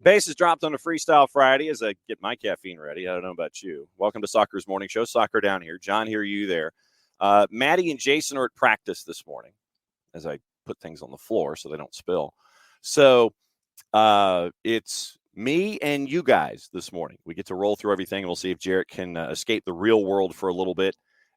Pace is dropped on a Freestyle Friday as I get my caffeine ready. I don't know about you. Welcome to Soccer's Morning Show. Soccer down here. John here, you there. Maddie and Jason are at practice this morning as I put things on the floor so they don't spill. So it's me and you guys this morning. We get to roll through everything, and we'll see if Jarrett can escape the real world for a little bit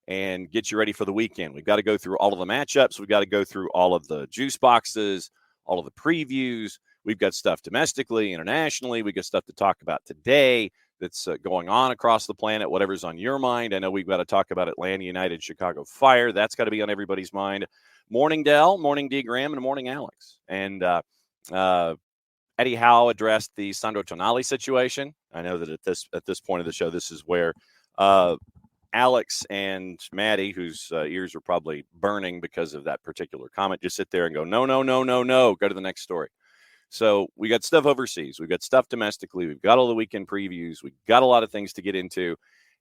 and get you ready for the weekend. We've got to go through all of the matchups. We've got to go through all of the juice boxes, all of the previews. We've got stuff domestically, internationally. We've got stuff to talk about today that's going on across the planet, whatever's on your mind. I know we've got to talk about Atlanta United, Chicago Fire. That's got to be on everybody's mind. Morning, Dell. Morning, D. Graham. And morning, Alex. And Eddie Howe addressed the Sandro Tonali situation. I know that at this point of the show, this is where Alex and Maddie, whose ears are probably burning because of that particular comment, just sit there and go, no, go to the next story. So we got stuff overseas. We've got stuff domestically. We've got all the weekend previews. We've got a lot of things to get into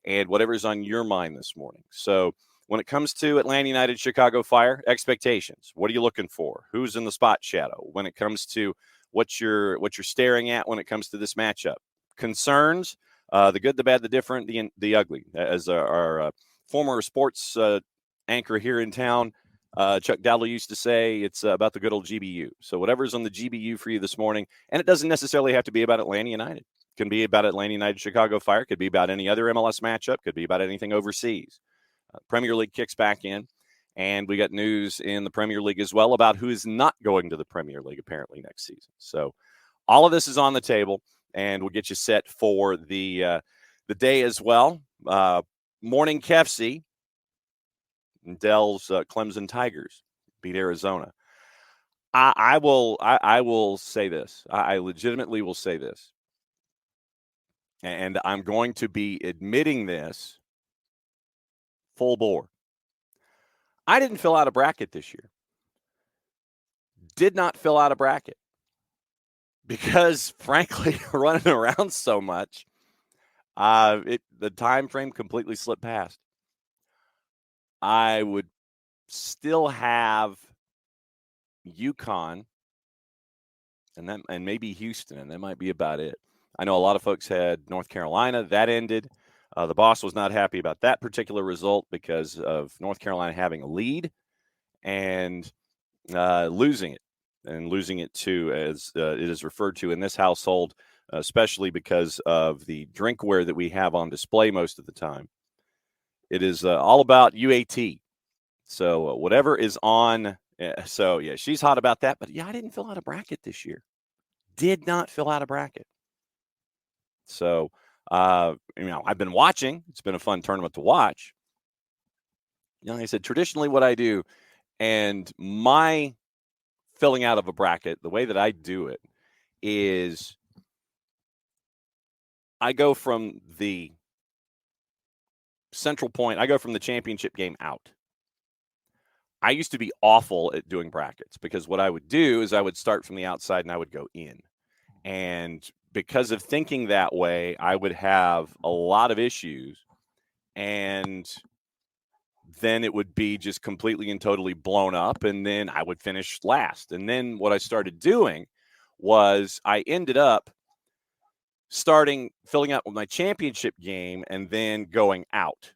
and whatever's on your mind this morning. So when it comes to Atlanta United, Chicago Fire, expectations, what are you looking for? Who's in the spot shadow? When it comes to what you're staring at when it comes to this matchup, concerns, the good, the bad, the different, the ugly. As our former sports anchor here in town, Chuck Dowdle used to say, it's about the good old GBU. So whatever's on the GBU for you this morning, and it doesn't necessarily have to be about Atlanta United. It can be about Atlanta United, Chicago Fire. It could be about any other MLS matchup. Could be about anything overseas. Premier League kicks back in, and we got news in the Premier League as well about who is not going to the Premier League apparently next season. So all of this is on the table, and we'll get you set for the day as well. Morning KFC. Dell's Clemson Tigers beat Arizona. I will say this. I legitimately will say this. And I'm going to be admitting this full bore. I didn't fill out a bracket this year. Did not fill out a bracket. Because, frankly, running around so much, the time frame completely slipped past. I would still have UConn and maybe Houston, and that might be about it. I know a lot of folks had North Carolina. That ended. The boss was not happy about that particular result because of North Carolina having a lead and losing it to, as it is referred to in this household, especially because of the drinkware that we have on display most of the time. It is all about UAT. So whatever is on. So, yeah, she's hot about that. But, yeah, I didn't fill out a bracket this year. Did not fill out a bracket. So, I've been watching. It's been a fun tournament to watch. Like I said, traditionally what I do, and my filling out of a bracket, the way that I do it is I go from the central point. I go from the championship game out. I used to be awful at doing brackets because what I would do is I would start from the outside and I would go in. And because of thinking that way, I would have a lot of issues. And then it would be just completely and totally blown up. And then I would finish last. And then what I started doing was I ended up filling out with my championship game and then going out.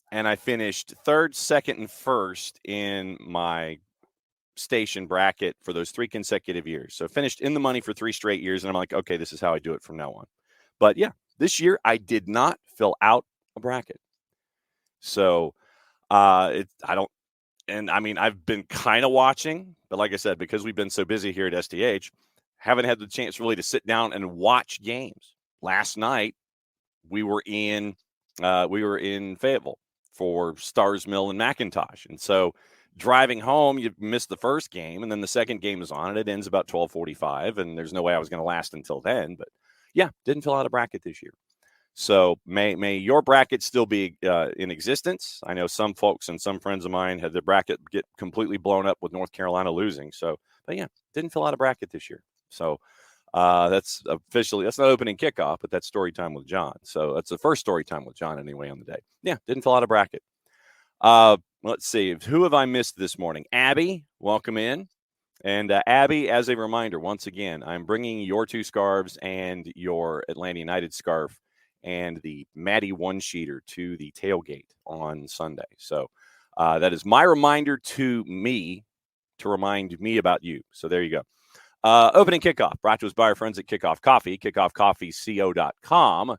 And I finished third, second, and first in my station bracket for those 3 consecutive years. So finished in the money for 3 straight years. And I'm like, okay, this is how I do it from now on. But yeah, this year I did not fill out a bracket. So I've been kind of watching, but like I said, because we've been so busy here at STH, haven't had the chance really to sit down and watch games. Last night we were in Fayetteville for Stars Mill and McIntosh. And so driving home, you missed the first game, and then the second game is on, and it ends about 12:45, and there's no way I was going to last until then. But, yeah, didn't fill out a bracket this year. So may your bracket still be in existence. I know some folks and some friends of mine had their bracket get completely blown up with North Carolina losing. So, but, yeah, didn't fill out a bracket this year. So that's not opening kickoff, but that's story time with John. So that's the first story time with John anyway on the day. Yeah, didn't fill out a bracket. Let's see. Who have I missed this morning? Abby, welcome in. And Abby, as a reminder, once again, I'm bringing your 2 scarves and your Atlanta United scarf and the Maddie one-sheeter to the tailgate on Sunday. So that is my reminder to me to remind me about you. So there you go. Opening kickoff brought to us by our friends at Kickoff Coffee, kickoffcoffeeco.com.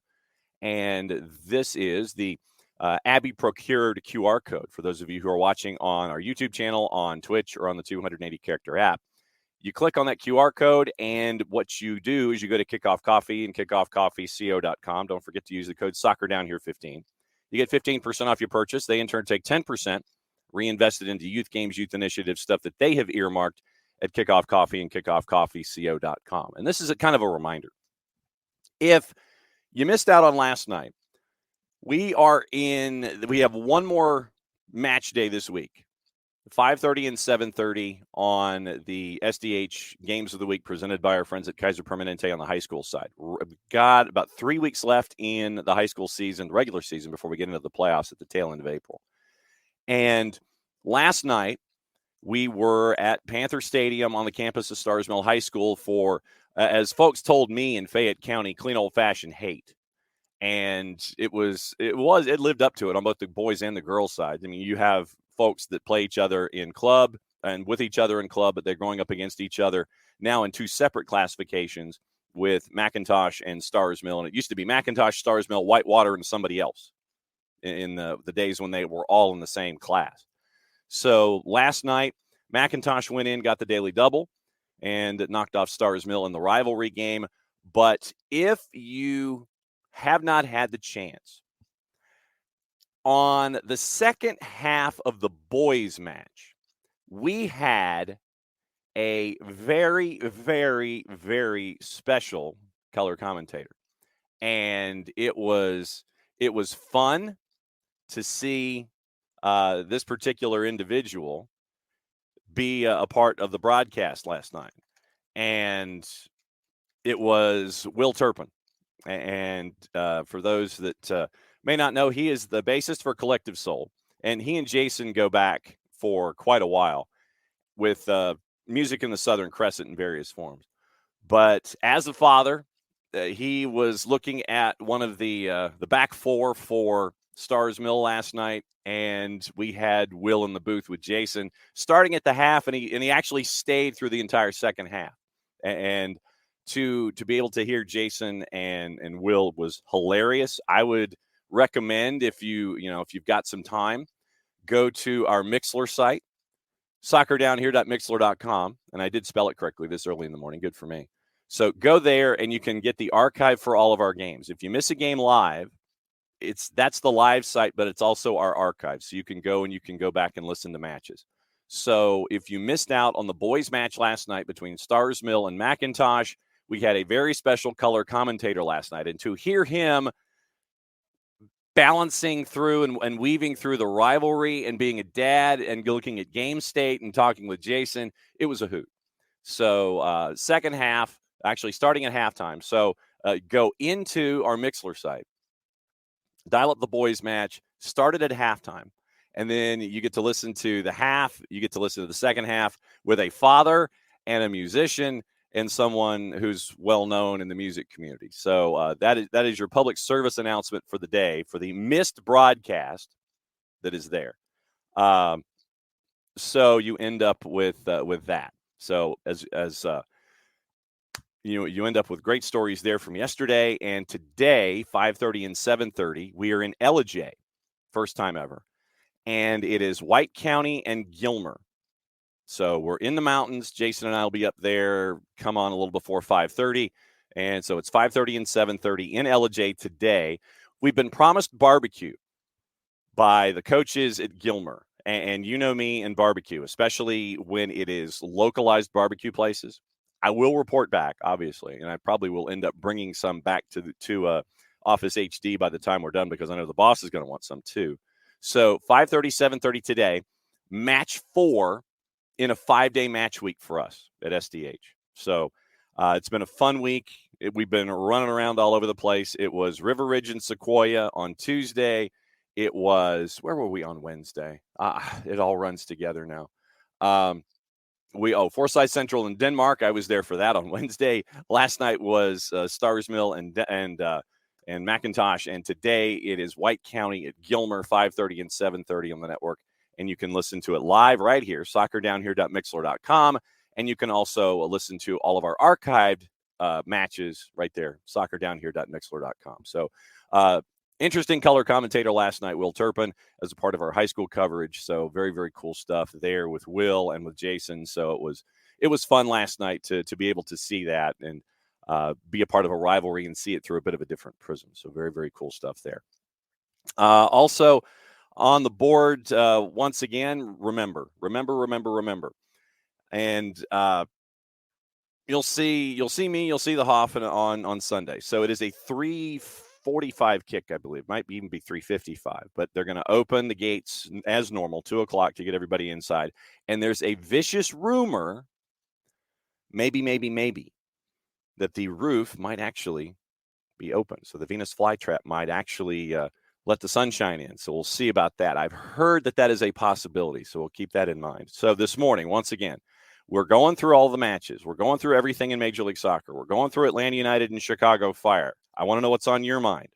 And this is the Abby procured QR code for those of you who are watching on our YouTube channel, on Twitch, or on the 280-character app. You click on that QR code, and what you do is you go to Kickoff Coffee and kickoffcoffeeco.com. Don't forget to use the code SoccerDownHere15. You get 15% off your purchase. They, in turn, take 10%, reinvest it into youth games, youth initiatives, stuff that they have earmarked at Kickoff Coffee and kickoffcoffeeco.com. And this is a kind of a reminder. If you missed out on last night, we have one more match day this week, 5:30 and 7:30 on the SDH Games of the Week presented by our friends at Kaiser Permanente on the high school side. Got about 3 weeks left in the high school season, regular season, before we get into the playoffs at the tail end of April. And last night, we were at Panther Stadium on the campus of Stars Mill High School for, as folks told me in Fayette County, clean old-fashioned hate. And it lived up to it on both the boys and the girls side. I mean, you have folks that play each other in club and with each other in club, but they're going up against each other now in 2 separate classifications with McIntosh and Stars Mill. And it used to be McIntosh, Stars Mill, Whitewater, and somebody else in the days when they were all in the same class. So last night, McIntosh went in, got the daily double, and knocked off Stars Mill in the rivalry game. But if you have not had the chance, on the second half of the boys' match, we had a very, very, very special color commentator. And it was fun to see this particular individual be a part of the broadcast last night. And it was Will Turpin. And for those that may not know, he is the bassist for Collective Soul. And he and Jason go back for quite a while with music in the Southern Crescent in various forms. But as a father, he was looking at one of the back four for Stars Mill last night, and we had Will in the booth with Jason starting at the half, and he actually stayed through the entire second half. And to be able to hear Jason and Will was hilarious. I would recommend if you've got some time, go to our Mixler site, soccerdownhere.mixler.com, and I did spell it correctly this early in the morning. Good for me. So go there and you can get the archive for all of our games. If you miss a game live, that's the live site, but it's also our archive. So you can go back and listen to matches. So if you missed out on the boys match last night between Stars Mill and McIntosh, we had a very special color commentator last night. And to hear him balancing through and weaving through the rivalry and being a dad and looking at game state and talking with Jason, it was a hoot. So second half, actually starting at halftime. So go into our Mixler site, dial up the boys match, started at halftime, and then you get to listen to the half. You get to listen to the second half with a father and a musician and someone who's well-known in the music community. So that is your public service announcement for the day for the missed broadcast that is there. So you end up with that. So as you end up with great stories there from yesterday and today, 5:30 and 7:30. We are in Ellijay, first time ever, and it is White County and Gilmer. So we're in the mountains. Jason and I will be up there. Come on a little before 5:30, and so it's 5:30 and 7:30 in Ellijay today. We've been promised barbecue by the coaches at Gilmer, and you know me and barbecue, especially when it is localized barbecue places. I will report back, obviously, and I probably will end up bringing some back to Office HD by the time we're done because I know the boss is going to want some too. So 5:30, 7:30 today, match 4 in a 5-day match week for us at SDH. So it's been a fun week. We've been running around all over the place. It was River Ridge and Sequoia on Tuesday. It was, where were we on Wednesday? It all runs together now. Forsyth Central in Denmark. I was there for that on Wednesday. Last night was Stars Mill and McIntosh, and today it is White County at Gilmer, 5:30 and 7:30 on the network. And you can listen to it live right here, soccerdownhere.mixler.com. And you can also listen to all of our archived matches right there, soccerdownhere.mixler.com. So interesting color commentator last night, Will Turpin, as a part of our high school coverage. So very, very cool stuff there with Will and with Jason. So it was fun last night to be able to see that and be a part of a rivalry and see it through a bit of a different prism. So very, very cool stuff there. Also on the board, once again, remember. And you'll see me, you'll see the Hoff on Sunday. So it is a 3:45 kick, I believe. Might even be 3:55. But they're going to open the gates as normal, 2 o'clock, to get everybody inside. And there's a vicious rumor, maybe, that the roof might actually be open. So the Venus flytrap might actually let the sunshine in. So we'll see about that. I've heard that is a possibility. So we'll keep that in mind. So this morning, once again, we're going through all the matches. We're going through everything in Major League Soccer. We're going through Atlanta United and Chicago Fire. I want to know what's on your mind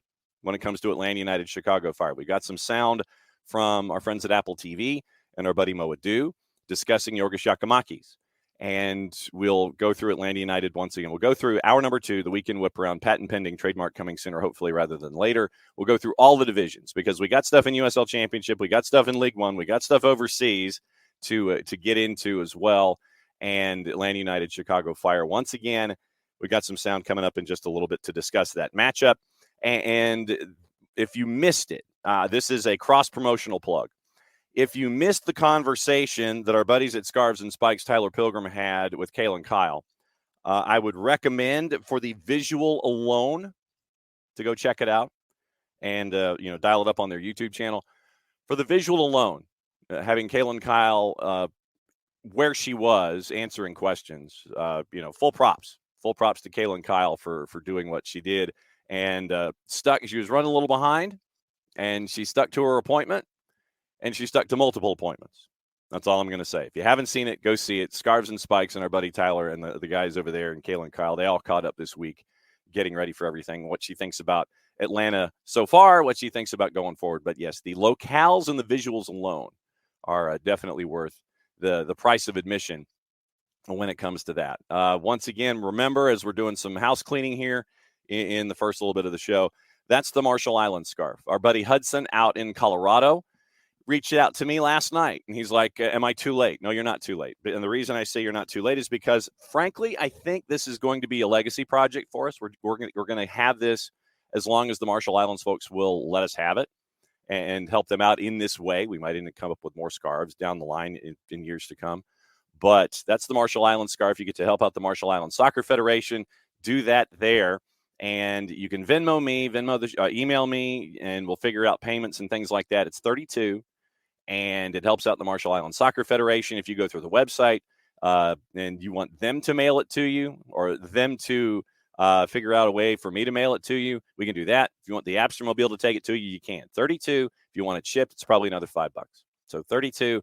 when it comes to Atlanta United, Chicago Fire. We got some sound from our friends at Apple TV and our buddy Mo Adu discussing Yorgos Giacomakis. And we'll go through Atlanta United once again. We'll go through hour number 2, the weekend whip around, patent pending, trademark coming sooner, hopefully, rather than later. We'll go through all the divisions because we got stuff in USL Championship. We got stuff in League One. We got stuff overseas to get into as well. And Atlanta United, Chicago Fire. Once again, we got some sound coming up in just a little bit to discuss that matchup. And if you missed it, this is a cross-promotional plug. If you missed the conversation that our buddies at Scarves and Spikes, Tyler Pilgrim, had with Kalen Kyle, I would recommend for the visual alone to go check it out and dial it up on their YouTube channel. For the visual alone, having Kalen Kyle where she was answering questions, full props to Kalen Kyle for doing what she did and she was running a little behind and she stuck to her appointment and she stuck to multiple appointments. That's all I'm going to say. If you haven't seen it, go see it. Scarves and Spikes and our buddy Tyler and the guys over there and Kalen Kyle, they all caught up this week getting ready for everything, what she thinks about Atlanta so far, what she thinks about going forward. But yes, the locales and the visuals alone are definitely worth the price of admission when it comes to that. Once again, remember, as we're doing some house cleaning here in the first little bit of the show, that's the Marshall Islands scarf. Our buddy Hudson out in Colorado reached out to me last night, and he's like, am I too late? No, you're not too late. And the reason I say you're not too late is because, frankly, I think this is going to be a legacy project for us. We're going to have this as long as the Marshall Islands folks will let us have it and help them out in this way. We might even come up with more scarves down the line in years to come. But that's the Marshall Islands scarf. You get to help out the Marshall Islands Soccer Federation. Do that there. And you can Venmo me, email me, and we'll figure out payments and things like that. It's 32, and it helps out the Marshall Islands Soccer Federation. If you go through the website and you want them to mail it to you or them to figure out a way for me to mail it to you, we can do that. If you want the Abstermobile to take it to you, you can. 32. If you want it shipped, it's probably another $5. So 32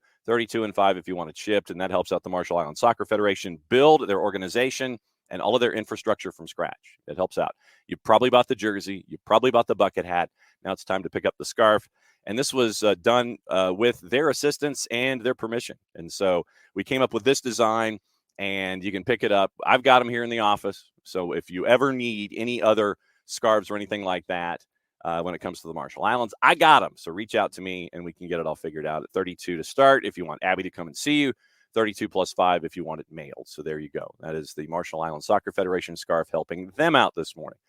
and 5 if you want it shipped, and that helps out the Marshall Islands Soccer Federation build their organization and all of their infrastructure from scratch. It helps out. You probably bought the jersey. You probably bought the bucket hat. Now it's time to pick up the scarf. And this was done with their assistance and their permission. And so we came up with this design, and you can pick it up. I've got them here in the office. So if you ever need any other scarves or anything like that when it comes to the Marshall Islands, I got them. So reach out to me, and we can get it all figured out at 32 to start. If you want Abby to come and see you, 32 plus 5 if you want it mailed. So there you go. That is the Marshall Islands Soccer Federation scarf helping them out this morning.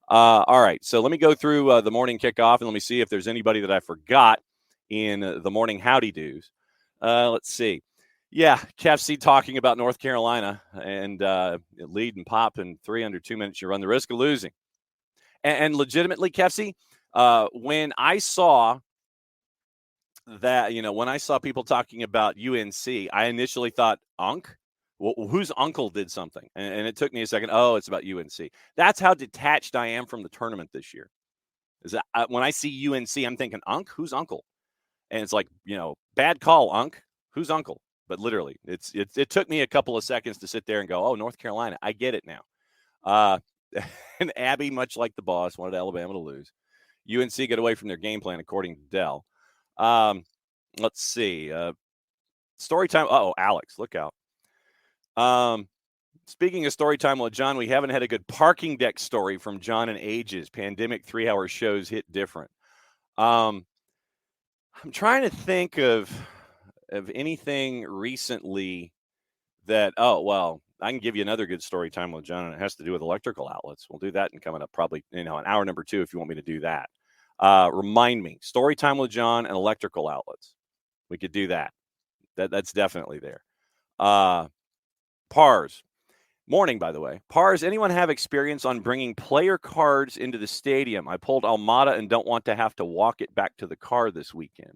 All right, so let me go through the morning kickoff, and let me see if there's anybody that I forgot in the morning howdy-do's. Let's see. Yeah, KFC talking about North Carolina and lead and pop in 3 under 2 minutes. You run the risk of losing. And legitimately, KFC, when I saw that, when I saw people talking about UNC, I initially thought, Unc? Well, whose uncle did something? And it took me a second. Oh, it's about UNC. That's how detached I am from the tournament this year. Is that when I see UNC, I'm thinking, Unc? Who's uncle? And it's like, bad call, Unc. Who's uncle? but literally, it took me a couple of seconds to sit there and go, oh, North Carolina, I get it now. And Abby, much like the boss, wanted Alabama to lose. UNC get away from their game plan, according to Dell. Let's see. Story time. Oh, Alex, look out. Speaking of story time with John, we haven't had a good parking deck story from John in ages. Pandemic 3-hour shows hit different. I'm trying to think of anything recently that, I can give you another good story time with John, and it has to do with electrical outlets. We'll do that and coming up probably, in hour number 2 if you want me to do that. Remind me, story time with John and electrical outlets. We could do that. That's definitely there. Pars. Morning, by the way. Pars, anyone have experience on bringing player cards into the stadium? I pulled Almada and don't want to have to walk it back to the car this weekend.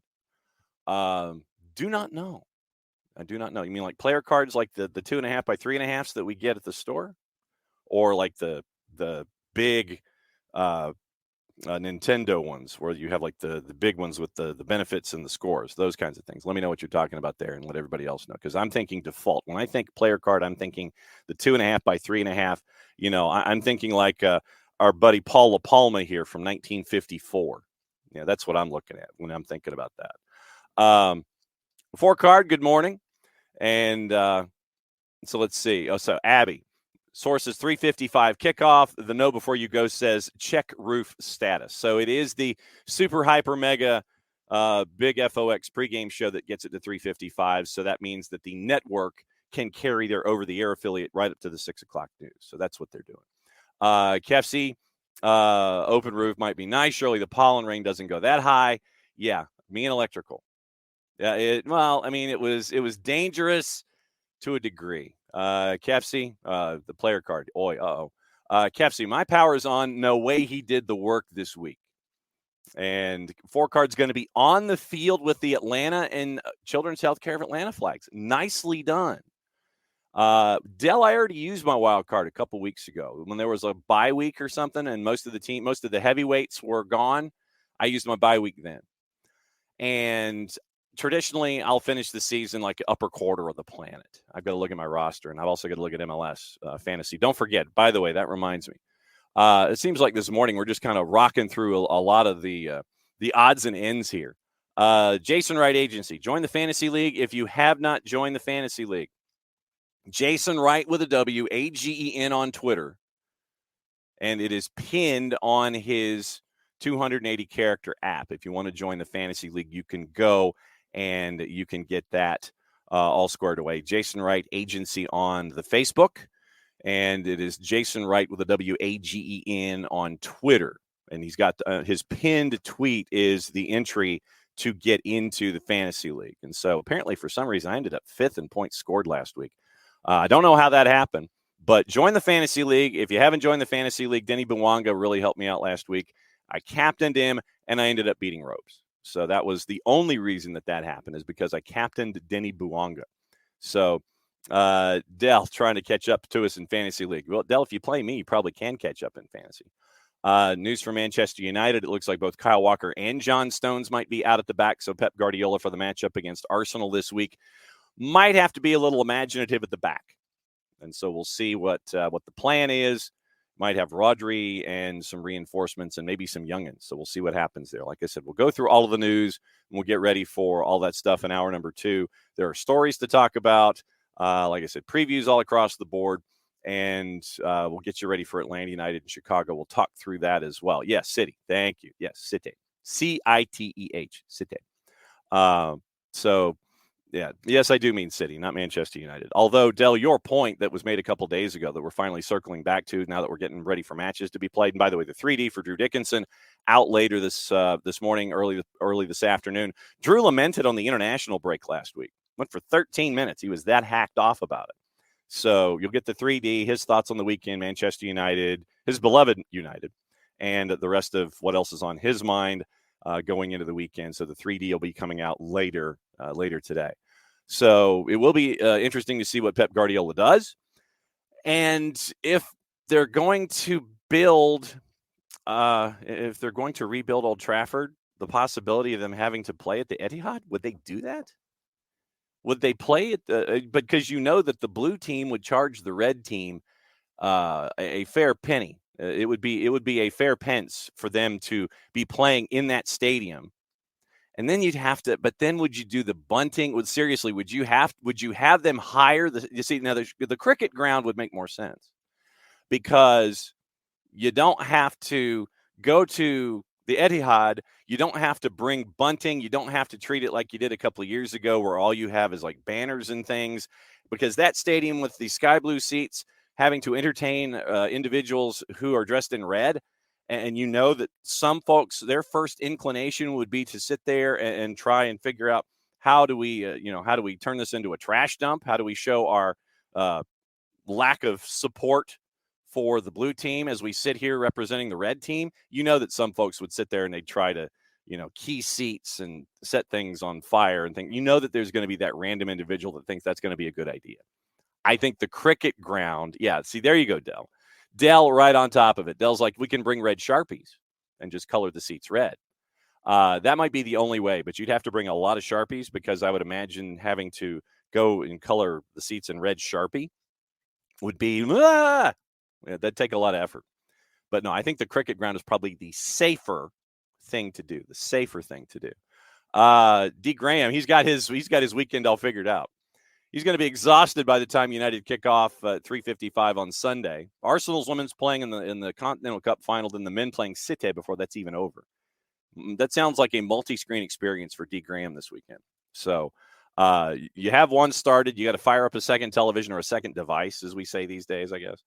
Do not know. I do not know. You mean like player cards like the 2.5 by 3.5s that we get at the store? Or like the big Nintendo ones where you have like the big ones with the benefits and the scores, those kinds of things. Let me know what you're talking about there and let everybody else know, because I'm thinking default. When I think player card, I'm thinking the 2.5 by 3.5. I'm thinking like our buddy Paul LaPalma here from 1954. Yeah, that's what I'm looking at when I'm thinking about that. 4-card, good morning. And so let's see. So Abby. Sources 3:55 kickoff. The know before you go says check roof status. So it is the super hyper mega big FOX pregame show that gets it to 3:55. So that means that the network can carry their over-the-air affiliate right up to the 6 o'clock news. So that's what they're doing. KFC open roof might be nice. Surely the pollen ring doesn't go that high. Yeah, me and electrical. Yeah, it was dangerous to a degree. KFC, the player card. KFC, my power is on. No way he did the work this week. And 4-card's going to be on the field with the Atlanta and Children's Healthcare of Atlanta flags. Nicely done. Dell, I already used my wild card a couple weeks ago when there was a bye week or something, and most of the heavyweights were gone. I used my bye week then. And traditionally, I'll finish the season like upper quarter of the planet. I've got to look at my roster, and I've also got to look at MLS fantasy. Don't forget, by the way, that reminds me. It seems like this morning we're just kind of rocking through a lot of the odds and ends here. Jason Wright Agency. Join the Fantasy League if you have not joined the Fantasy League. Jason Wright with a W, AGEN on Twitter. And it is pinned on his 280-character app. If you want to join the Fantasy League, you can go and you can get that all squared away. Jason Wright Agency on the Facebook, and it is Jason Wright with a WAGEN on Twitter. And he's got his pinned tweet is the entry to get into the Fantasy League. And so apparently for some reason I ended up 5th in points scored last week. I don't know how that happened, but join the Fantasy League. If you haven't joined the Fantasy League, Denny Buwanga really helped me out last week. I captained him, and I ended up beating Ropes. So that was the only reason that happened, is because I captained Denny Buwanga. So Dell trying to catch up to us in Fantasy League. Well, Dell, if you play me, you probably can catch up in fantasy. News from Manchester United. It looks like both Kyle Walker and John Stones might be out at the back. So Pep Guardiola for the matchup against Arsenal this week might have to be a little imaginative at the back. And so we'll see what the plan is. Might have Rodri and some reinforcements and maybe some youngins. So we'll see what happens there. Like I said, we'll go through all of the news and we'll get ready for all that stuff in hour number 2. There are stories to talk about. Like I said, previews all across the board. And we'll get you ready for Atlanta United and Chicago. We'll talk through that as well. Yes, City. Thank you. Yes, City. Citeh. City. So, yeah. Yes, I do mean City, not Manchester United. Although, Dell, your point that was made a couple days ago that we're finally circling back to now that we're getting ready for matches to be played. And by the way, the 3D for Drew Dickinson out later this morning, early this afternoon. Drew lamented on the international break last week. Went for 13 minutes. He was that hacked off about it. So you'll get the 3D, his thoughts on the weekend, Manchester United, his beloved United, and the rest of what else is on his mind going into the weekend. So the 3D will be coming out later today. So it will be interesting to see what Pep Guardiola does. And if they're going to rebuild Old Trafford, the possibility of them having to play at the Etihad, would they do that? would they play it? Because you know that the blue team would charge the red team a fair penny. It would be a fair pence for them to be playing in that stadium. And then you'd have to, but then would you do the bunting? Would you have them hire you see, now the cricket ground would make more sense because you don't have to go to the Etihad. You don't have to bring bunting. You don't have to treat it like you did a couple of years ago where all you have is like banners and things, because that stadium with the sky blue seats having to entertain individuals who are dressed in red. And you know that some folks, their first inclination would be to sit there and try and figure out how do we turn this into a trash dump? How do we show our lack of support for the blue team as we sit here representing the red team? You know that some folks would sit there and they'd try to, key seats and set things on fire and think, that there's going to be that random individual that thinks that's going to be a good idea. I think the cricket ground, see, there you go, Dell. Dell right on top of it. Dell's like, we can bring red Sharpies and just color the seats red. That might be the only way, but you'd have to bring a lot of Sharpies because I would imagine having to go and color the seats in red Sharpie would be, that'd take a lot of effort. But no, I think the cricket ground is probably the safer thing to do. D. Graham, he's got his weekend all figured out. He's going to be exhausted by the time United kick off at 3:55 on Sunday. Arsenal's women's playing in the Continental Cup final, then the men playing City before that's even over. That sounds like a multi-screen experience for D. Graham this weekend. So you have one started. You got to fire up a second television or a second device, as we say these days, I guess.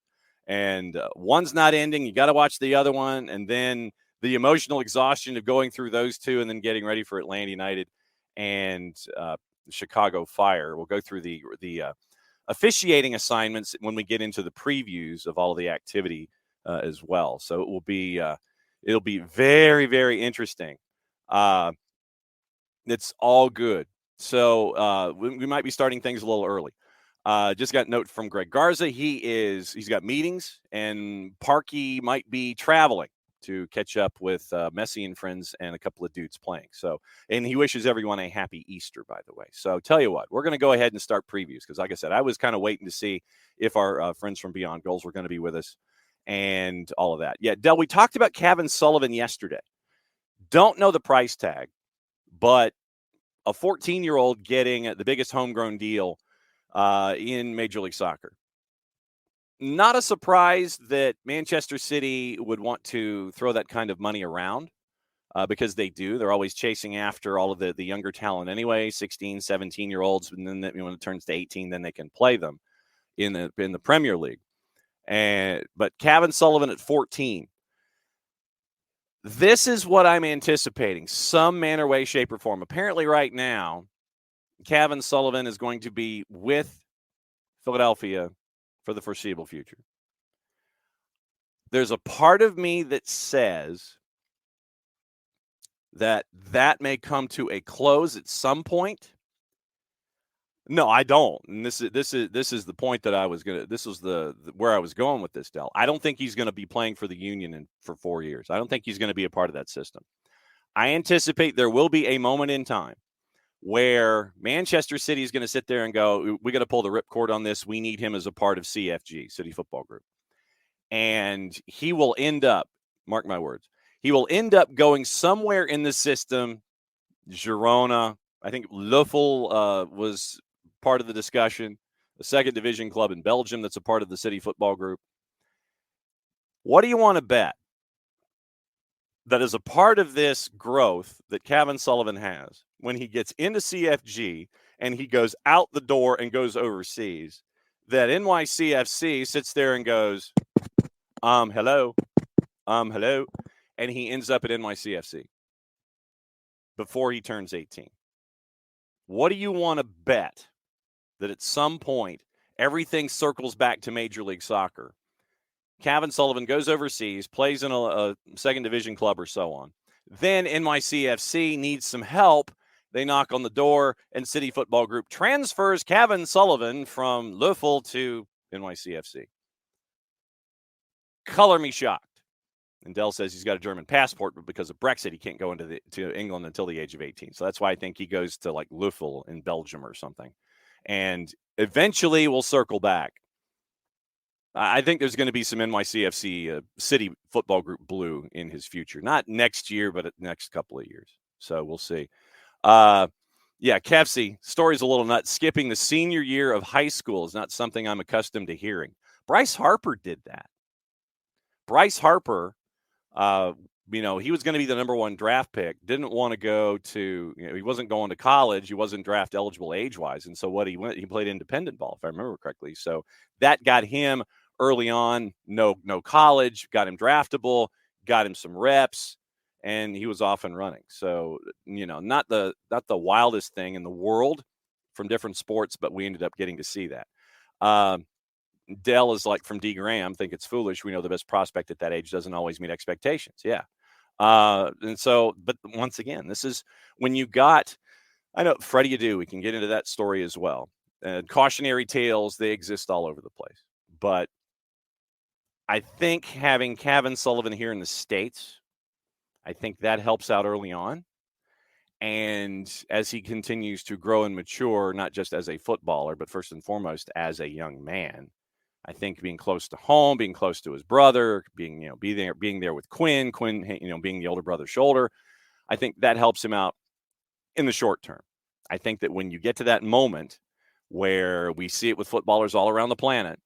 And one's not ending. You got to watch the other one. And then the emotional exhaustion of going through those two and then getting ready for Atlanta United and Chicago Fire. We'll go through the officiating assignments when we get into the previews of all of the activity as well. So it will be it'll be very, very interesting. It's all good. So we might be starting things a little early. Just got a note from Greg Garza. He's got meetings, and Parkey might be traveling to catch up with Messi and friends and a couple of dudes playing. So, and he wishes everyone a happy Easter, by the way. So tell you what, we're going to go ahead and start previews because, like I said, I was kind of waiting to see if our friends from Beyond Goals were going to be with us and all of that. Yeah, Del, we talked about Kevin Sullivan yesterday. Don't know the price tag, but a 14-year-old getting the biggest homegrown deal in Major League Soccer. Not a surprise that Manchester City would want to throw that kind of money around because they do. They're always chasing after all of the younger talent anyway, 16, 17-year-olds. And then when it turns to 18, then they can play them in the Premier League. But Kevin Sullivan at 14. This is what I'm anticipating, some manner, way, shape, or form. Apparently right now, Kevin Sullivan is going to be with Philadelphia for the foreseeable future. There's a part of me that says that may come to a close at some point. No, I don't. And this is the point that I was going to, this was where I was going with this, Del. I don't think he's going to be playing for the Union for 4 years. I don't think he's going to be a part of that system. I anticipate there will be a moment in time where Manchester City is going to sit there and go, we got to pull the ripcord on this. We need him as a part of CFG, City Football Group. And he will end up, mark my words, he will end up going somewhere in the system. Girona, I think Loeffel was part of the discussion, a second division club in Belgium that's a part of the City Football Group. What do you want to bet that is a part of this growth that Kevin Sullivan has when he gets into CFG and he goes out the door and goes overseas, that NYCFC sits there and goes, hello, and he ends up at NYCFC before he turns 18? What do you want to bet that at some point everything circles back to Major League Soccer? Kevin Sullivan goes overseas, plays in a second division club or so on. Then NYCFC needs some help. They knock on the door, and City Football Group transfers Kevin Sullivan from Loeffel to NYCFC. Color me shocked. And Dell says he's got a German passport, but because of Brexit, he can't go to England until the age of 18. So that's why I think he goes to like Loeffel in Belgium or something. And eventually we'll circle back. I think there's going to be some NYCFC City Football Group blue in his future. Not next year, but the next couple of years. So we'll see. Kefsey, story's a little nuts. Skipping the senior year of high school is not something I'm accustomed to hearing. Bryce Harper did that. Bryce Harper, he was going to be the number 1 draft pick. Didn't want to go to, he wasn't going to college. He wasn't draft eligible age-wise. And so he played independent ball, if I remember correctly. So that got him early on, no college, got him draftable, got him some reps, and he was off and running. So, not the wildest thing in the world from different sports, but we ended up getting to see that. Dell is like from D. Graham, think it's foolish. We know the best prospect at that age doesn't always meet expectations. Yeah. But once again, this is when you got, I know Freddie Adu, we can get into that story as well. Cautionary tales, they exist all over the place. But I think having Kevin Sullivan here in the States, I think that helps out early on. And as he continues to grow and mature, not just as a footballer, but first and foremost as a young man, I think being close to home, being close to his brother, being there with Quinn, being the older brother's shoulder, I think that helps him out in the short term. I think that when you get to that moment where we see it with footballers all around the planet,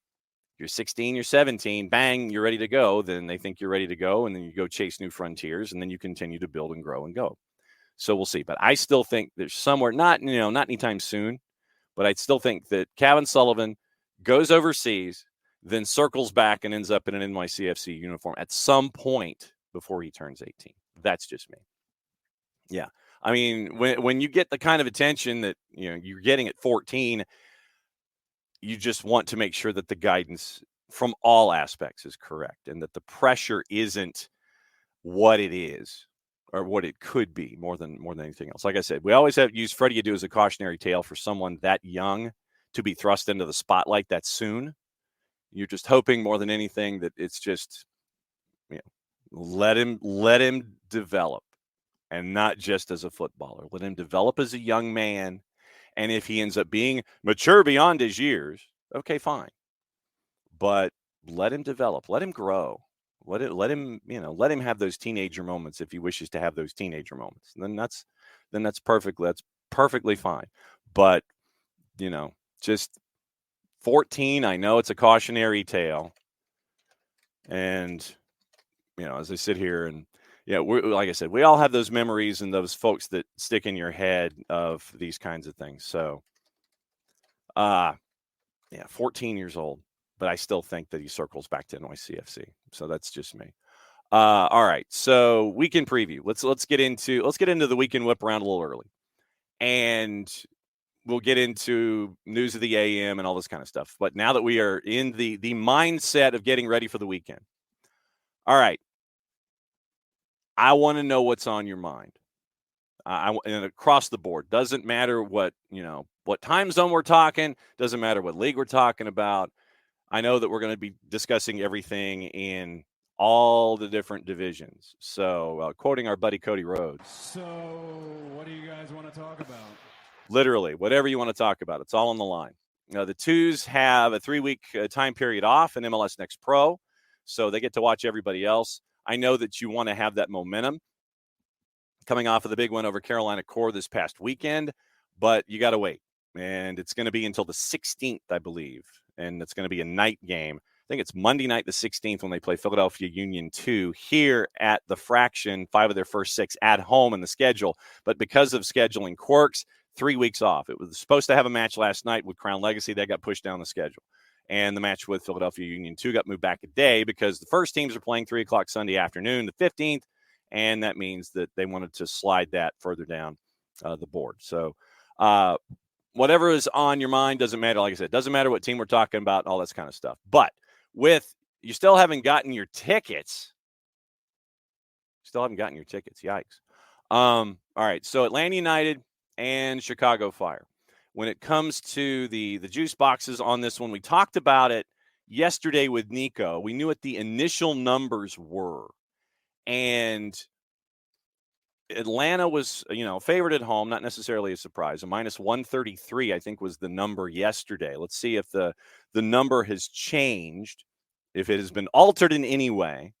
you're 16, you're 17, bang, you're ready to go. Then they think you're ready to go, and then you go chase new frontiers, and then you continue to build and grow and go. So we'll see. But I still think there's somewhere, not anytime soon, but I still think that Kevin Sullivan goes overseas, then circles back and ends up in an NYCFC uniform at some point before he turns 18. That's just me. Yeah. I mean, when you get the kind of attention that you're getting at 14, you just want to make sure that the guidance from all aspects is correct and that the pressure isn't what it is or what it could be more than anything else. Like I said, we always have used Freddie Adu as a cautionary tale for someone that young to be thrust into the spotlight that soon. You're just hoping more than anything that it's just, let him develop, and not just as a footballer. Let him develop as a young man. And if he ends up being mature beyond his years, okay, fine. But let him develop, let him grow, let him have those teenager moments if he wishes to have those teenager moments. And then that's perfectly fine. But just 14, I know it's a cautionary tale. And, as I sit here and, like I said, we all have those memories and those folks that stick in your head of these kinds of things. So, 14 years old, but I still think that he circles back to NYCFC. So that's just me. All right. So weekend preview. Let's get into the weekend whip around a little early. And we'll get into news of the AM and all this kind of stuff. But now that we are in the mindset of getting ready for the weekend. All right. I want to know what's on your mind. And across the board. Doesn't matter what time zone we're talking. Doesn't matter what league we're talking about. I know that we're going to be discussing everything in all the different divisions. So, quoting our buddy Cody Rhodes. So, what do you guys want to talk about? Literally, whatever you want to talk about. It's all on the line. The Twos have a 3-week time period off in MLS Next Pro, so they get to watch everybody else. I know that you want to have that momentum coming off of the big win over Carolina Core this past weekend, but you got to wait. And it's going to be until the 16th, I believe, and it's going to be a night game. I think it's Monday night, the 16th, when they play Philadelphia Union 2 here at the Fraction, 5 of their first 6 at home in the schedule. But because of scheduling quirks, 3 weeks off. It was supposed to have a match last night with Crown Legacy. That got pushed down the schedule. And the match with Philadelphia Union 2 got moved back a day because the first teams are playing 3 o'clock Sunday afternoon, the 15th, and that means that they wanted to slide that further down the board. So whatever is on your mind doesn't matter. Like I said, doesn't matter what team we're talking about, all that kind of stuff. But with you still haven't gotten your tickets. Yikes. All right. So Atlanta United and Chicago Fire. When it comes to the juice boxes on this one, we talked about it yesterday with Nico. We knew what the initial numbers were. And Atlanta was, favored at home, not necessarily a surprise. A minus 133, I think, was the number yesterday. Let's see if the number has changed, if it has been altered in any way.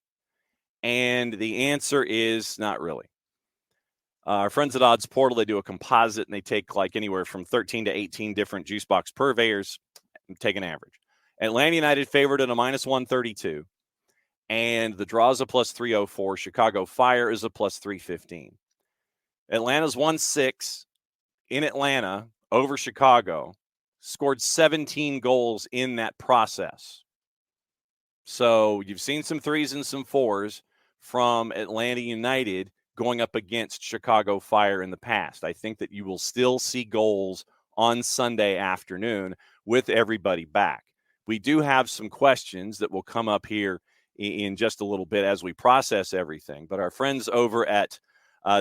And the answer is not really. Our friends at Odds Portal, they do a composite, and they take like anywhere from 13 to 18 different juice box purveyors and take an average. Atlanta United favored at a minus 132, and the draw is a plus 304. Chicago Fire is a plus 315. Atlanta's won 6 in Atlanta over Chicago, scored 17 goals in that process. So you've seen some 3s and some 4s from Atlanta United going up against Chicago Fire in the past. I think that you will still see goals on Sunday afternoon with everybody back. We do have some questions that will come up here in just a little bit as we process everything. But our friends over at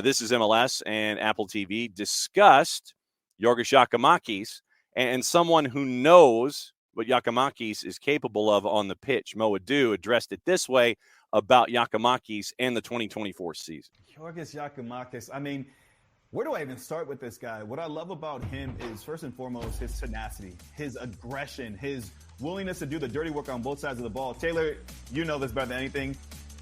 This is MLS and Apple TV discussed Yorgos Giacomakis and someone who knows what Giacomakis is capable of on the pitch. Mo Adu addressed it this way about Giacomakis and the 2024 season. Yorgos Giacomakis, I mean, where do I even start with this guy? What I love about him is, first and foremost, his tenacity, his aggression, his willingness to do the dirty work on both sides of the ball. Taylor, you know this better than anything.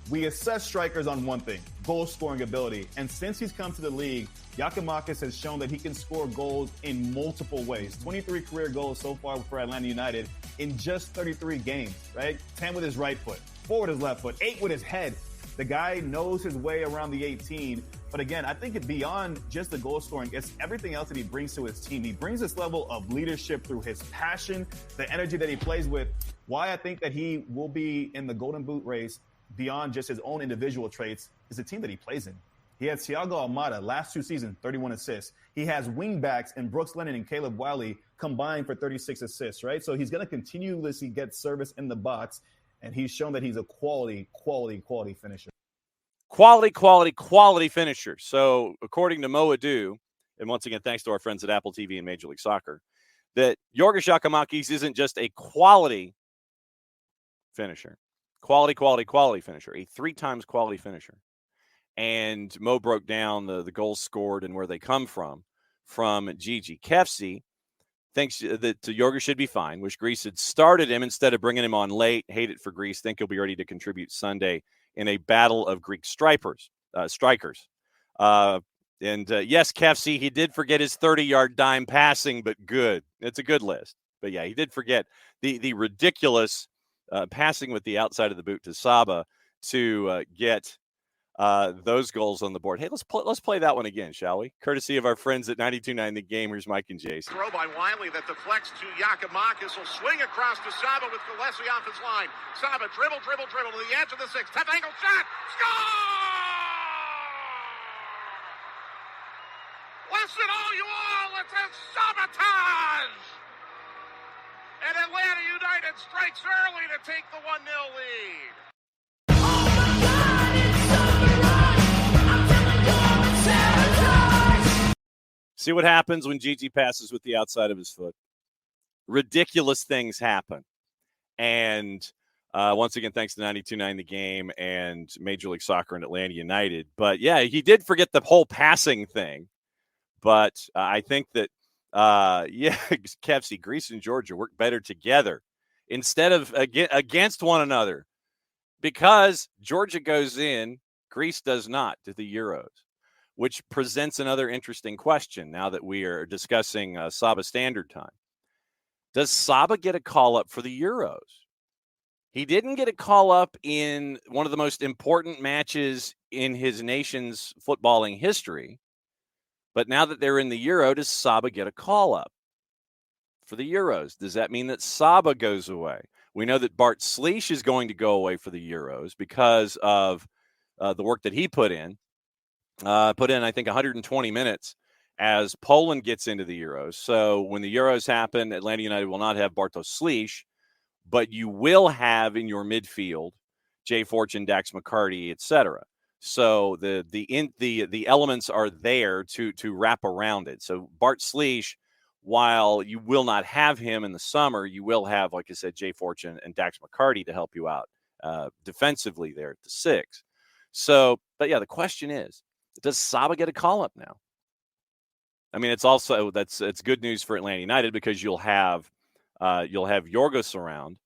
We assess strikers on one thing, goal-scoring ability. And since he's come to the league, Giacomakis has shown that he can score goals in multiple ways. 23 career goals so far for Atlanta United in just 33 games, right? 10 with his right foot, 4 with his left foot, 8 with his head. The guy knows his way around the 18. But again, I think beyond just the goal scoring, it's everything else that he brings to his team. He brings this level of leadership through his passion, the energy that he plays with. Why I think that he will be in the Golden Boot race beyond just his own individual traits is the team that he plays in. He had Thiago Almada last 2 seasons, 31 assists. He has wingbacks in Brooks Lennon and Caleb Wiley combined for 36 assists, right? So he's going to continuously get service in the box, and he's shown that he's a quality finisher. Quality finisher. So according to Mo Adu, and once again, thanks to our friends at Apple TV and Major League Soccer, that Yorgos Giacomakis isn't just a quality finisher. Quality finisher. A 3 times quality finisher. And Mo broke down the goals scored and where they come from Gigi. Kefsi thinks that Yorgos should be fine. Wish Greece had started him instead of bringing him on late. Hate it for Greece. Think he'll be ready to contribute Sunday in a battle of Greek strikers. Yes, Kefsi, he did forget his 30-yard dime passing, but good. It's a good list. But yeah, he did forget the ridiculous passing with the outside of the boot to Saba to get those goals on the board. Hey, let's play that one again, shall we? Courtesy of our friends at 92.9 The Game. Here's Mike and Jason. Throw by Wiley that deflects to Giacomakis. Will swing across to Saba with Gillespie off his line. Saba dribble to the edge of the 6. Tough angle shot. Score! Listen, all you all, it's a sabotage! And Atlanta United strikes early to take the 1-0 lead. See what happens when Gigi passes with the outside of his foot. Ridiculous things happen. And once again, thanks to 92.9 The Game and Major League Soccer and Atlanta United. But, yeah, he did forget the whole passing thing. But I think that, Kefsi, Greece and Georgia work better together instead of against one another. Because Georgia goes in, Greece does not to the Euros, which presents another interesting question now that we are discussing Saba Standard Time. Does Saba get a call-up for the Euros? He didn't get a call-up in one of the most important matches in his nation's footballing history. But now that they're in the Euro, does Saba get a call-up for the Euros? Does that mean that Saba goes away? We know that Bart Slieš is going to go away for the Euros because of the work that he put in. I think, 120 minutes as Poland gets into the Euros. So when the Euros happen, Atlanta United will not have Bartosz Slieš, but you will have in your midfield Jay Fortune, Dax McCarty, etc. So the elements are there to wrap around it. So Bart Slieš, while you will not have him in the summer, you will have, like I said, Jay Fortune and Dax McCarty to help you out defensively there at the 6. So, but yeah, the question is Does Saba get a call-up now? I mean, it's good news for Atlanta United because you'll have Yorgos around.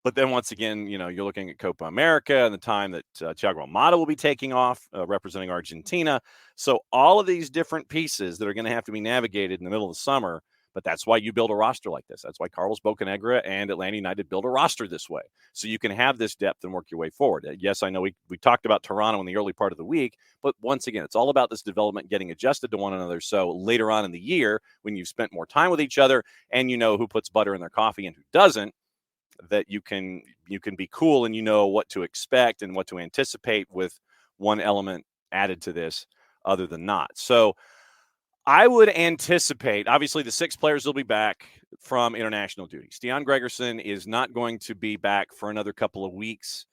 But then once again, you're looking at Copa America and the time that Thiago Almada will be taking off, representing Argentina. So all of these different pieces that are going to have to be navigated in the middle of the summer. But that's why you build a roster like this. That's why Carlos Bocanegra and Atlanta United build a roster this way. So you can have this depth and work your way forward. Yes, I know we talked about Toronto in the early part of the week, but once again, it's all about this development getting adjusted to one another. So later on in the year, when you've spent more time with each other and you know who puts butter in their coffee and who doesn't, that you can be cool and you know what to expect and what to anticipate with one element added to this other than not. So I would anticipate, obviously, the 6 players will be back from international duty. Stian Gregerson is not going to be back for another couple of weeks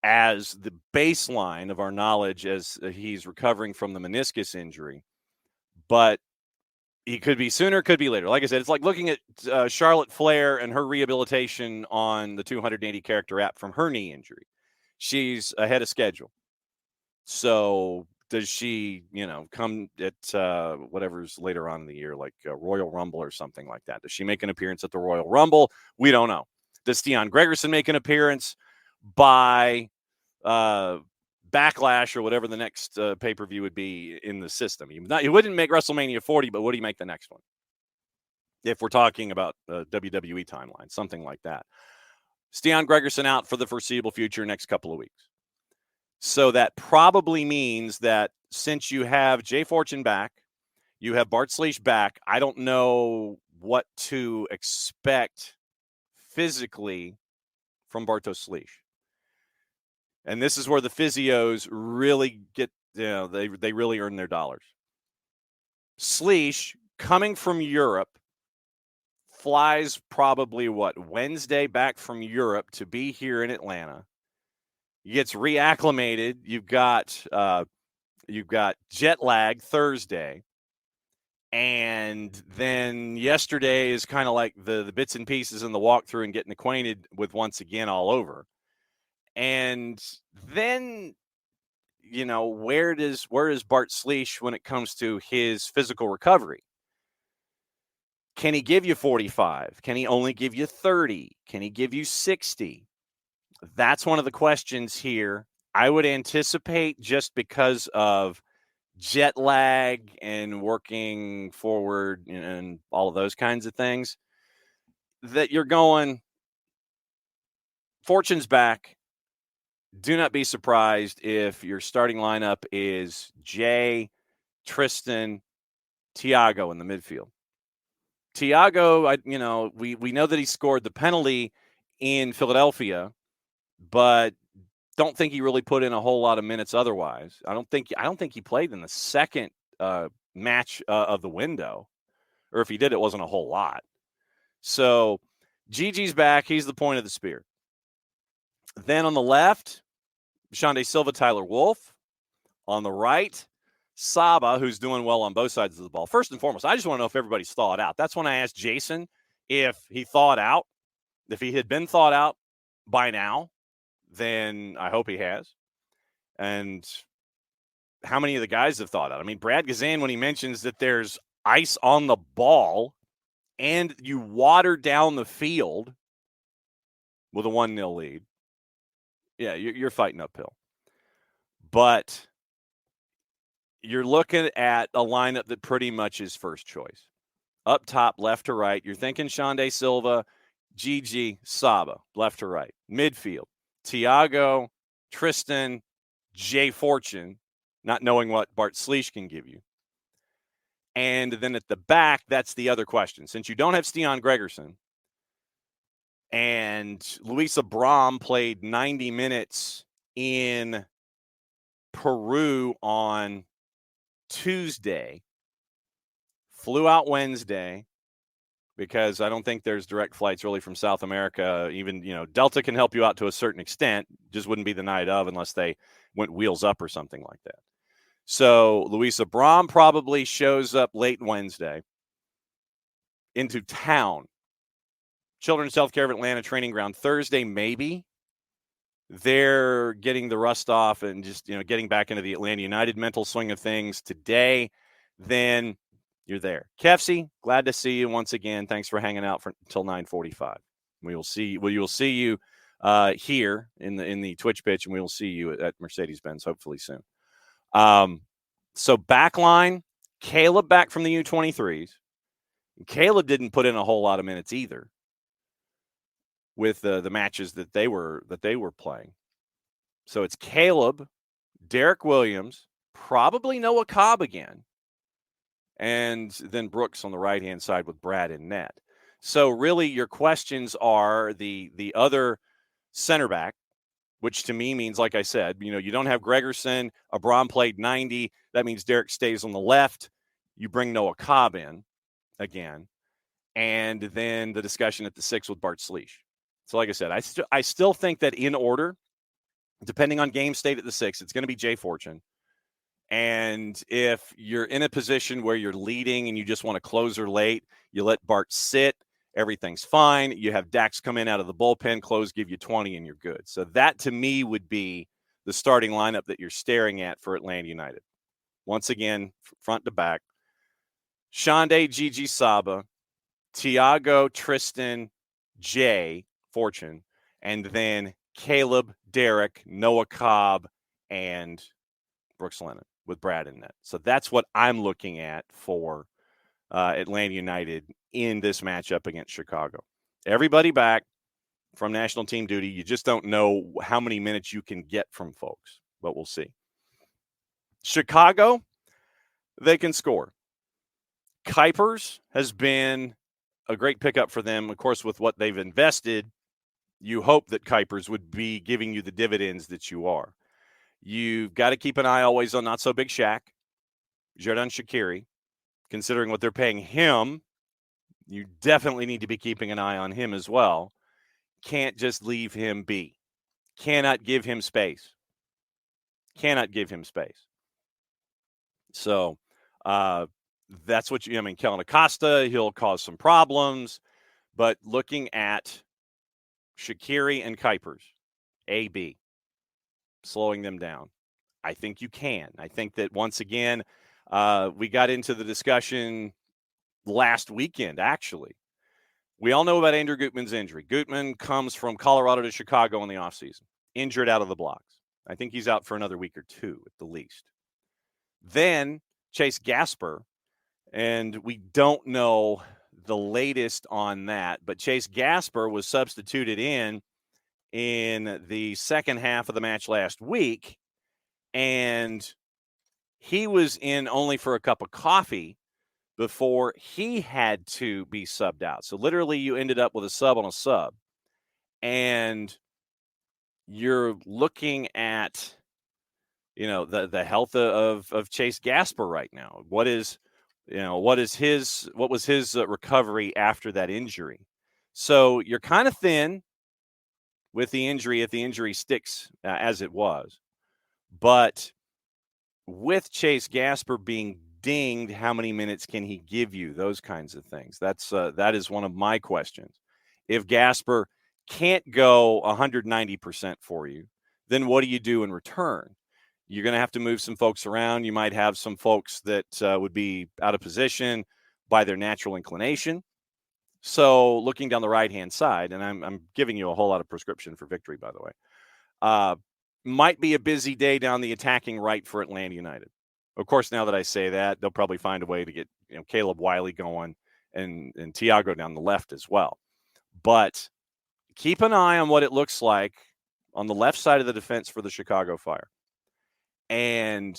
as the baseline of our knowledge as he's recovering from the meniscus injury. But he could be sooner, could be later. Like I said, it's like looking at Charlotte Flair and her rehabilitation on the 280 character app from her knee injury. She's ahead of schedule. So does she, come at whatever's later on in the year, like Royal Rumble or something like that? Does she make an appearance at the Royal Rumble? We don't know. Does Stian Gregerson make an appearance by Backlash or whatever the next pay-per-view would be in the system? He wouldn't make WrestleMania 40, but would he make the next one? If we're talking about WWE timeline, something like that. Stian Gregerson out for the foreseeable future, next couple of weeks. So that probably means that since you have Jay Fortune back, you have Bart Sliech back, I don't know what to expect physically from Bartosz Sliech. And this is where the physios really get, they really earn their dollars. Sliech, coming from Europe, flies probably, Wednesday back from Europe to be here in Atlanta. He gets reacclimated. You've got jet lag Thursday. And then yesterday is kind of like the bits and pieces in the walkthrough and getting acquainted with once again all over. And then, where is Bart Sliech when it comes to his physical recovery? Can he give you 45? Can he only give you 30? Can he give you 60? That's one of the questions here. I would anticipate, just because of jet lag and working forward and all of those kinds of things, that you're going, Fortune's back. Do not be surprised if your starting lineup is Jay, Tristan, Thiago in the midfield. Thiago, we know that he scored the penalty in Philadelphia, but don't think he really put in a whole lot of minutes otherwise. I don't think he played in the second match of the window, or if he did, it wasn't a whole lot. So Gigi's back. He's the point of the spear. Then on the left, Shande Silva, Tyler Wolff. On the right, Saba, who's doing well on both sides of the ball. First and foremost, I just want to know if everybody's thawed out. That's when I asked Jason if he thawed out. If he had been thawed out by now, then I hope he has. And how many of the guys have thawed out? I mean, Brad Gazan, when he mentions that there's ice on the ball and you water down the field with a 1-0 lead, yeah, you're fighting uphill. But you're looking at a lineup that pretty much is first choice. Up top, left to right, you're thinking Shande Silva, Gigi, Saba, left to right. Midfield, Thiago, Tristan, Jay Fortune, not knowing what Bart Sliech can give you. And then at the back, that's the other question. Since you don't have Stian Gregerson, and Luis Abram played 90 minutes in Peru on Tuesday, flew out Wednesday, because I don't think there's direct flights really from South America. Even, Delta can help you out to a certain extent, just wouldn't be the night of unless they went wheels up or something like that. So Luis Abram probably shows up late Wednesday into town. Children's Healthcare of Atlanta training ground Thursday, maybe. they're getting the rust off and just, getting back into the Atlanta United mental swing of things today, then you're there. Kefsey, glad to see you once again. Thanks for hanging out until 9:45. We will see you here in the Twitch pitch, and we will see you at Mercedes-Benz hopefully soon. So backline, Caleb back from the U23s. Caleb didn't put in a whole lot of minutes either with the matches that they were playing. So it's Caleb, Derek Williams, probably Noah Cobb again, and then Brooks on the right-hand side with Brad in net. So really your questions are the other center back, which to me means, like I said, you don't have Gregerson. Abram played 90. That means Derek stays on the left. You bring Noah Cobb in again. And then the discussion at the 6 with Bart Sleesh. So like I said, I still think that in order, depending on game state at the 6, it's going to be Jay Fortune. And if you're in a position where you're leading and you just want a closer late, you let Bart sit. Everything's fine. You have Dax come in out of the bullpen, close, give you 20, and you're good. So that, to me, would be the starting lineup that you're staring at for Atlanta United. Once again, front to back. Shande, Gigi, Saba, Tiago, Tristan, Jay, Fortune, and then Caleb, Derek, Noah Cobb, and Brooks Lennon with Brad in net. So that's what I'm looking at for Atlanta United in this matchup against Chicago. Everybody back from national team duty. You just don't know how many minutes you can get from folks, but we'll see. Chicago, they can score. Kuipers has been a great pickup for them. Of course, with what they've invested, you hope that Kuipers would be giving you the dividends that you are. You've got to keep an eye always on not-so-big Shaq, Xherdan Shaqiri. Considering what they're paying him, you definitely need to be keeping an eye on him as well. Can't just leave him be. Cannot give him space. So that's what Kellen Acosta, he'll cause some problems. But looking at Shaqiri and Kuipers, AB, slowing them down, I think you can. I think that once again, we got into the discussion last weekend, actually. We all know about Andrew Gutman's injury. Gutman comes from Colorado to Chicago in the offseason, injured out of the blocks. I think he's out for another week or two at the least. Then Chase Gasper, and we don't know the latest on that, but Chase Gasper was substituted in the second half of the match last week, and he was in only for a cup of coffee before he had to be subbed out. So literally you ended up with a sub on a sub. And you're looking at, the health of Chase Gasper right now. What was his recovery after that injury? So you're kind of thin with the injury if the injury sticks as it was. But with Chase Gasper being dinged, how many minutes can he give you? Those kinds of things. That is one of my questions. If Gasper can't go 190% for you, then what do you do in return? You're going to have to move some folks around. You might have some folks that would be out of position by their natural inclination. So looking down the right-hand side, and I'm giving you a whole lot of prescription for victory, by the way, might be a busy day down the attacking right for Atlanta United. Of course, now that I say that, they'll probably find a way to get Caleb Wiley going and Tiago down the left as well. But keep an eye on what it looks like on the left side of the defense for the Chicago Fire. And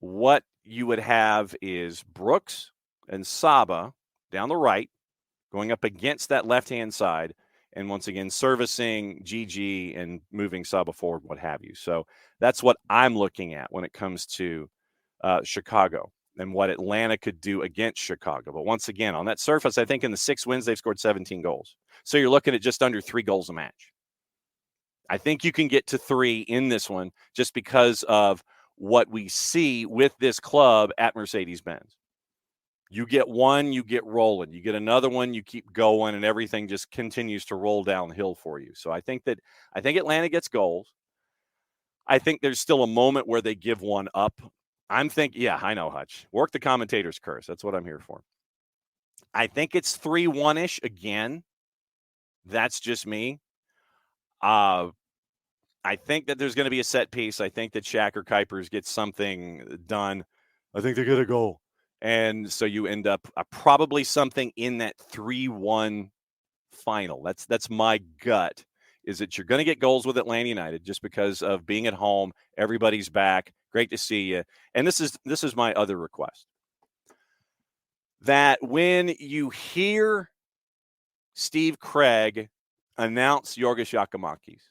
what you would have is Brooks and Saba down the right, going up against that left-hand side, and once again, servicing GG and moving Saba forward, what have you. So that's what I'm looking at when it comes to Chicago and what Atlanta could do against Chicago. But once again, on that surface, I think in the 6 wins, they've scored 17 goals. So you're looking at just under 3 goals a match. I think you can get to 3 in this one just because of what we see with this club at Mercedes-Benz. You get one, you get rolling. You get another one, you keep going, and everything just continues to roll downhill for you. So I think Atlanta gets goals. I think there's still a moment where they give one up. I'm thinking, yeah, I know, Hutch. Work the commentator's curse. That's what I'm here for. I think it's 3-1-ish again. That's just me. I think that there's going to be a set piece. I think that Shaq or Kuipers gets something done. I think they get a goal. And so you end up probably something in that 3-1 final. That's my gut, is that you're going to get goals with Atlanta United just because of being at home. Everybody's back. Great to see you. And this is my other request. That when you hear Steve Craig announce Yorgos Giacomakis,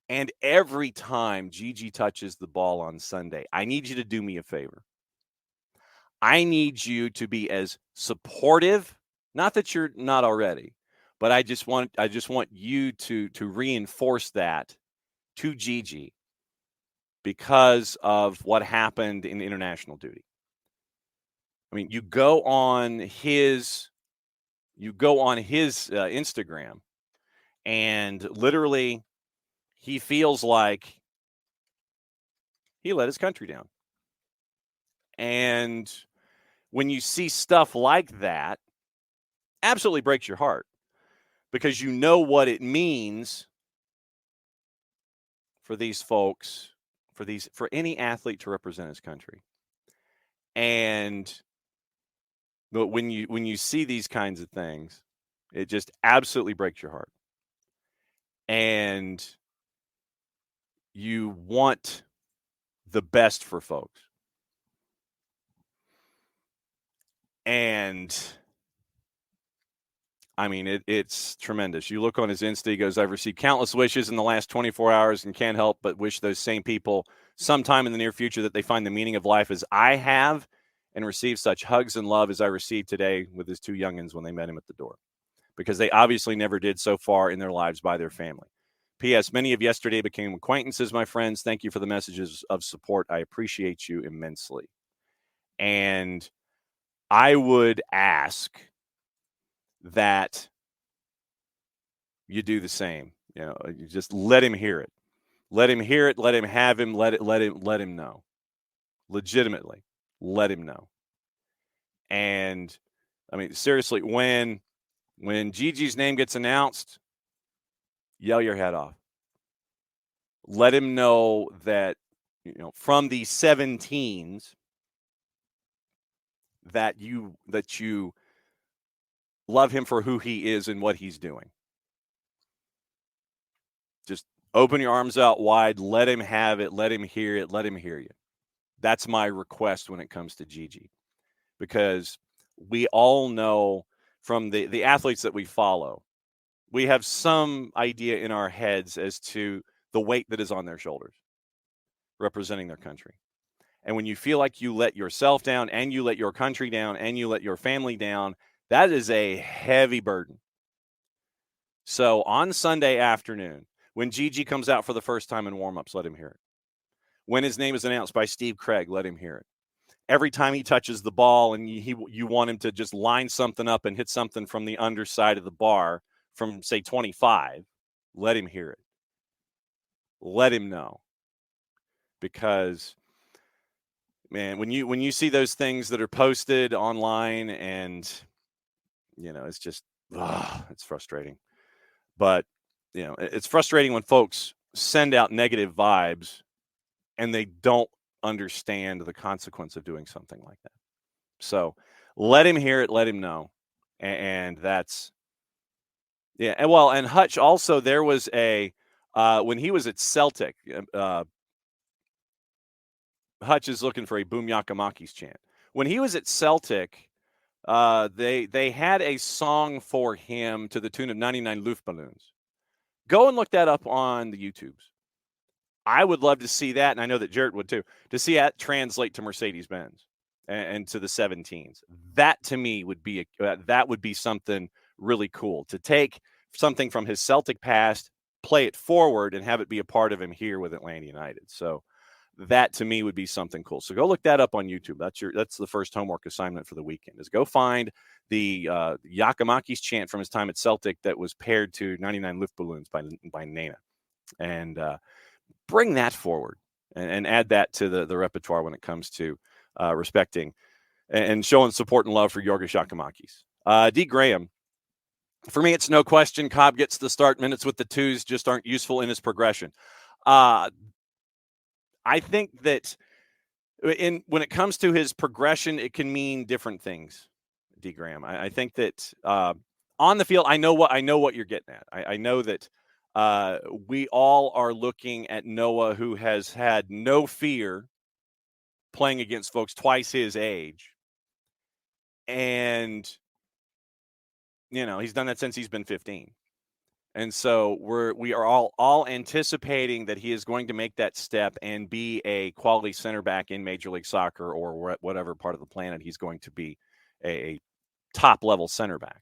and every time Gigi touches the ball on Sunday, I need you to do me a favor. I need you to be as supportive, not that you're not already, but I just want you to reinforce that to Gigi because of what happened in international duty. I mean, you go on his Instagram, and literally he feels like he let his country down. And when you see stuff like that, absolutely breaks your heart, because you know what it means for these folks, for any athlete to represent his country. But when you see these kinds of things, it just absolutely breaks your heart. And you want the best for folks. And I mean, it's tremendous. You look on his Insta, he goes, I've received countless wishes in the last 24 hours and can't help but wish those same people sometime in the near future that they find the meaning of life as I have and receive such hugs and love as I received today with his two youngins when they met him at the door, because they obviously never did so far in their lives by their family. P.S. Many of yesterday became acquaintances, my friends. Thank you for the messages of support. I appreciate you immensely. And I would ask that you do the same. You know, you just let him hear it. Let him hear it. Let him have him. Let him know. Legitimately, let him know. And I mean, seriously, when Gigi's name gets announced, yell your head off. Let him know that, you know, from the 17s, that you love him for who he is and what he's doing. Just open your arms out wide. Let him have it. Let him hear it. Let him hear you. That's my request when it comes to Gigi, because we all know from the athletes that we follow, we have some idea in our heads as to the weight that is on their shoulders representing their country. And when you feel like you let yourself down and you let your country down and you let your family down, that is a heavy burden. So on Sunday afternoon, when Gigi comes out for the first time in warmups, let him hear it. When his name is announced by Steve Craig, let him hear it. Every time he touches the ball and you want him to just line something up and hit something from the underside of the bar from, say, 25, let him hear it. Let him know. Because, man, when you see those things that are posted online, and, you know, it's just, it's frustrating. But, you know, it's frustrating when folks send out negative vibes and they don't understand the consequence of doing something like that. So let him hear it, let him know. And that's, yeah. And well, and Hutch also, there was when he was at Celtic, Hutch is looking for a Boom Yakamakis chant. When he was at Celtic, they had a song for him to the tune of 99 Luftballons. Go and look that up on the YouTubes. I would love to see that, and I know that Jarrett would too, to see that translate to Mercedes-Benz and to the 17s. That to me would be something really cool, to take something from his Celtic past, play it forward, and have it be a part of him here with Atlanta United. So that to me would be something cool. So go look that up on YouTube. That's the first homework assignment for the weekend, is go find the Giacomakis chant from his time at Celtic that was paired to 99 Luftballons by Nena, and bring that forward and add that to the repertoire when it comes to respecting and showing support and love for Giorgos Giacomakis. D. Graham, for me, it's no question Cobb gets the start minutes with the twos, just aren't useful in his progression. I think that when it comes to his progression, it can mean different things, D. Graham. I think that on the field, I know what you're getting at. I know that we all are looking at Noah, who has had no fear playing against folks twice his age. And, he's done that since he's been 15. And so we are all anticipating that he is going to make that step and be a quality center back in Major League Soccer, or whatever part of the planet he's going to be a top-level center back.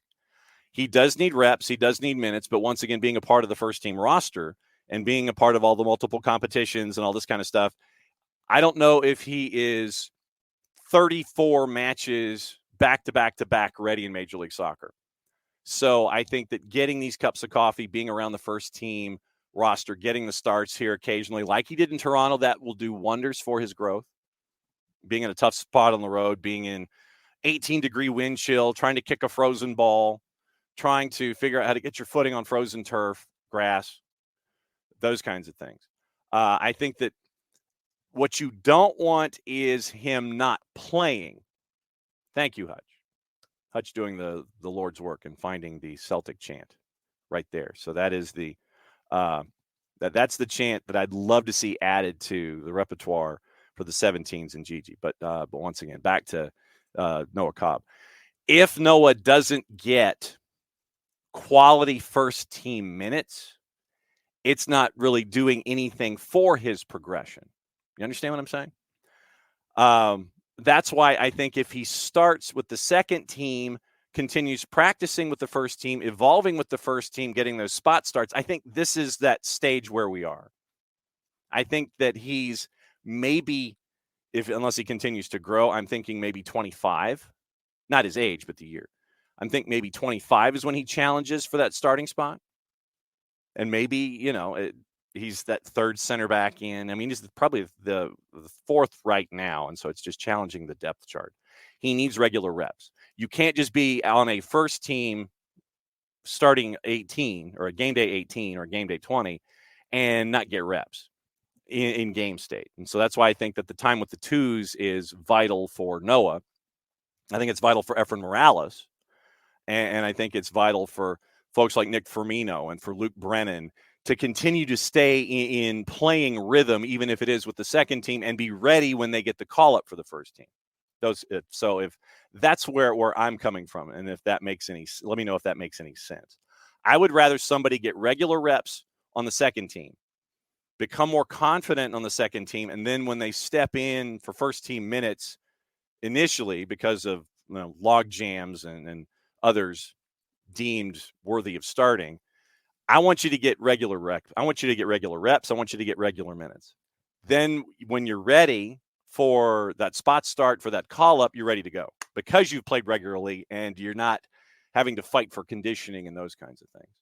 He does need reps. He does need minutes. But once again, being a part of the first-team roster and being a part of all the multiple competitions and all this kind of stuff, I don't know if he is 34 matches back-to-back-to-back ready in Major League Soccer. So I think that getting these cups of coffee, being around the first-team roster, getting the starts here occasionally, like he did in Toronto, that will do wonders for his growth. Being in a tough spot on the road, being in 18-degree wind chill, trying to kick a frozen ball, trying to figure out how to get your footing on frozen turf, grass, those kinds of things. I think that what you don't want is him not playing. Thank you, Hutch. Hutch doing the Lord's work and finding the Celtic chant right there. So that is that's the chant that I'd love to see added to the repertoire for the 17s and Gigi. But once again, back to Noah Cobb. If Noah doesn't get quality first team minutes, it's not really doing anything for his progression. You understand what I'm saying? That's why I think if he starts with the second team, continues practicing with the first team, evolving with the first team, getting those spot starts, I think this is that stage where we are. I think that he's maybe, unless he continues to grow, I'm thinking maybe 25, not his age, but the year. I'm thinking maybe 25 is when he challenges for that starting spot. And maybe, he's that third center back in. I mean, he's probably the fourth right now, and so it's just challenging the depth chart. He needs regular reps. You can't just be on a first team starting 18 or a game day 18 or game day 20 and not get reps in game state. And so that's why I think that the time with the twos is vital for Noah. I think it's vital for Efren Morales, and I think it's vital for folks like Nick Firmino and for Luke Brennan to continue to stay in playing rhythm, even if it is with the second team, and be ready when they get the call up for the first team. So if that's where I'm coming from, and if that makes let me know if that makes any sense. I would rather somebody get regular reps on the second team, become more confident on the second team, and then when they step in for first team minutes initially, because of log jams and others deemed worthy of starting, I want you to get regular reps. I want you to get regular reps. I want you to get regular minutes. Then when you're ready for that spot start, for that call up, you're ready to go because you've played regularly and you're not having to fight for conditioning and those kinds of things.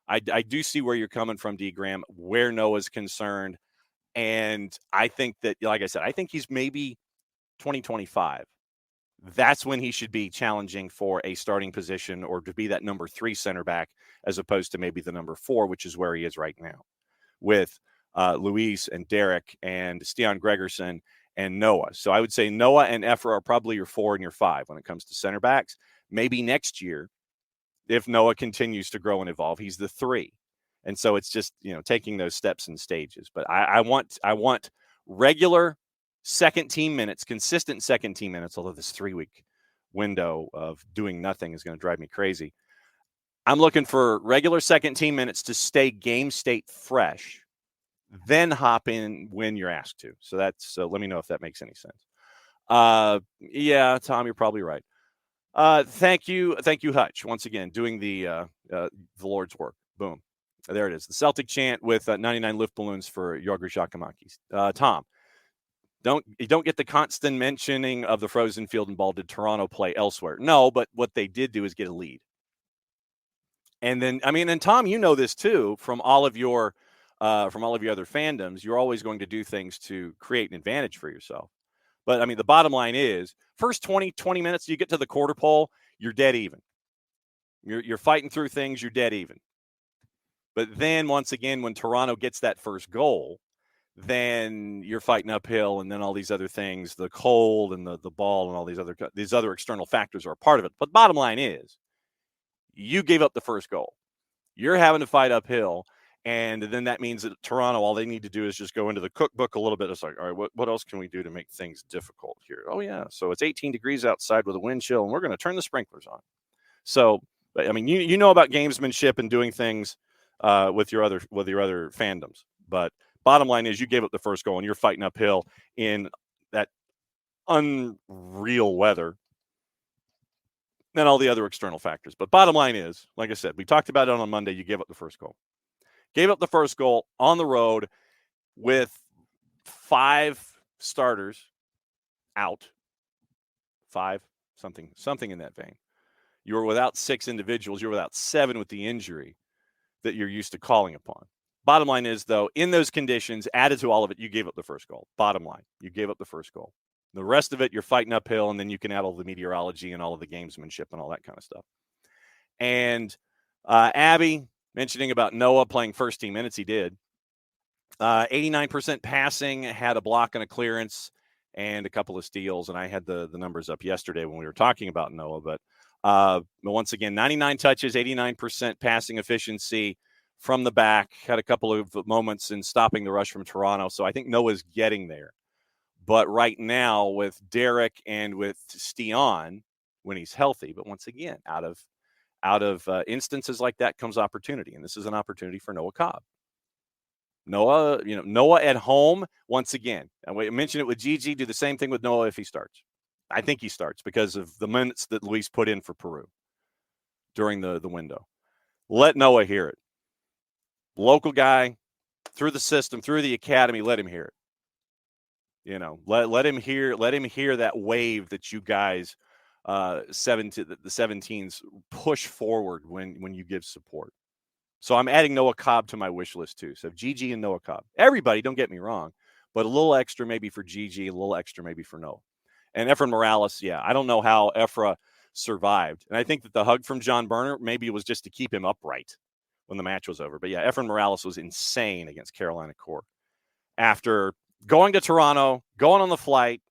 I do see where you're coming from, D. Graham, where Noah's concerned. And I think that, like I said, I think he's maybe 2025. That's when he should be challenging for a starting position or to be that number 3 center back, as opposed to maybe the number 4, which is where he is right now with Luis and Derek and Stian Gregerson and Noah. So I would say Noah and Efra are probably your 4 and your 5 when it comes to center backs. Maybe next year, if Noah continues to grow and evolve, he's the 3. And so it's just, taking those steps and stages. But I want regular second team minutes, consistent second team minutes, although this 3-week window of doing nothing is going to drive me crazy. I'm looking for regular second team minutes to stay game state fresh, then hop in when you're asked to. So let me know if that makes any sense. Yeah, Tom, you're probably right. Thank you, Hutch, once again, doing the Lord's work. Boom. There it is. The Celtic chant with 99 Luftballons for Giorgos Giacomakis. Tom, You don't get the constant mentioning of the frozen field and ball. Did Toronto play elsewhere? No, but what they did do is get a lead. And then, I mean, and Tom, you know this too from all of your other fandoms. You're always going to do things to create an advantage for yourself. But I mean, the bottom line is, first 20 minutes, you get to the quarter pole, you're dead even. You're fighting through things, you're dead even. But then once again, when Toronto gets that first goal, then you're fighting uphill, and then all these other things, the cold and the ball and all these other external factors are a part of it. But bottom line is, you gave up the first goal. You're having to fight uphill, and then that means that Toronto, all they need to do is just go into the cookbook a little bit. It's like, all right, what else can we do to make things difficult here? Oh, yeah, so it's 18 degrees outside with a wind chill, and we're going to turn the sprinklers on. So, I mean, you know about gamesmanship and doing things with your other fandoms. But bottom line is, you gave up the first goal, and you're fighting uphill in that unreal weather and all the other external factors. But bottom line is, like I said, we talked about it on Monday. You gave up the first goal. Gave up the first goal on the road with 5 starters out. 5, something in that vein. You were without 6 individuals. You're without 7 with the injury that you're used to calling upon. Bottom line is, though, in those conditions, added to all of it, you gave up the first goal. Bottom line, you gave up the first goal. The rest of it, you're fighting uphill, and then you can add all the meteorology and all of the gamesmanship and all that kind of stuff. And Abby mentioning about Noah playing first team minutes, he did. 89% passing, had a block and a clearance, and a couple of steals. And I had the numbers up yesterday when we were talking about Noah. But once again, 99 touches, 89% passing efficiency from the back. Had a couple of moments in stopping the rush from Toronto. So I think Noah's getting there. But right now with Derek and with Stian, when he's healthy, but once again, out of instances like that comes opportunity. And this is an opportunity for Noah Cobb. Noah at home, once again. And we mentioned it with Gigi, do the same thing with Noah if he starts. I think he starts because of the minutes that Luis put in for Peru during the window. Let Noah hear it. Local guy, through the system, through the academy, let him hear it. Let him hear that wave that you guys the 17s push forward when you give support. So I'm adding Noah Cobb to my wish list too. So Gigi and Noah Cobb. Everybody, don't get me wrong, but a little extra maybe for Gigi, a little extra maybe for Noah. And Efren Morales, yeah, I don't know how Efra survived. And I think that the hug from John Berner maybe it was just to keep him upright when the match was over. But yeah, Efren Morales was insane against Carolina Core. After going to Toronto, going on the flight,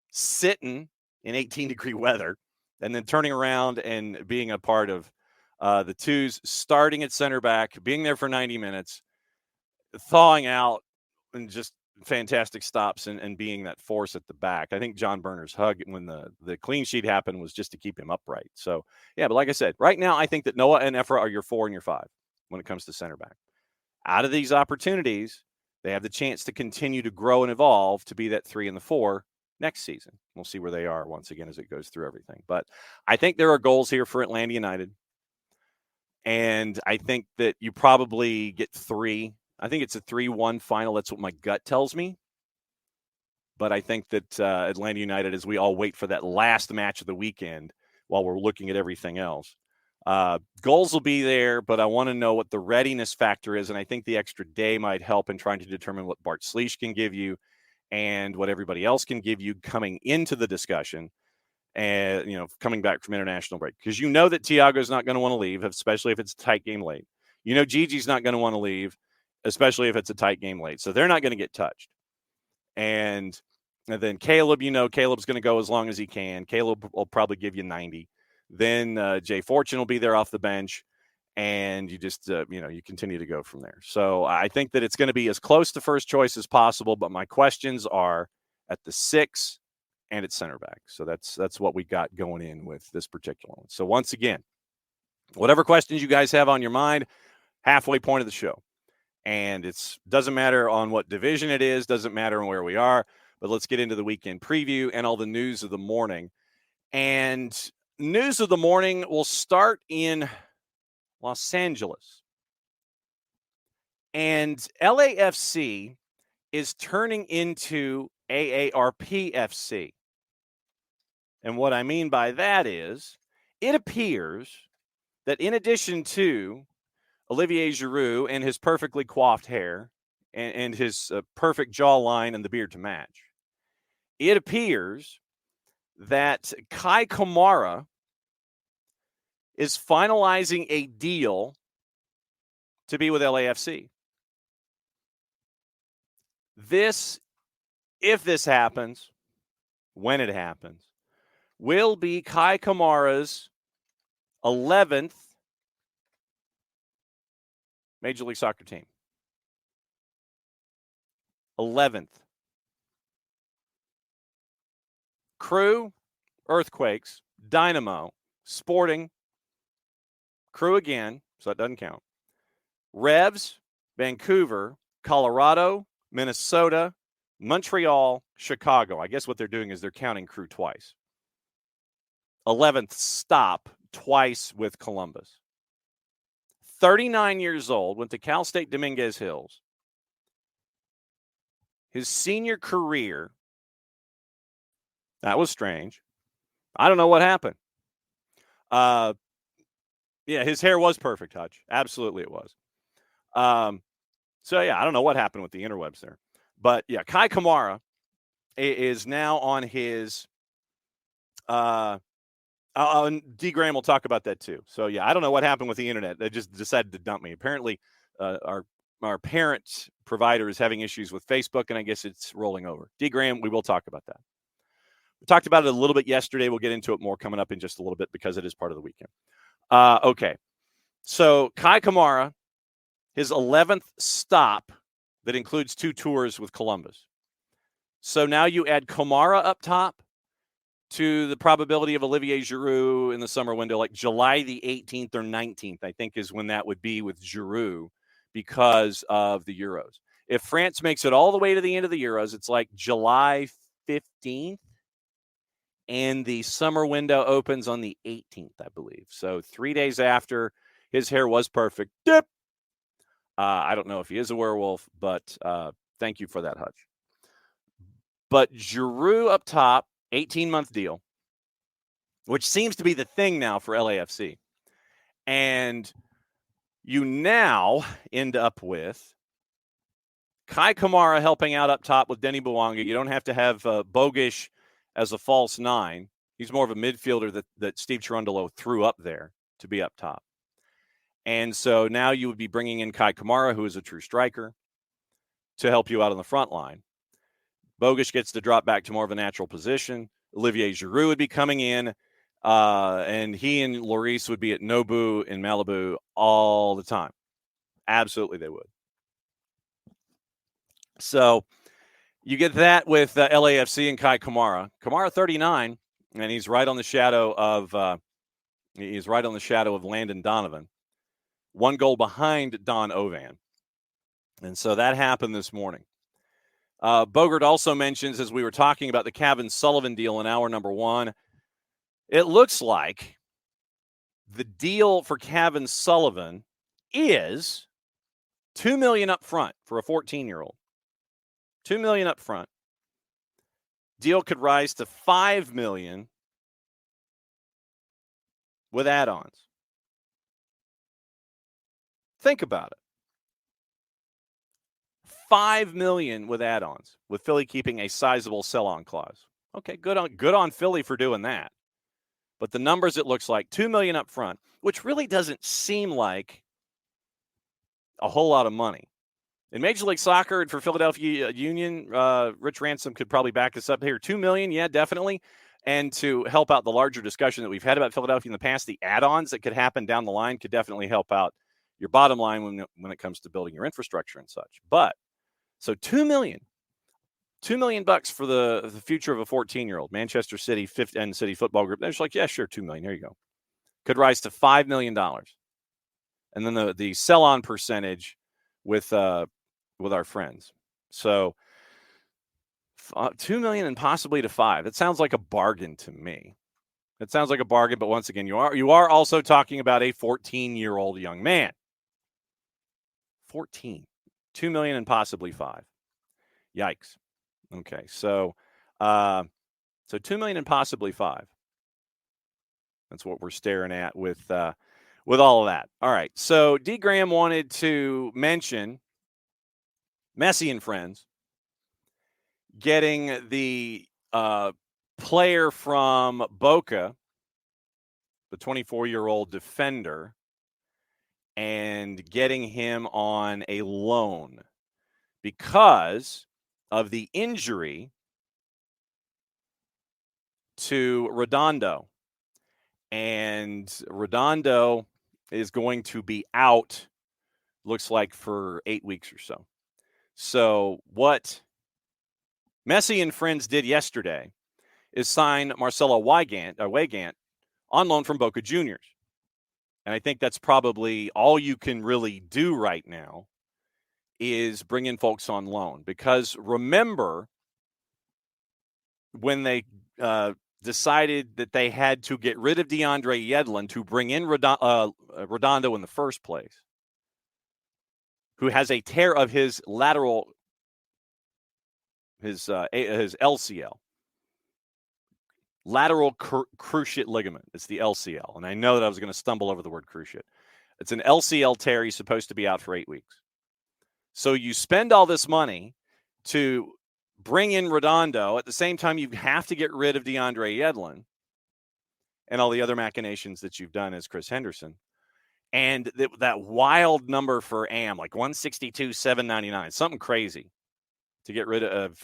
sitting in 18-degree weather, and then turning around and being a part of the twos, starting at center back, being there for 90 minutes, thawing out, and just fantastic stops and being that force at the back. I think John Berner's hug when the clean sheet happened was just to keep him upright. So, yeah, but like I said, right now I think that Noah and Efra are your 4 and your 5 when it comes to center back. Out of these opportunities, they have the chance to continue to grow and evolve to be that 3 and the 4 next season. We'll see where they are once again as it goes through everything. But I think there are goals here for Atlanta United. And I think that you probably get 3. I think it's a 3-1 final. That's what my gut tells me. But I think that Atlanta United, as we all wait for that last match of the weekend while we're looking at everything else, goals will be there, but I want to know what the readiness factor is. And I think the extra day might help in trying to determine what Bart Sleesh can give you and what everybody else can give you coming into the discussion. And, coming back from international break, because that Thiago's not going to want to leave, especially if it's a tight game late. Gigi's not going to want to leave, especially if it's a tight game late. So they're not going to get touched. And then Caleb, Caleb's going to go as long as he can. Caleb will probably give you 90. Then Jay Fortune will be there off the bench. And you just, you continue to go from there. So I think that it's going to be as close to first choice as possible. But my questions are at the 6 and at center back. So that's what we got going in with this particular one. So once again, whatever questions you guys have on your mind, halfway point of the show. And it doesn't matter on what division it is, doesn't matter on where we are, but let's get into the weekend preview and all the news of the morning. And news of the morning will start in Los Angeles. And LAFC is turning into AARP FC. And what I mean by that is, it appears that in addition to Olivier Giroud and his perfectly coiffed hair and his perfect jawline and the beard to match, it appears that Kai Kamara is finalizing a deal to be with LAFC. This, if this happens, when it happens, will be Kai Kamara's 11th Major League Soccer team. 11th. Crew, Earthquakes, Dynamo, Sporting, Crew again, so that doesn't count. Revs, Vancouver, Colorado, Minnesota, Montreal, Chicago. I guess what they're doing is they're counting Crew twice. 11th stop twice with Columbus. 39 years old, went to Cal State Dominguez Hills. His senior career, that was strange. I don't know what happened. Yeah, his hair was perfect, Hutch. Absolutely it was. So, yeah, I don't know what happened with the interwebs there. But, yeah, Kai Kamara is now on his D. Graham will talk about that too. So, yeah, I don't know what happened with the internet. They just decided to dump me. Apparently, our parent provider is having issues with Facebook, and I guess it's rolling over. D. Graham, we will talk about that. We talked about it a little bit yesterday. We'll get into it more coming up in just a little bit because it is part of the weekend. Okay. So, Kai Kamara, his 11th stop that includes 2 tours with Columbus. So now you add Kamara up top to the probability of Olivier Giroud in the summer window, like July the 18th or 19th, I think is when that would be with Giroud because of the Euros. If France makes it all the way to the end of the Euros, it's like July 15th, and the summer window opens on the 18th, I believe. So 3 days after, his hair was perfect. Dip. I don't know if he is a werewolf, but thank you for that, Hutch. But Giroud up top, 18-month deal, which seems to be the thing now for LAFC. And you now end up with Kai Kamara helping out up top with Denny Bouanga. You don't have to have Bogish as a false 9. He's more of a midfielder that Steve Cherundolo threw up there to be up top. And so now you would be bringing in Kai Kamara, who is a true striker, to help you out on the front line. Bogish gets to drop back to more of a natural position. Olivier Giroud would be coming in, and he and Lloris would be at Nobu in Malibu all the time. Absolutely, they would. So you get that with LAFC and Kai Kamara. Kamara 39, and he's right on the shadow of Landon Donovan. 1 goal behind Don Ovan. And so that happened this morning. Bogert also mentions, as we were talking about the Kevin Sullivan deal in hour number 1, it looks like the deal for Kevin Sullivan is $2 million up front for a 14-year-old. $2 million up front. Deal could rise to $5 million with add-ons. Think about it. $5 million with add-ons, with Philly keeping a sizable sell-on clause. Okay, good on Philly for doing that. But the numbers, it looks like $2 million up front, which really doesn't seem like a whole lot of money. In Major League Soccer and for Philadelphia Union, Rich Ransom could probably back us up here. $2 million, yeah, definitely. And to help out the larger discussion that we've had about Philadelphia in the past, the add-ons that could happen down the line could definitely help out your bottom line when it comes to building your infrastructure and such. But so $2 million bucks for the future of a 14-year-old. Manchester City and City Football Group. They're just like, yeah, sure, $2 million. There you go. Could rise to $5 million. And then the sell-on percentage with our friends. So $2 million and possibly to $5 million. It sounds like a bargain to me. It sounds like a bargain, but once again, you are also talking about a 14-year-old young man. 14. $2 million and possibly $5 million. Yikes. Okay, so 2 million and possibly 5. That's what we're staring at with all of that. All right, so D. Graham wanted to mention Messi and friends getting the player from Boca, the 24-year-old defender, and getting him on a loan because of the injury to Redondo. And Redondo is going to be out, looks like, for 8 weeks or so. So what Messi and friends did yesterday is sign Marcelo Weigand on loan from Boca Juniors. And I think that's probably all you can really do right now is bring in folks on loan. Because remember, when they decided that they had to get rid of DeAndre Yedlin to bring in Redondo in the first place, who has a tear of his his LCL, lateral cruciate ligament. It's the LCL. And I know that I was going to stumble over the word cruciate. It's an LCL tear. He's supposed to be out for 8 weeks. So you spend all this money to bring in Redondo. At the same time, you have to get rid of DeAndre Yedlin and all the other machinations that you've done as Chris Henderson. And that wild number for AM, like 162,799, something crazy to get rid of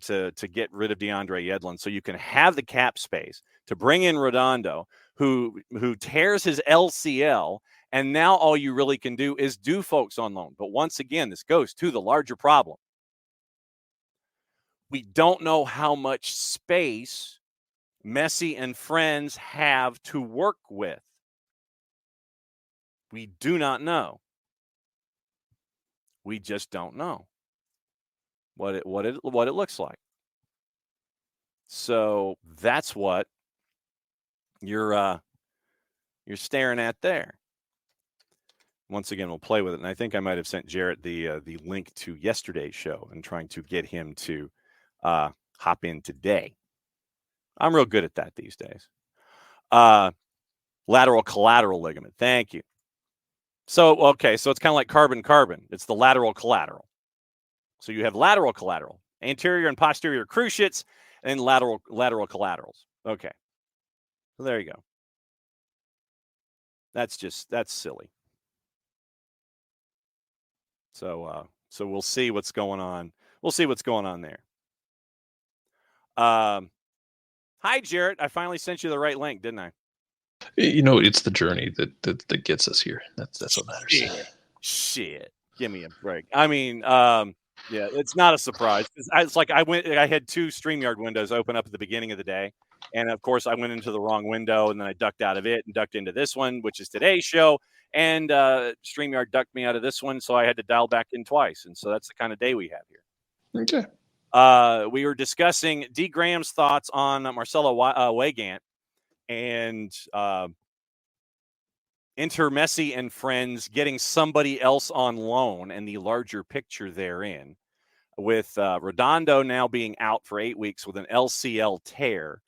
to get rid of DeAndre Yedlin, so you can have the cap space to bring in Redondo, who tears his LCL, and now all you really can do is do folks on loan. But once again, this goes to the larger problem. We don't know how much space Messi and friends have to work with. We do not know. We just don't know what it looks like. So that's what you're staring at there. Once again, we'll play with it, and I think I might have sent Jarrett the link to yesterday's show and trying to get him to hop in today. I'm real good at that these days. Lateral collateral ligament. Thank you. So it's kind of like carbon. It's the lateral collateral. So you have lateral collateral, anterior and posterior cruciates, and lateral collaterals. Okay. So there you go. That's silly. So we'll see what's going on. We'll see what's going on there. Hi, Jarrett. I finally sent you the right link, didn't I? It's the journey that gets us here. That's what matters. Shit. Give me a break. I mean, yeah, it's not a surprise. It's like I had 2 StreamYard windows open up at the beginning of the day. And of course I went into the wrong window, and then I ducked out of it and ducked into this one, which is today's show. And StreamYard ducked me out of this one. So I had to dial back in twice. And so that's the kind of day we have here. Okay. We were discussing D. Graham's thoughts on Marcelo Weigand and enter Messi and friends getting somebody else on loan and the larger picture therein, with Redondo now being out for 8 weeks with an LCL tear.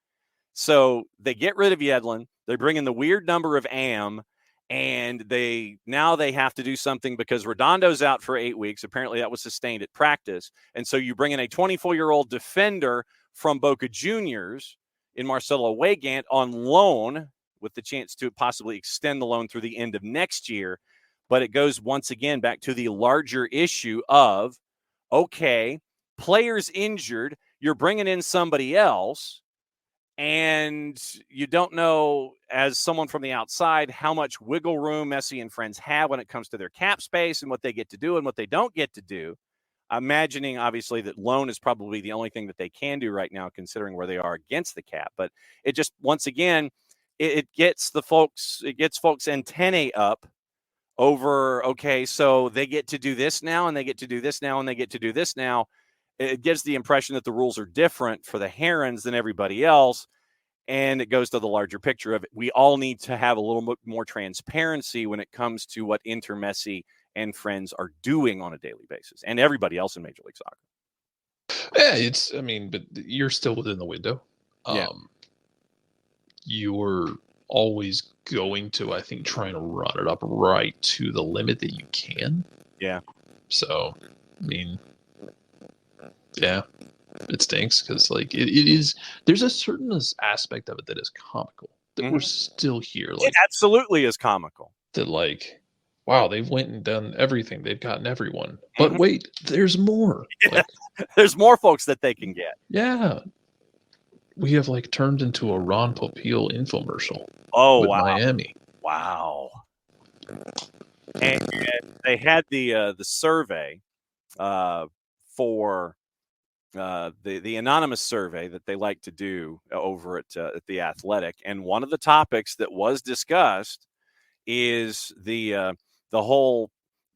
So they get rid of Yedlin. They bring in the weird number of AM, and they have to do something because Redondo's out for 8 weeks. Apparently that was sustained at practice. And so you bring in a 24-year-old defender from Boca Juniors in Marcelo Weigand on loan with the chance to possibly extend the loan through the end of next year. But it goes once again back to the larger issue of, okay, players injured, you're bringing in somebody else, and you don't know, as someone from the outside, how much wiggle room Messi and friends have when it comes to their cap space and what they get to do and what they don't get to do. Imagining, obviously, that loan is probably the only thing that they can do right now, considering where they are against the cap. But it just, once again, it gets folks antennae up over, okay, so they get to do this now, and they get to do this now, and they get to do this now. It gives the impression that the rules are different for the Herons than everybody else. And it goes to the larger picture of it. We all need to have a little more transparency when it comes to what Inter Messi and friends are doing on a daily basis, and everybody else in Major League Soccer. Yeah, it's. I mean, but you're still within the window. Yeah. You're always going to, I think, try and run it up right to the limit that you can. Yeah. So, I mean, yeah, it stinks because like it is. There's a certain aspect of it that is comical that we're still here. Like it absolutely is comical. that, like, wow, they've went and done everything. They've gotten everyone. But wait, there's more. Like, there's more folks that they can get. Yeah. We have like turned into a Ron Popeil infomercial. Oh, with wow. Miami. Wow. And they had the survey for the anonymous survey that they like to do over at the Athletic, and one of the topics that was discussed is the whole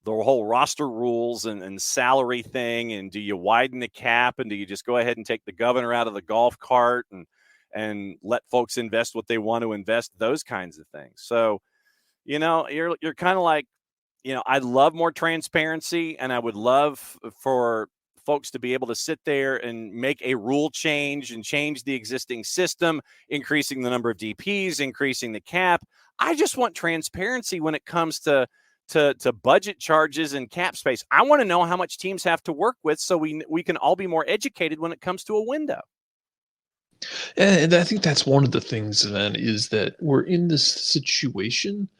roster rules and salary thing, and do you widen the cap, and do you just go ahead and take the governor out of the golf cart and let folks invest what they want to invest, those kinds of things. So, you're kind of like, I'd love more transparency, and I would love for folks to be able to sit there and make a rule change and change the existing system, increasing the number of DPs, increasing the cap. I just want transparency when it comes to budget charges and cap space. I want to know how much teams have to work with so we can all be more educated when it comes to a window. And I think that's one of the things, then, is that we're in this situation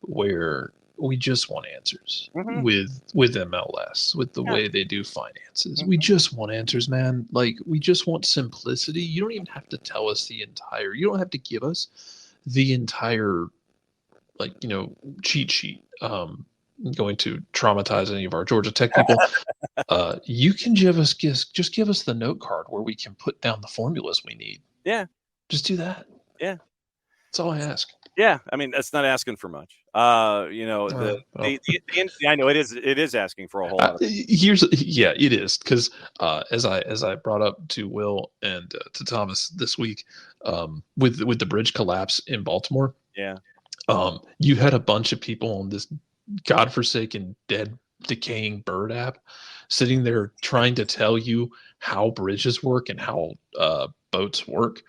where we just want answers with MLS, with the way they do finances. We just want answers, man. Like, we just want simplicity. You don't even have to tell us you don't have to give us the entire, like, cheat sheet. Going to traumatize any of our Georgia Tech people. You can just give us the note card where we can put down the formulas we need. Yeah. Just do that. Yeah. That's all I ask. Yeah, I mean, that's not asking for much. I know it is asking for a whole lot. It is, because as I brought up to Will and to Thomas this week, with the bridge collapse in Baltimore, you had a bunch of people on this godforsaken, dead, decaying bird app sitting there trying to tell you how bridges work and how boats work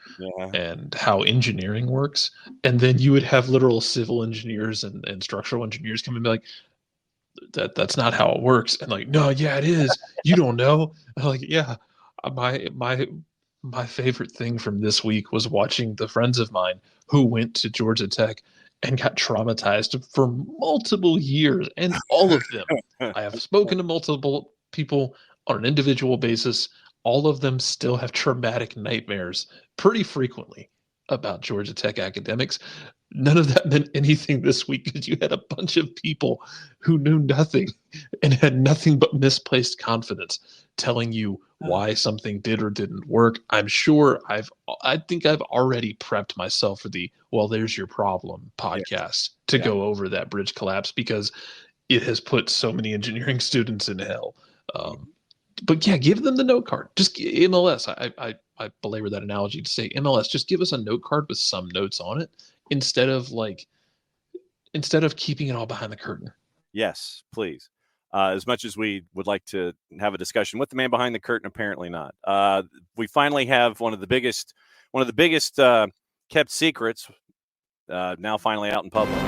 and how engineering works. And then you would have literal civil engineers and structural engineers come and be like, that's not how it works. And like, no, yeah, it is. You don't know. I'm like, yeah, my favorite thing from this week was watching the friends of mine who went to Georgia Tech and got traumatized for multiple years. And all of them, I have spoken to multiple people on an individual basis. All of them still have traumatic nightmares pretty frequently about Georgia Tech academics. None of that meant anything this week because you had a bunch of people who knew nothing and had nothing but misplaced confidence telling you why something did or didn't work. I'm sure I think I've already prepped myself for the "well, there's your problem" podcast to go over that bridge collapse, because it has put so many engineering students in hell. But yeah, give them the note card. Just MLS. I belabor that analogy to say MLS. Just give us a note card with some notes on it instead of keeping it all behind the curtain. Yes, please. As much as we would like to have a discussion with the man behind the curtain, apparently not. We finally have one of the biggest kept secrets now finally out in public.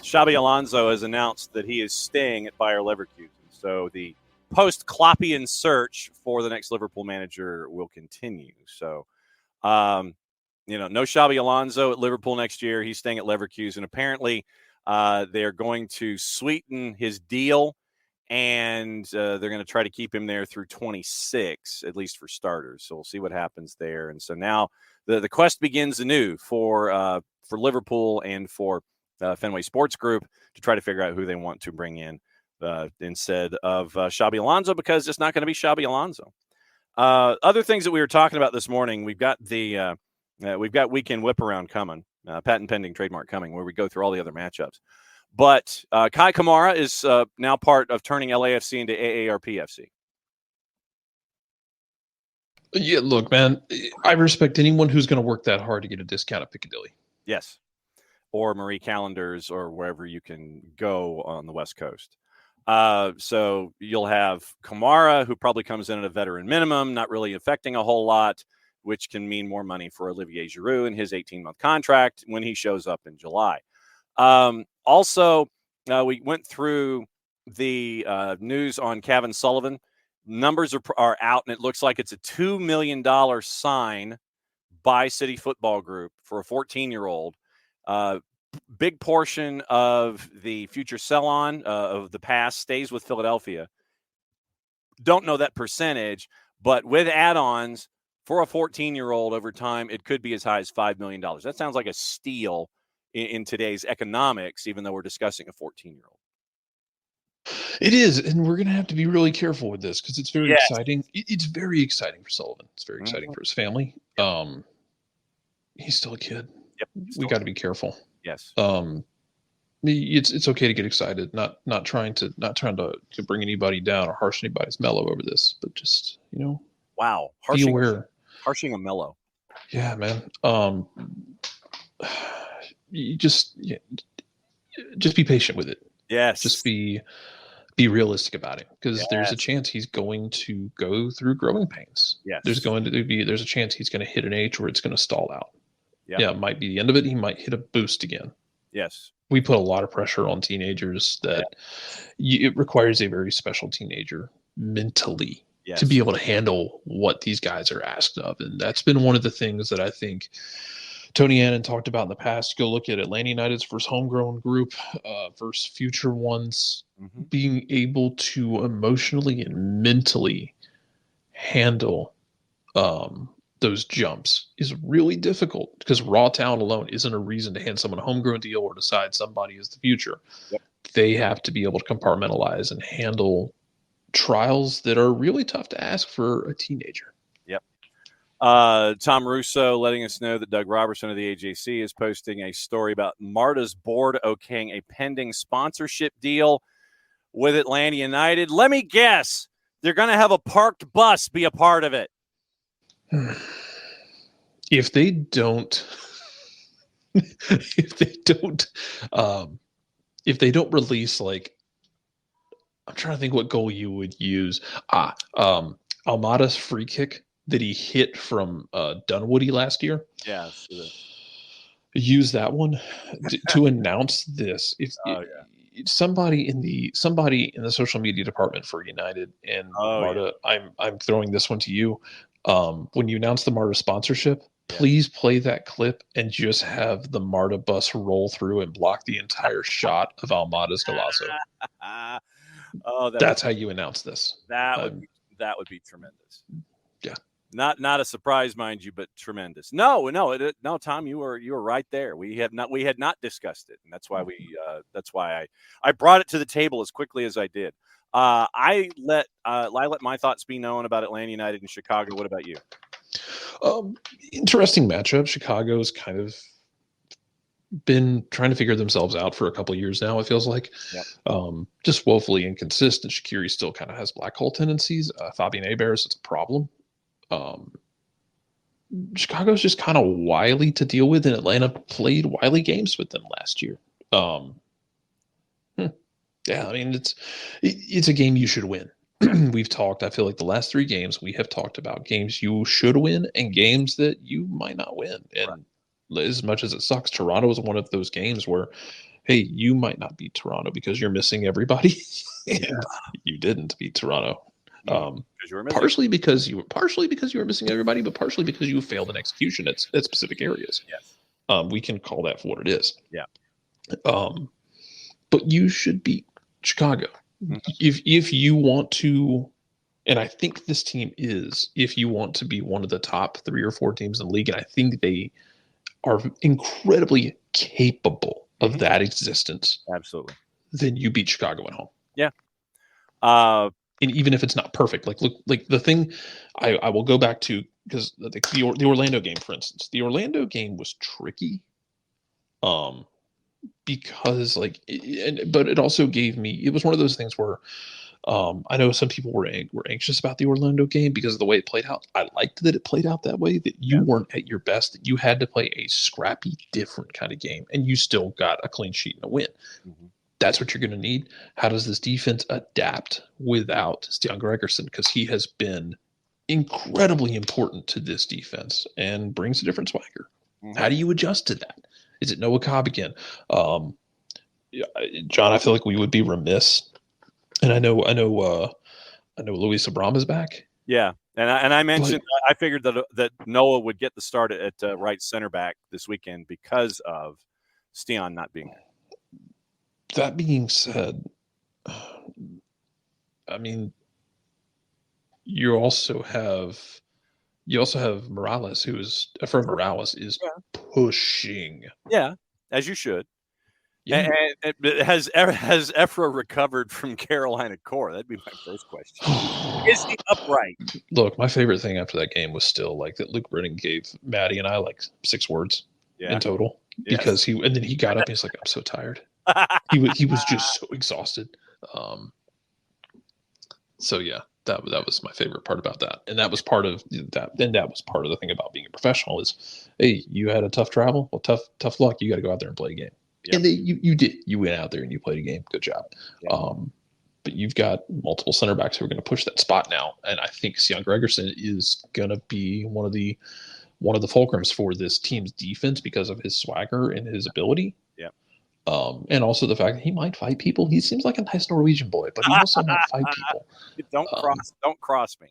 Xabi Alonso has announced that he is staying at Bayer Leverkusen. So the post-Kloppian search for the next Liverpool manager will continue. So, no Xabi Alonso at Liverpool next year. He's staying at Leverkusen. Apparently, they're going to sweeten his deal, and they're going to try to keep him there through 26, at least for starters. So we'll see what happens there. And so now the quest begins anew for Liverpool and for Fenway Sports Group to try to figure out who they want to bring in instead of Xabi Alonso, because it's not going to be Xabi Alonso. Other things that we were talking about this morning, we've got weekend whip around coming, patent pending trademark coming, where we go through all the other matchups. But Kai Kamara is now part of turning LAFC into AARPFC. Yeah, look, man, I respect anyone who's going to work that hard to get a discount at Piccadilly. Yes. or Marie Callender's or wherever you can go on the West Coast. So you'll have Kamara, who probably comes in at a veteran minimum, not really affecting a whole lot, which can mean more money for Olivier Giroud in his 18-month contract when he shows up in July. Also, we went through the news on Kevin Sullivan. Numbers are out, and it looks like it's a $2 million sign by City Football Group for a 14-year-old. Big portion of the future sell-on of the past stays with Philadelphia. Don't know that percentage, but with add-ons for a 14-year-old over time, it could be as high as $5 million. That sounds like a steal in today's economics, even though we're discussing a 14-year-old. It is, and we're going to have to be really careful with this because it's very exciting. It's very exciting for Sullivan. It's very exciting for his family. He's still a kid. Yep, we got to be careful. Yes. It's okay to get excited. Not trying to bring anybody down or harsh anybody's mellow over this, but just wow, be aware. Harshing a mellow. Yeah, man. You just be patient with it. Yes. Just be realistic about it because there's a chance he's going to go through growing pains. Yes. There's a chance he's going to hit an age where it's going to stall out. Yep. Yeah, it might be the end of it. He might hit a boost again. Yes. We put a lot of pressure on teenagers that it requires a very special teenager mentally to be able to handle what these guys are asked of. And that's been one of the things that I think Tony Annan talked about in the past. Go look at Atlanta United's first homegrown group versus future ones. Mm-hmm. Being able to emotionally and mentally handle those jumps is really difficult because raw talent alone isn't a reason to hand someone a homegrown deal or decide somebody is the future. Yep. They have to be able to compartmentalize and handle trials that are really tough to ask for a teenager. Yep. Tom Russo letting us know that Doug Robertson of the AJC is posting a story about Marta's board okaying a pending sponsorship deal with Atlanta United. Let me guess, they're going to have a parked bus be a part of it. If they don't release, like, I'm trying to think what goal you would use. Almada's free kick that he hit from Dunwoody last year. Yeah. Use that one to announce this. Somebody in the social media department for United and Marta, I'm throwing this one to you. When you announce the Marta sponsorship, please play that clip and just have the Marta bus roll through and block the entire shot of Almada's Golazo. That's how you announce this. That would be tremendous. Yeah. Not a surprise, mind you, but tremendous. No, Tom, you were right there. We had not discussed it, and that's why I brought it to the table as quickly as I did. I let my thoughts be known about Atlanta United and Chicago. What about you? Interesting matchup. Chicago's kind of been trying to figure themselves out for a couple of years now, it feels like. Yep. Just woefully inconsistent. Shaqiri still kind of has black hole tendencies. Fabian Heber's, it's a problem. Chicago's just kind of wily to deal with, and Atlanta played wily games with them last year. Yeah, I mean, it's a game you should win. We've talked, I feel like the last 3 games we have talked about games you should win and games that you might not win. And as much as it sucks, Toronto was one of those games where, hey, you might not beat Toronto because you're missing everybody. And you didn't beat Toronto. Partially because you were missing everybody, but partially because you failed in execution at specific areas. Yes. We can call that for what it is. Yeah. But you should beat Chicago. Mm-hmm. If you want to, and I think this team is, if you want to be one of the top 3 or 4 teams in the league, and I think they are incredibly capable of that existence. Absolutely. Then you beat Chicago at home. Yeah. And even if it's not perfect, like the thing I will go back to, because the Orlando game, for instance, the Orlando game was tricky. because but it also gave me, it was one of those things where I know some people were anxious about the Orlando game because of the way it played out. I liked that it played out that way, that you weren't at your best, that you had to play a scrappy, different kind of game, and you still got a clean sheet and a win. Mm-hmm. That's what you're going to need. How does this defense adapt without Stian Gregerson? Because he has been incredibly important to this defense and brings a different swagger. Mm-hmm. How do you adjust to that? Is it Noah Cobb again? John, I feel like we would be remiss. And I know Luis Abram is back. Yeah, and I mentioned, I figured that Noah would get the start at right center back this weekend because of Stian not being there. That being said, I mean, you also have Morales, Morales is pushing. Yeah, as you should. Yeah. And has Efra recovered from Carolina core? That'd be my first question. Is he upright? Look, my favorite thing after that game was still like that Luke Brennan gave Maddie and I like 6 words in total because he got up and he's like, I'm so tired. he was just so exhausted. So yeah, that was my favorite part about that. And that was part of that. Then that was part of the thing about being a professional is, hey, you had a tough travel. Well, tough luck. You got to go out there and play a game. Yep. And you did. You went out there and you played a game. Good job. Yep. But you've got multiple center backs who are going to push that spot now. And I think Stian Gregerson is going to be one of the fulcrums for this team's defense because of his swagger and his ability. Yeah. And also the fact that he might fight people. He seems like a nice Norwegian boy, but he also might fight people. Don't cross me.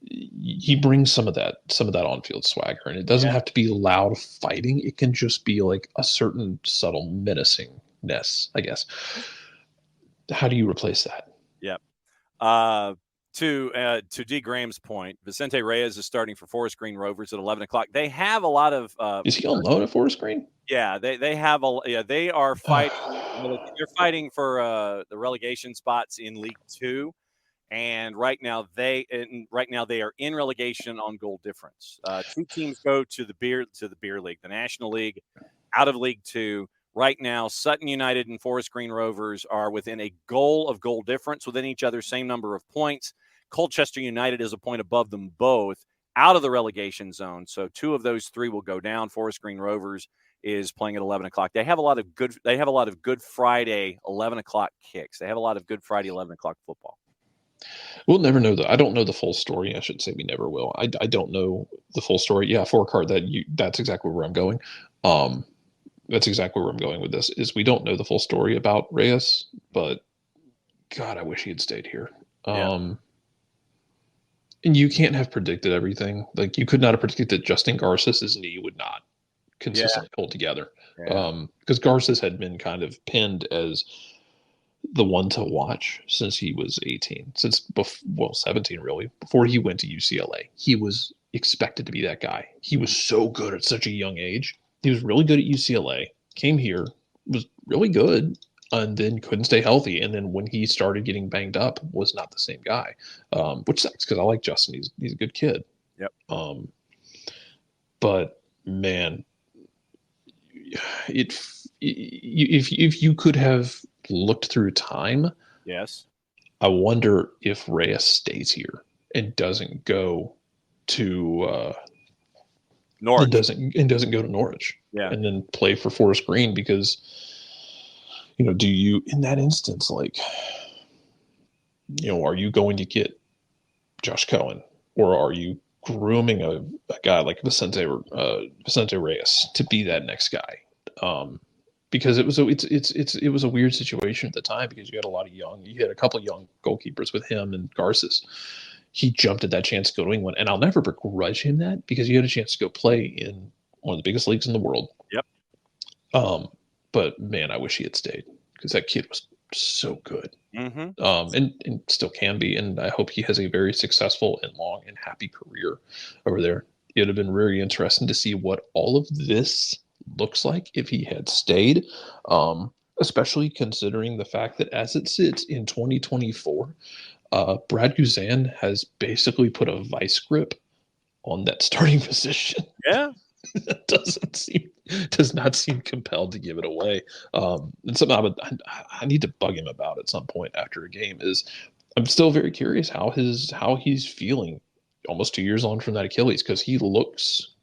He brings some of that on-field swagger, and it doesn't have to be loud fighting. It can just be like a certain subtle menacingness, I guess. How do you replace that? Yep. To D. Graham's point, Vicente Reyes is starting for Forest Green Rovers at 11 o'clock. They have a lot of. Is he on loan at Forest Green? Yeah, they have they are fighting. They're fighting for the relegation spots in League 2. And right now they are in relegation on goal difference. 2 teams go to the beer league, the National League, out of League 2. Right now, Sutton United and Forest Green Rovers are within a goal of goal difference within each other, same number of points. Colchester United is a point above them both, out of the relegation zone. So 2 of those 3 will go down. Forest Green Rovers is playing at 11 o'clock. They have a lot of Good Friday 11 o'clock kicks. They have a lot of Good Friday 11 o'clock football. We'll never know I don't know the full story. I should say we never will. I don't know the full story. Yeah, for a card that's exactly where I'm going. That's exactly where I'm going with this is we don't know the full story about Reyes, but God, I wish he had stayed here. And you can't have predicted everything. Like you could not have predicted that Justin Garces' knee would not consistently hold together. Because Garces had been kind of pinned as the one to watch since he was 18, 17 really, before he went to UCLA. He was expected to be that guy. He was so good at such a young age. He was really good at UCLA, came here, was really good, and then couldn't stay healthy. And then when he started getting banged up, was not the same guy, which sucks because I like Justin. He's a good kid. Yep. But man, if you could have looked through time, yes, I wonder if Reyes stays here and doesn't go to Norwich. And doesn't go to Norwich, and then play for Forest Green because, do you in that instance are you going to get Josh Cohen or are you grooming a guy like Vicente Reyes to be that next guy? Because it was a weird situation at the time because you had a couple of young goalkeepers with him and Garces. He jumped at that chance to go to England, and I'll never begrudge him that because he had a chance to go play in one of the biggest leagues in the world. Yep. But man, I wish he had stayed because that kid was so good. Mm-hmm. And still can be, and I hope he has a very successful and long and happy career over there. It would have been very interesting to see what all of this looks like if he had stayed, especially considering the fact that as it sits in 2024, Brad Guzan has basically put a vice grip on that starting position. Yeah. That doesn't seem does not seem compelled to give it away. And something I need to bug him about at some point after a game is I'm still very curious how he's feeling almost 2 years on from that Achilles, because he looks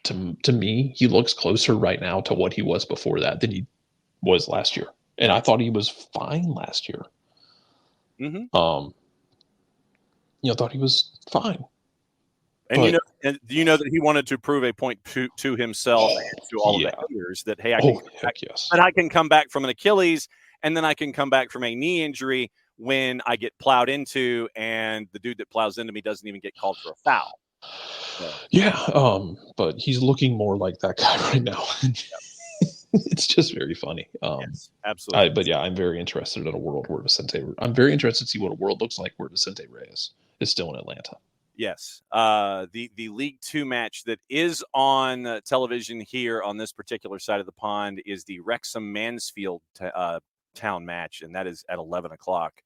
to me, he looks closer right now to what he was before that than he was last year. And I thought he was fine last year. Mm-hmm. Thought he was fine. And and do you know that he wanted to prove a point to himself and to all of the haters that, hey, I can come back from an Achilles, and then I can come back from a knee injury when I get plowed into, and the dude that plows into me doesn't even get called for a foul. So. Yeah, but he's looking more like that guy right now. It's just very funny. Yes, absolutely. But yeah, I'm very interested in a world where I'm very interested to see what a world looks like where Vicente Reyes is still in Atlanta. Yes. The League Two match that is on television here on this particular side of the pond is the Wrexham Mansfield town match, and that is at 11 o'clock,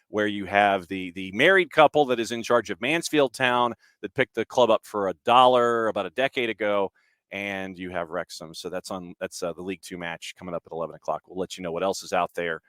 where you have the married couple that is in charge of Mansfield Town that picked the club up for $1 about a decade ago, and you have Wrexham. So that's the League Two match coming up at 11 o'clock. We'll let you know what else is out there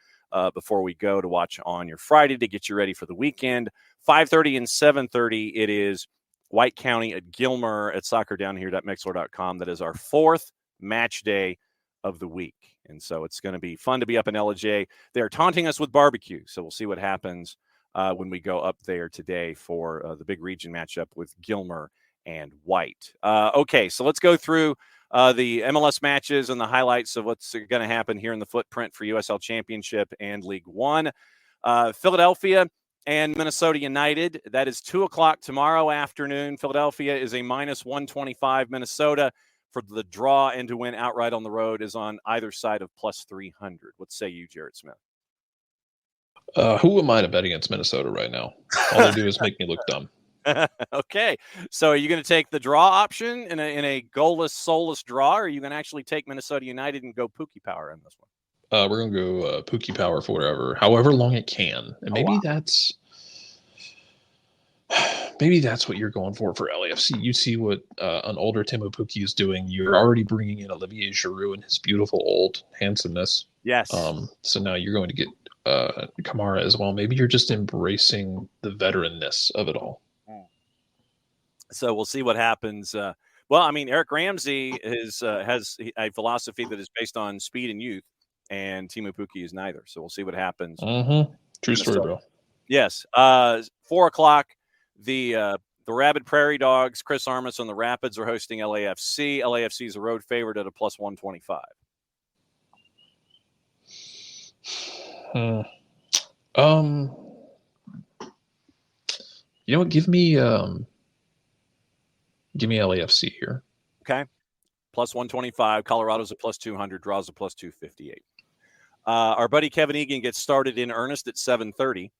before we go to watch on your Friday to get you ready for the weekend. 5:30 and 7:30, it is White County at Gilmer at soccerdownhere.mixler.com. That is our fourth match day of the week. And so it's going to be fun to be up in LJ. They're taunting us with barbecue, so we'll see what happens when we go up there today for the big region matchup with Gilmer and White. Okay, so let's go through the MLS matches and the highlights of what's going to happen here in the footprint for USL Championship and League One. Philadelphia and Minnesota United. That is 2 o'clock tomorrow afternoon. Philadelphia is a -125. Minnesota, for the draw and to win outright on the road, is on either side of +300. What say you, Jarrett Smith? Who am I to bet against Minnesota right now? All they do is make me look dumb. Okay, so are you going to take the draw option in a goalless, soulless draw, or are you going to actually take Minnesota United and go Pookie Power in this one? We're going to go Pookie Power for however long it can, and maybe that's what you're going for LAFC. You see what an older Timo Pukki is doing. You're already bringing in Olivier Giroud and his beautiful old handsomeness. Yes. So now you're going to get Kamara as well. Maybe you're just embracing the veteranness of it all. So we'll see what happens. Well, I mean, Eric Ramsey has a philosophy that is based on speed and youth, and Timo Pukki is neither. So we'll see what happens. Mm-hmm. True story, bro. Yes. 4 o'clock, the Rabid Prairie Dogs, Chris Armas on the Rapids are hosting LAFC. LAFC is a road favorite at a +125. You know what? Give me LAFC here. Okay. +125. Colorado's a +200. Draws a +258. Our buddy Kevin Egan gets started in earnest at 7:30.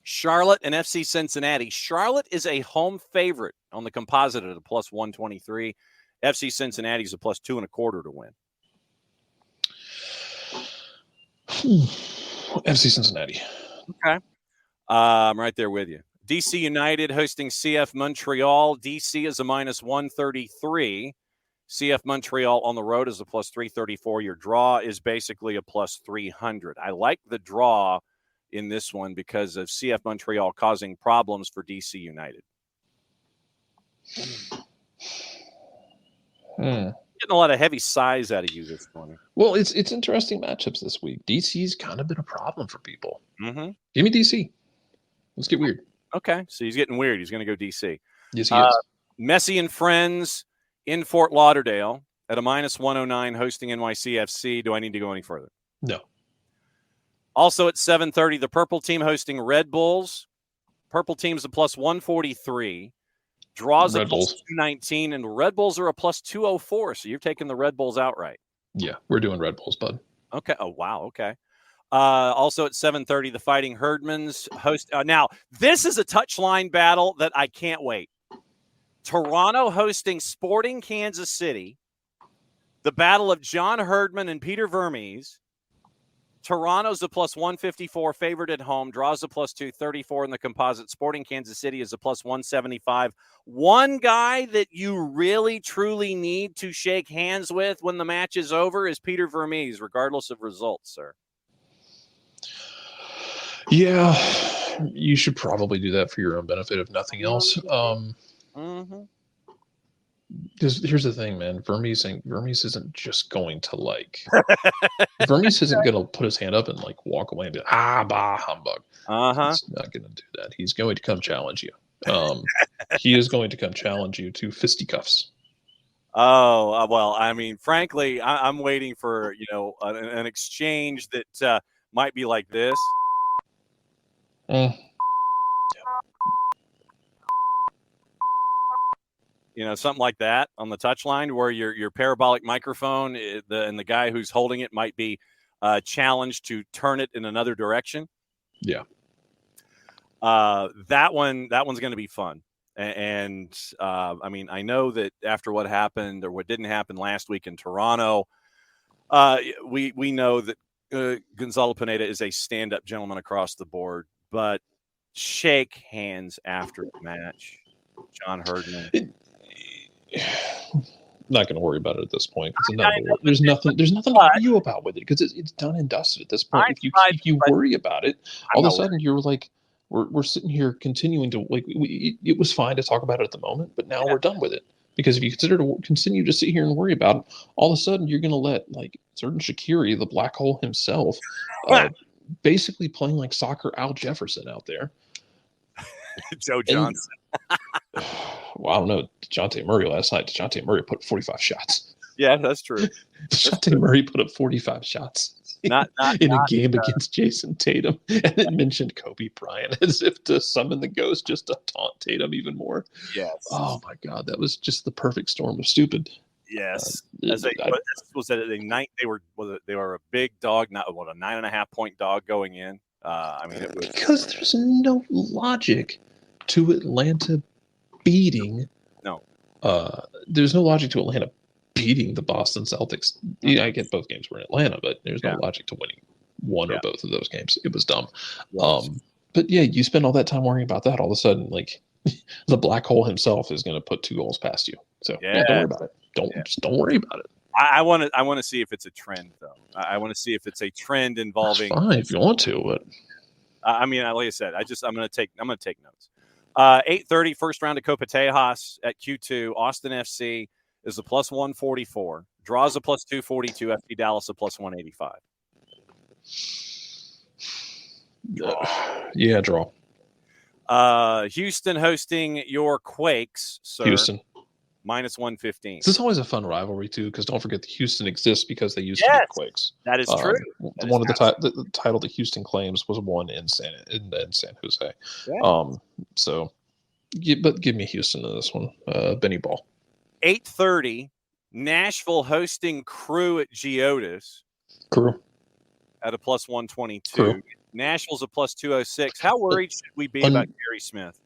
Charlotte and FC Cincinnati. Charlotte is a home favorite on the composite at a +123. FC Cincinnati is a +2.25 to win. FC Cincinnati. Okay. I'm right there with you. DC United hosting CF Montreal. DC is a -133. CF Montreal on the road is a +334. Your draw is basically a +300. I like the draw in this one because of CF Montreal causing problems for DC United. Getting a lot of heavy size out of you this morning. Well, it's interesting matchups this week. DC's kind of been a problem for people. Mm-hmm. Give me DC. Let's get weird. Okay, so he's getting weird. He's going to go DC. Yes, he is. Messi and Friends in Fort Lauderdale at a -109 hosting NYCFC. Do I need to go any further? No. Also at 7:30, the Purple Team hosting Red Bulls. Purple Team's a +143. Draws a +219, and Red Bulls are a +204. So you're taking the Red Bulls outright. Yeah, we're doing Red Bulls, bud. Okay. Oh, wow. Okay. Also at 7:30, the Fighting Herdmans host. Now, this is a touchline battle that I can't wait. Toronto hosting Sporting Kansas City. The battle of John Herdman and Peter Vermes. Toronto's a plus 154 favored at home. Draws a plus 234 in the composite. Sporting Kansas City is a plus 175. One guy that you really, truly need to shake hands with when the match is over is Peter Vermees, regardless of results, sir. Yeah, you should probably do that for your own benefit, if nothing else. Because here's the thing, man. Vermees isn't just going to Vermees isn't going to put his hand up and walk away and be bah, humbug. He's not going to do that. He's going to come challenge you. He is going to come challenge you to fisticuffs. Oh, well, I mean, frankly, I'm waiting for, an exchange that might be like this. Something like that on the touchline where your parabolic microphone and the guy who's holding it might be challenged to turn it in another direction. Yeah. That one's going to be fun. And I mean, I know that after what happened or what didn't happen last week in Toronto, we know that Gonzalo Pineda is a stand-up gentleman across the board, but shake hands after the match, John Herdman. Not going to worry about it at this point. There's nothing to argue about with it because it's done and dusted at this point. If you worry about it, all of a sudden you're like, we're sitting here continuing to it was fine to talk about it at the moment, but now we're done with it. Because if you continue to sit here and worry about it, all of a sudden you're going to let certain Shaqiri, the black hole himself, basically playing like soccer Al Jefferson out there. Joe Johnson. Well, I don't know. DeJounte Murray last night. DeJounte Murray put 45 shots. Yeah, that's true. DeJounte Murray put up 45 shots in a game against Jason Tatum, and then mentioned Kobe Bryant as if to summon the ghost just to taunt Tatum even more. Yes. Oh my God, that was just the perfect storm of stupid. Yes. They were a big dog, not a 9.5 point dog going in. Because there's no logic to Atlanta beating. No. There's no logic to Atlanta beating the Boston Celtics. I get both games were in Atlanta, but there's no logic to winning one or both of those games. It was dumb. Yes. But yeah, you spend all that time worrying about that. All of a sudden, the black hole himself is going to put 2 goals past you. So don't worry about it. Don't worry about it. I want to see if it's a trend, though. I want to see if it's a trend involving. That's fine if you want to, but like I said, I'm going to take notes. 8:30 first round of Copa Tejas at Q2. Austin FC is a plus 144. Draws a plus 242. FC Dallas a plus 185. Yeah, draw. Houston hosting your Quakes, sir. Houston. Minus 115. This is always a fun rivalry, too, because don't forget that Houston exists because they used to be Quakes. That is true. The title that Houston claims was won in San Jose. Yeah. But give me Houston in this one. Benny Ball. 8:30, Nashville hosting Crew at Geodis. Crew. At a plus 122. Crew. Nashville's a plus 206. How worried should we be about Gary Smith?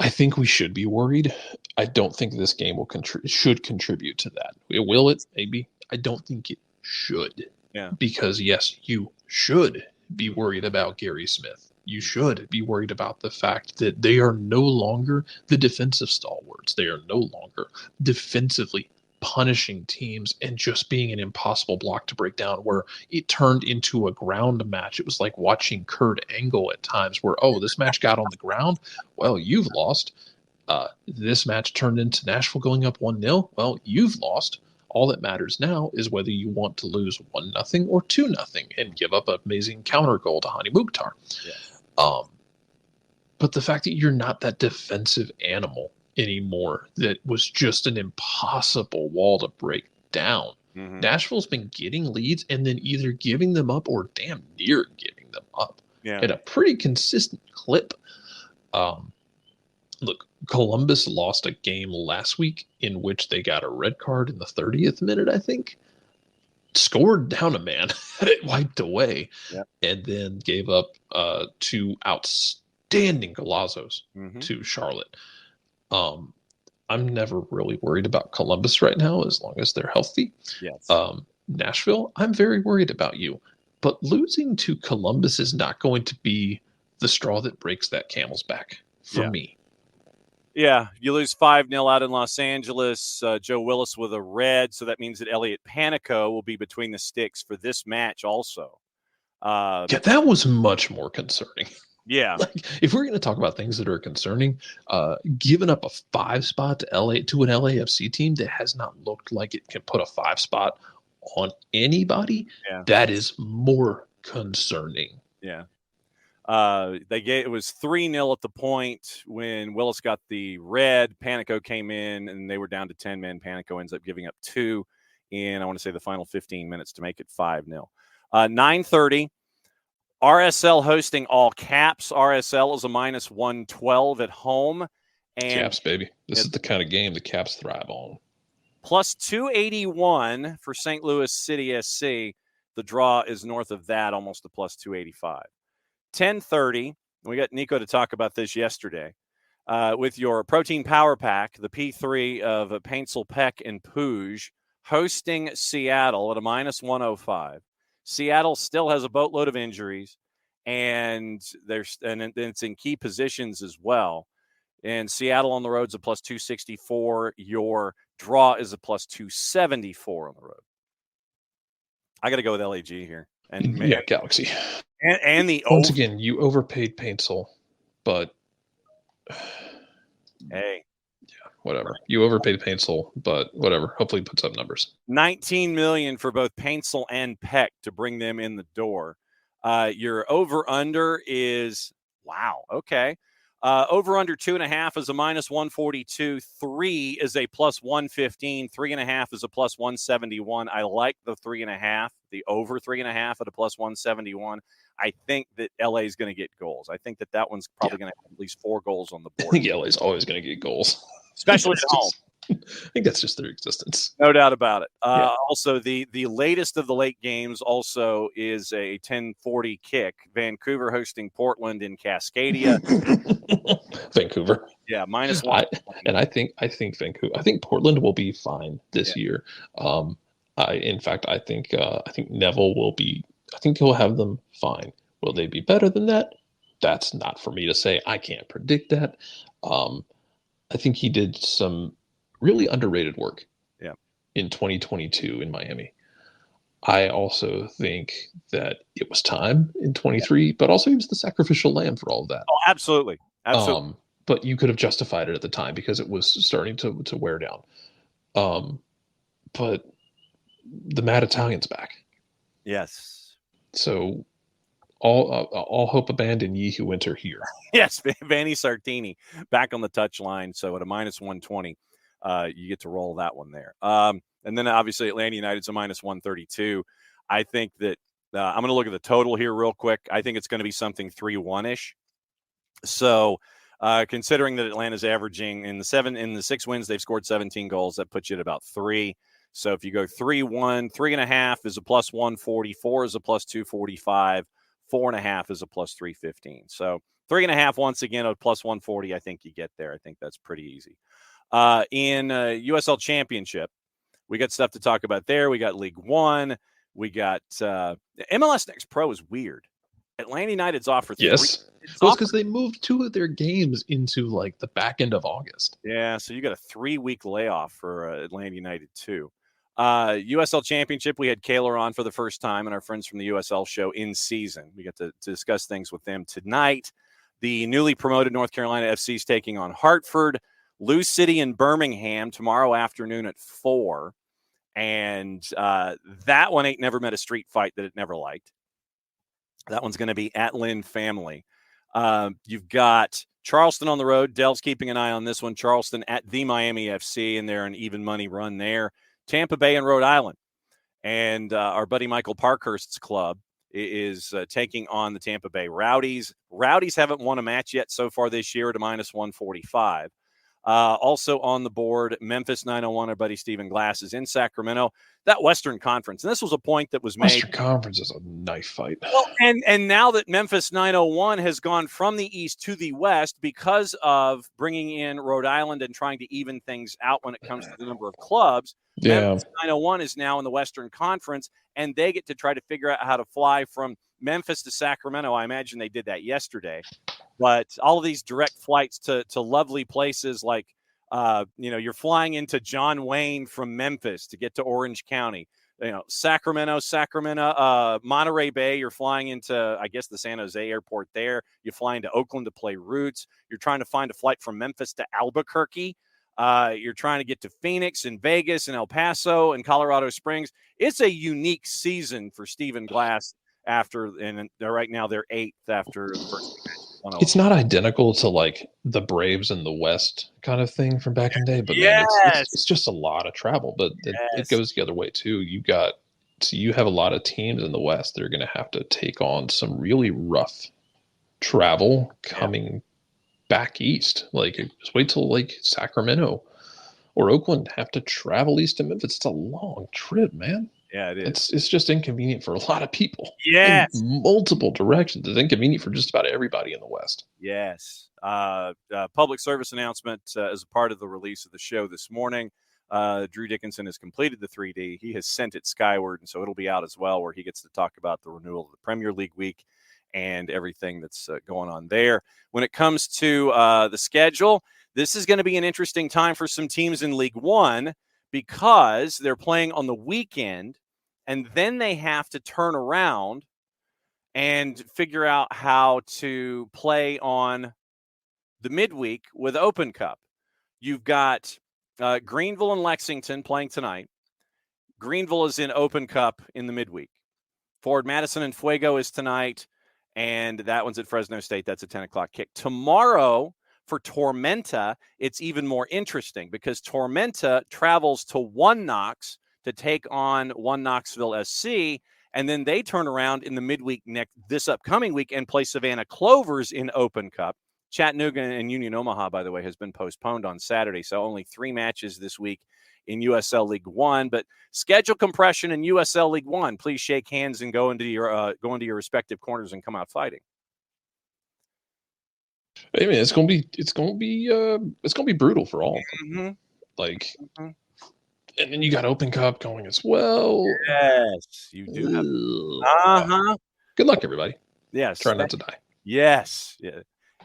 I think we should be worried. I don't think this game should contribute to that. Will it? Maybe. I don't think it should. Yeah. Because, yes, you should be worried about Gary Smith. You should be worried about the fact that they are no longer the defensive stalwarts. They are no longer defensively punishing teams and just being an impossible block to break down, where it turned into a ground match. It was like watching Kurt Angle at times where, this match got on the ground. Well, you've lost. This match turned into Nashville going up 1-0. Well, you've lost. All that matters now is whether you want to lose 1-0 or 2-0 and give up an amazing counter goal to Hani Mukhtar. Yeah. But the fact that you're not that defensive animal anymore, that was just an impossible wall to break down. Mm-hmm. Nashville's been getting leads and then either giving them up or damn near giving them up at a pretty consistent clip. Look, Columbus lost a game last week in which they got a red card in the 30th minute, I think. Scored down a man, had it wiped away, and then gave up 2 outstanding golazzos to Charlotte. I'm never really worried about Columbus right now as long as they're healthy. Yes. Nashville, I'm very worried about you. But losing to Columbus is not going to be the straw that breaks that camel's back for me. Yeah, you lose 5-0 out in Los Angeles. Joe Willis with a red, so that means that Elliot Panico will be between the sticks for this match also. Yeah, that was much more concerning. Yeah. Like, if we're going to talk about things that are concerning, giving up a 5 spot to an LAFC team that has not looked like it can put a 5 spot on anybody, that is more concerning. Yeah. It was 3-0 at the point when Willis got the red. Panico came in and they were down to 10 men. Panico ends up giving up 2 in, I want to say, the final 15 minutes to make it 5-0. 9:30. RSL hosting all caps. RSL is a minus 112 at home. And Caps, baby. This is the kind of game the Caps thrive on. Plus 281 for St. Louis City SC. The draw is north of that, almost a plus 285. 10:30. We got Nico to talk about this yesterday. With your protein power pack, the P3 of Paintsel, Peck, and Puig hosting Seattle at a minus 105. Seattle still has a boatload of injuries, and it's in key positions as well. And Seattle on the road is a plus 264. Your draw is a plus 274 on the road. I got to go with LAG here. And Galaxy. And the once again, you overpaid Paintsel, but hey. Whatever. You overpaid Paintsel, but whatever. Hopefully he puts up numbers. $19 million for both Paintsel and Peck to bring them in the door. Your over-under is, wow, okay. Over-under 2.5 is a minus 142. 3 is a plus 115. 3.5 is a plus 171. I like the 3.5, the over 3.5 at a plus 171. I think that LA is going to get goals. I think that one's probably going to have at least 4 goals on the board. I think LA is always going to get goals. Especially at home. I think that's just their existence. No doubt about it. Also, the latest of the late games also is a 10:40 kick. Vancouver hosting Portland in Cascadia. Vancouver. Yeah, minus 1. I think Vancouver. I think Portland will be fine this year. I think Neville will be. I think he'll have them fine. Will they be better than that? That's not for me to say. I can't predict that. I think he did some really underrated work in 2022 in Miami. I also think that it was time in 23, but also he was the sacrificial lamb for all of that. Oh, absolutely. Absolutely. But you could have justified it at the time because it was starting to wear down. But the Mad Italian's back. Yes. So all hope abandon, ye who enter here. Yes, Vanni Sartini back on the touchline. So at a minus 120, you get to roll that one there. And then obviously Atlanta United's a minus 132. I think that I'm going to look at the total here real quick. I think it's going to be something 3-1-ish. So considering that Atlanta's averaging in the 6 wins, they've scored 17 goals. That puts you at about 3. So if you go 3-1, 3.5 is a plus 140, 4 is a plus 245. 4.5 is a plus 315. So 3.5 once again a plus 140. I think you get there. I think that's pretty easy. In USL Championship, we got stuff to talk about there. We got League One. We got MLS Next Pro is weird. Atlanta United's off for 3. Yes, well, because they moved 2 of their games into like the back end of August. Yeah, so you got a 3-week layoff for Atlanta United too. USL Championship, we had Kaylor on for the first time, and our friends from the USL show in season. We got to discuss things with them tonight. The newly promoted North Carolina FC is taking on Hartford, Lou City, and Birmingham tomorrow afternoon at 4. And that one ain't never met a street fight that it never liked. That one's going to be at Lynn Family. You've got Charleston on the road. Dell's keeping an eye on this one. Charleston at the Miami FC, and they're an even money run there. Tampa Bay and Rhode Island. And our buddy Michael Parkhurst's club is taking on the Tampa Bay Rowdies. Rowdies haven't won a match yet so far this year at a minus 145. Also on the board, Memphis 901, our buddy Stephen Glass is in Sacramento. That Western Conference, and this was a point that was made. Western Conference is a knife fight. Well, and now that Memphis 901 has gone from the East to the West because of bringing in Rhode Island and trying to even things out when it comes to the number of clubs, Memphis 901 is now in the Western Conference, and they get to try to figure out how to fly from Memphis to Sacramento. I imagine they did that yesterday. But all of these direct flights to lovely places like, you're flying into John Wayne from Memphis to get to Orange County. Sacramento, Monterey Bay, you're flying into, I guess, the San Jose airport there. You fly into Oakland to play Roots. You're trying to find a flight from Memphis to Albuquerque. You're trying to get to Phoenix and Vegas and El Paso and Colorado Springs. It's a unique season for Stephen Glass and right now they're 8th after the first match. It's not identical to like the Braves in the West kind of thing from back in the day, but yes. Man, it's just a lot of travel. But it goes the other way too. You have a lot of teams in the West that are going to have to take on some really rough travel coming back east. Like just wait till like Sacramento or Oakland have to travel east to Memphis. It's a long trip, man. Yeah, it is. It's just inconvenient for a lot of people. Yes. In multiple directions. It's inconvenient for just about everybody in the West. Yes. Public service announcement as a part of the release of the show this morning. Drew Dickinson has completed the 3D. He has sent it skyward, and so it'll be out as well, where he gets to talk about the renewal of the Premier League week and everything that's going on there. When it comes to the schedule, this is going to be an interesting time for some teams in League One, because they're playing on the weekend, and then they have to turn around and figure out how to play on the midweek with Open Cup. You've got Greenville and Lexington playing tonight. Greenville is in Open Cup in the midweek. Forward Madison and Fuego is tonight, and that one's at Fresno State. That's a 10 o'clock kick. Tomorrow, for Tormenta, it's even more interesting because Tormenta travels to One Knox to take on One Knoxville SC, and then they turn around in the midweek this upcoming week and play Savannah Clovers in Open Cup. Chattanooga and Union Omaha, by the way, has been postponed on Saturday, so only 3 matches this week in USL League One. But schedule compression in USL League One. Please shake hands and go into your respective corners and come out fighting. I mean, it's gonna be brutal for all of them. Mm-hmm. And then you got Open Cup going as well. Yes, you do have. Good luck, everybody. Yes, try not to die. Yes, yeah.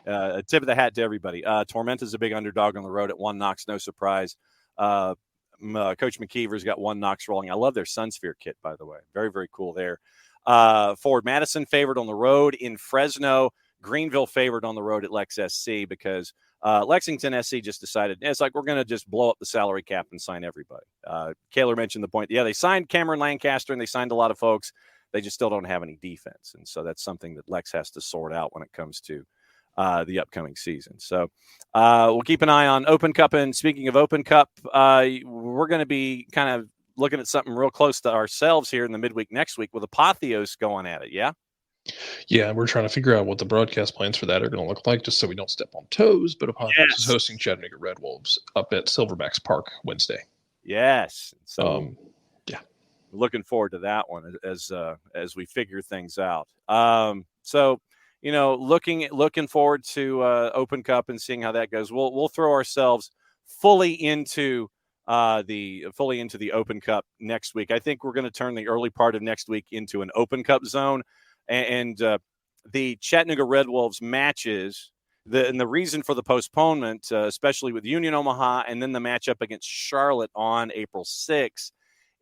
A tip of the hat to everybody. Tormenta's a big underdog on the road at One Knox, no surprise. Coach McKeever's got One Knox rolling. I love their Sunsphere kit, by the way. Very, very cool there. Forward Madison favored on the road in Fresno. Greenville favored on the road at Lex SC because Lexington SC just decided, it's like we're going to just blow up the salary cap and sign everybody. Kaler mentioned the point. Yeah, they signed Cameron Lancaster and they signed a lot of folks. They just still don't have any defense. And so that's something that Lex has to sort out when it comes to the upcoming season. So we'll keep an eye on Open Cup. And speaking of Open Cup, we're going to be kind of looking at something real close to ourselves here in the midweek next week with Apotheos going at it. Yeah. Yeah, we're trying to figure out what the broadcast plans for that are going to look like, just so we don't step on toes. But Apotheos is hosting Chattanooga Red Wolves up at Silverbacks Park Wednesday. Yes. So looking forward to that one as we figure things out. So looking forward to Open Cup and seeing how that goes. We'll throw ourselves fully into the Open Cup next week. I think we're going to turn the early part of next week into an Open Cup zone. And the Chattanooga Red Wolves matches, the reason for the postponement, especially with Union Omaha and then the matchup against Charlotte on April 6th,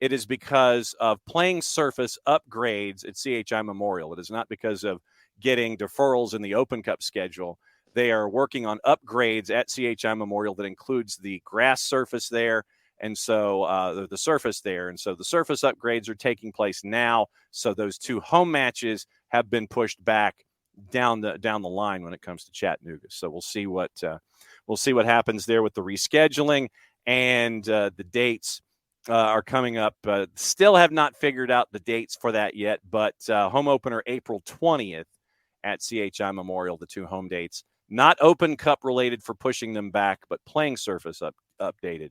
it is because of playing surface upgrades at CHI Memorial. It is not because of getting deferrals in the Open Cup schedule. They are working on upgrades at CHI Memorial that includes the grass surface there. And so the surface there. And so the surface upgrades are taking place now. So those 2 home matches have been pushed back down the line when it comes to Chattanooga. So we'll see what happens there with the rescheduling, and the dates are coming up. Still have not figured out the dates for that yet, but home opener April 20th at CHI Memorial, the 2 home dates Not Open Cup related for pushing them back, but playing surface updated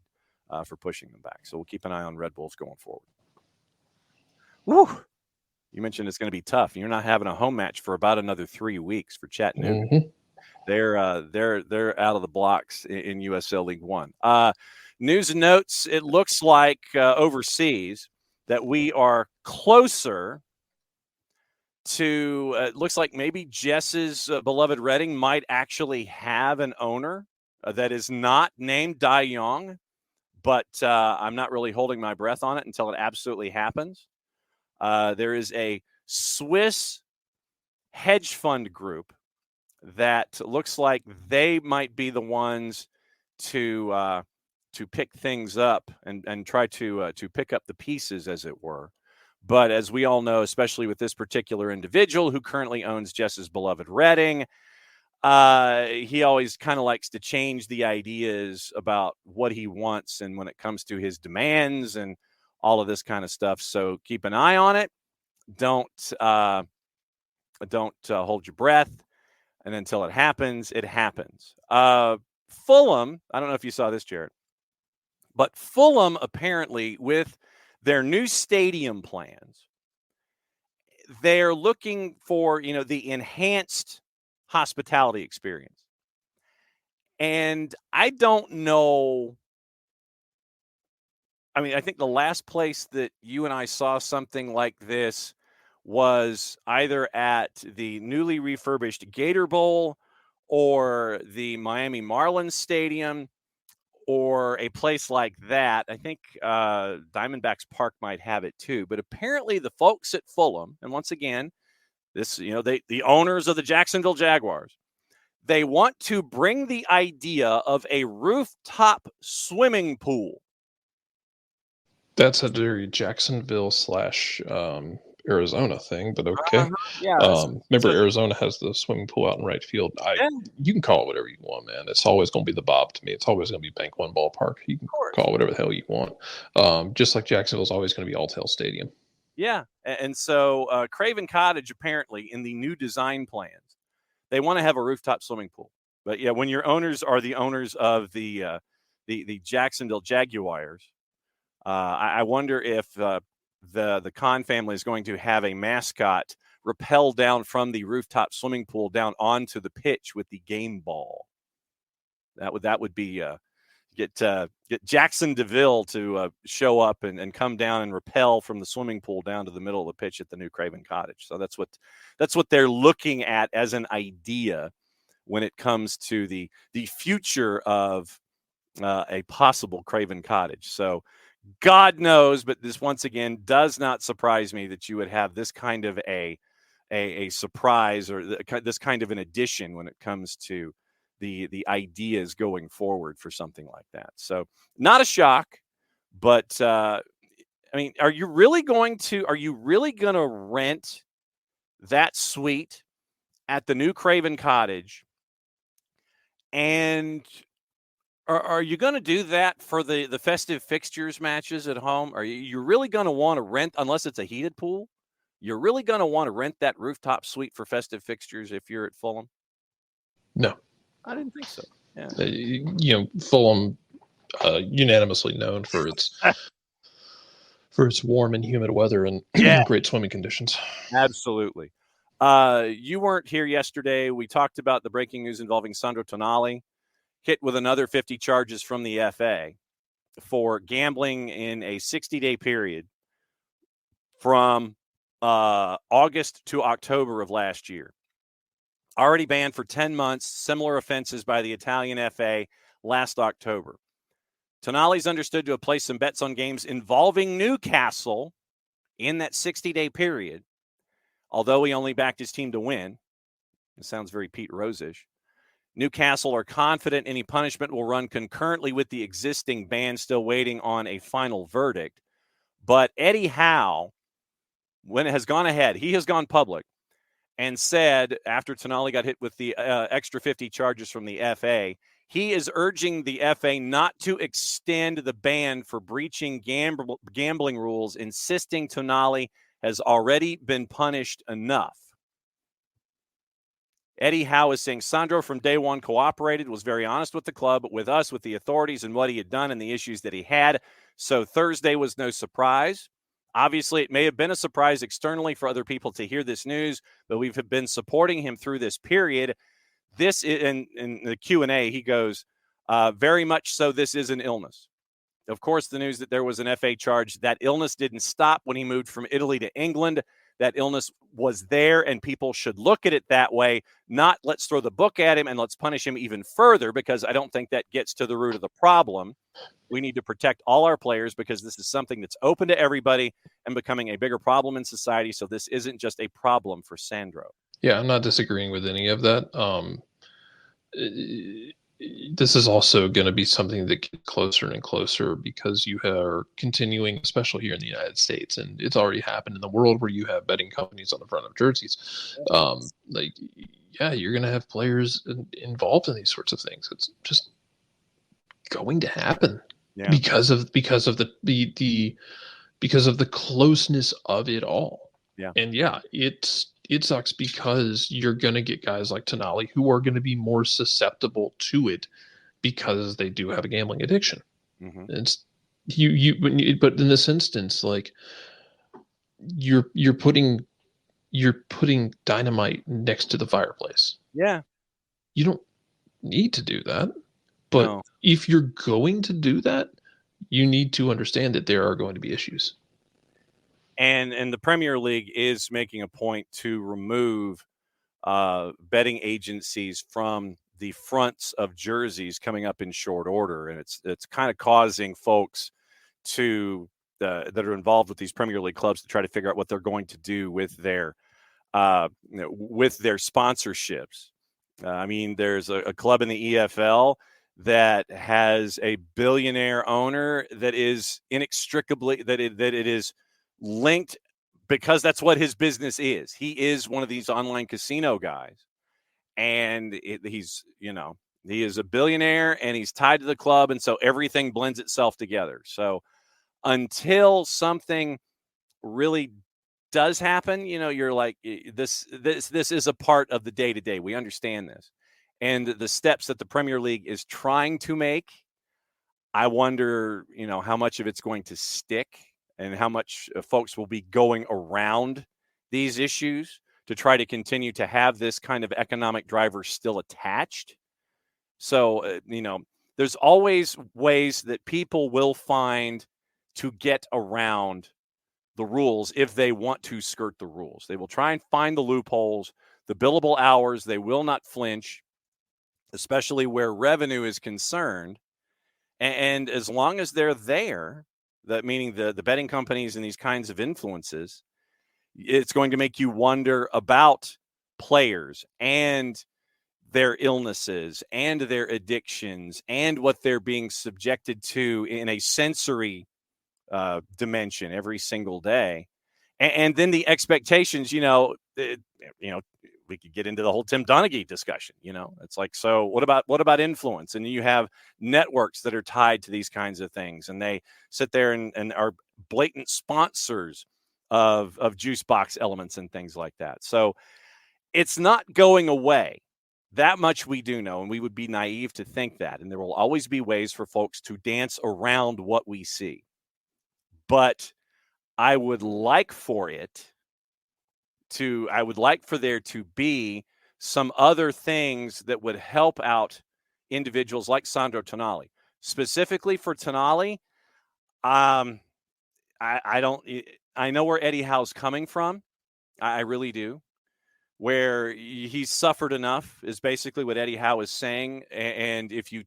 for pushing them back. So we'll keep an eye on Red Bulls going forward. Woo! You mentioned it's going to be tough. You're not having a home match for about another 3 weeks for Chattanooga. Mm-hmm. They're out of the blocks in USL League One. News and notes. It looks like overseas that we are closer to. It looks like maybe Jess's beloved Reading might actually have an owner that is not named Dai Yong, but I'm not really holding my breath on it until it absolutely happens. There is a Swiss hedge fund group that looks like they might be the ones to pick things up and try to pick up the pieces, as it were. But as we all know, especially with this particular individual who currently owns Jess's beloved Reading, he always kind of likes to change the ideas about what he wants and when it comes to his demands and all of this kind of stuff. So keep an eye on it. Don't hold your breath. And until it happens, it happens. Fulham, I don't know if you saw this, Jarrett, but Fulham apparently with their new stadium plans, they're looking for, the enhanced hospitality experience. And I don't know. I mean, I think the last place that you and I saw something like this was either at the newly refurbished Gator Bowl or the Miami Marlins Stadium or a place like that. I think Diamondbacks Park might have it too. But apparently the folks at Fulham, and once again, this, the owners of the Jacksonville Jaguars, they want to bring the idea of a rooftop swimming pool. That's a very Jacksonville / Arizona thing, but okay. Remember, Arizona has the swimming pool out in right field. You can call it whatever you want, man. It's always going to be the Bob to me. It's always going to be Bank One Ballpark. You can call it whatever the hell you want. Just like Jacksonville is always going to be Alltel Stadium. Yeah, and so Craven Cottage, apparently, in the new design plans, they want to have a rooftop swimming pool. But yeah, when your owners are the owners of the Jacksonville Jaguars, I wonder if the Khan family is going to have a mascot rappel down from the rooftop swimming pool down onto the pitch with the game ball. That would be get Jackson DeVille to show up and come down and rappel from the swimming pool down to the middle of the pitch at the new Craven Cottage. So that's what they're looking at as an idea when it comes to the future of a possible Craven Cottage. So God knows, but this once again does not surprise me that you would have this kind of a surprise or this kind of an addition when it comes to the ideas going forward for something like that. So not a shock, but I mean, are you really going to rent that suite at the new Craven Cottage? And are you going to do that for the festive fixtures matches at home? Are you really going to want to rent, unless it's a heated pool? You're really going to want to rent that rooftop suite for festive fixtures if you're at Fulham? No. I didn't think so. Yeah. Fulham, unanimously known for its warm and humid weather and great swimming conditions. Absolutely. You weren't here yesterday. We talked about the breaking news involving Sandro Tonali, hit with another 50 charges from the FA for gambling in a 60-day period from August to October of last year. Already banned for 10 months, similar offenses by the Italian FA last October. Tonali's understood to have placed some bets on games involving Newcastle in that 60-day period, although he only backed his team to win. It sounds very Pete Rose-ish. Newcastle are confident any punishment will run concurrently with the existing ban, still waiting on a final verdict. But Eddie Howe, when it has gone ahead, he has gone public and said, after Tonali got hit with the extra 50 charges from the FA, he is urging the FA not to extend the ban for breaching gambling rules, insisting Tonali has already been punished enough. Eddie Howe is saying Sandro from day one cooperated, was very honest with the club, with us, with the authorities, and what he had done and the issues that he had. So Thursday was no surprise. Obviously, it may have been a surprise externally for other people to hear this news, but we've been supporting him through this period. This is, in the Q&A, he goes, very much so this is an illness. Of course, the news that there was an FA charge, that illness didn't stop when he moved from Italy to England. That illness was there, and people should look at it that way, not let's throw the book at him and let's punish him even further, because I don't think that gets to the root of the problem. We need to protect all our players because this is something that's open to everybody and becoming a bigger problem in society. So this isn't just a problem for Sandro. Yeah, I'm not disagreeing with any of that. This is also going to be something that gets closer and closer because you are continuing, especially here in the United States, and it's already happened in the world where you have betting companies on the front of jerseys. You're going to have players involved in these sorts of things. It's just going to happen because of the closeness of it all. Yeah, and it sucks because you're going to get guys like Tonali who are going to be more susceptible to it because they do have a gambling addiction. Mm-hmm. It's but in this instance, like you're putting dynamite next to the fireplace. Yeah, you don't need to do that, but if you're going to do that, you need to understand that there are going to be issues. And the Premier League is making a point to remove betting agencies from the fronts of jerseys coming up in short order, and it's kind of causing folks that are involved with these Premier League clubs to try to figure out what they're going to do with their sponsorships. I mean, there's a club in the EFL that has a billionaire owner that is inextricably that it is linked, because that's what his business is. He is one of these online casino guys, and he is a billionaire and he's tied to the club, and so everything blends itself together. So until something really does happen, you're like, this is a part of the day-to-day. We understand this, and the steps that the Premier League is trying to make, I wonder how much of it's going to stick and how much folks will be going around these issues to try to continue to have this kind of economic driver still attached. So, there's always ways that people will find to get around the rules if they want to skirt the rules. They will try and find the loopholes, the billable hours. They will not flinch, especially where revenue is concerned. And as long as they're there, that meaning the betting companies and these kinds of influences, it's going to make you wonder about players and their illnesses and their addictions and what they're being subjected to in a sensory dimension every single day. And then the expectations, we could get into the whole Tim Donaghy discussion. It's like, so what about influence? And you have networks that are tied to these kinds of things, and they sit there and are blatant sponsors of juice box elements and things like that. So it's not going away. That much we do know, and we would be naive to think that. And there will always be ways for folks to dance around what we see. But I would like for there to be some other things that would help out individuals like Sandro Tonali. Specifically for Tonali, I know where Eddie Howe's coming from. I really do. Where he's suffered enough is basically what Eddie Howe is saying. And if you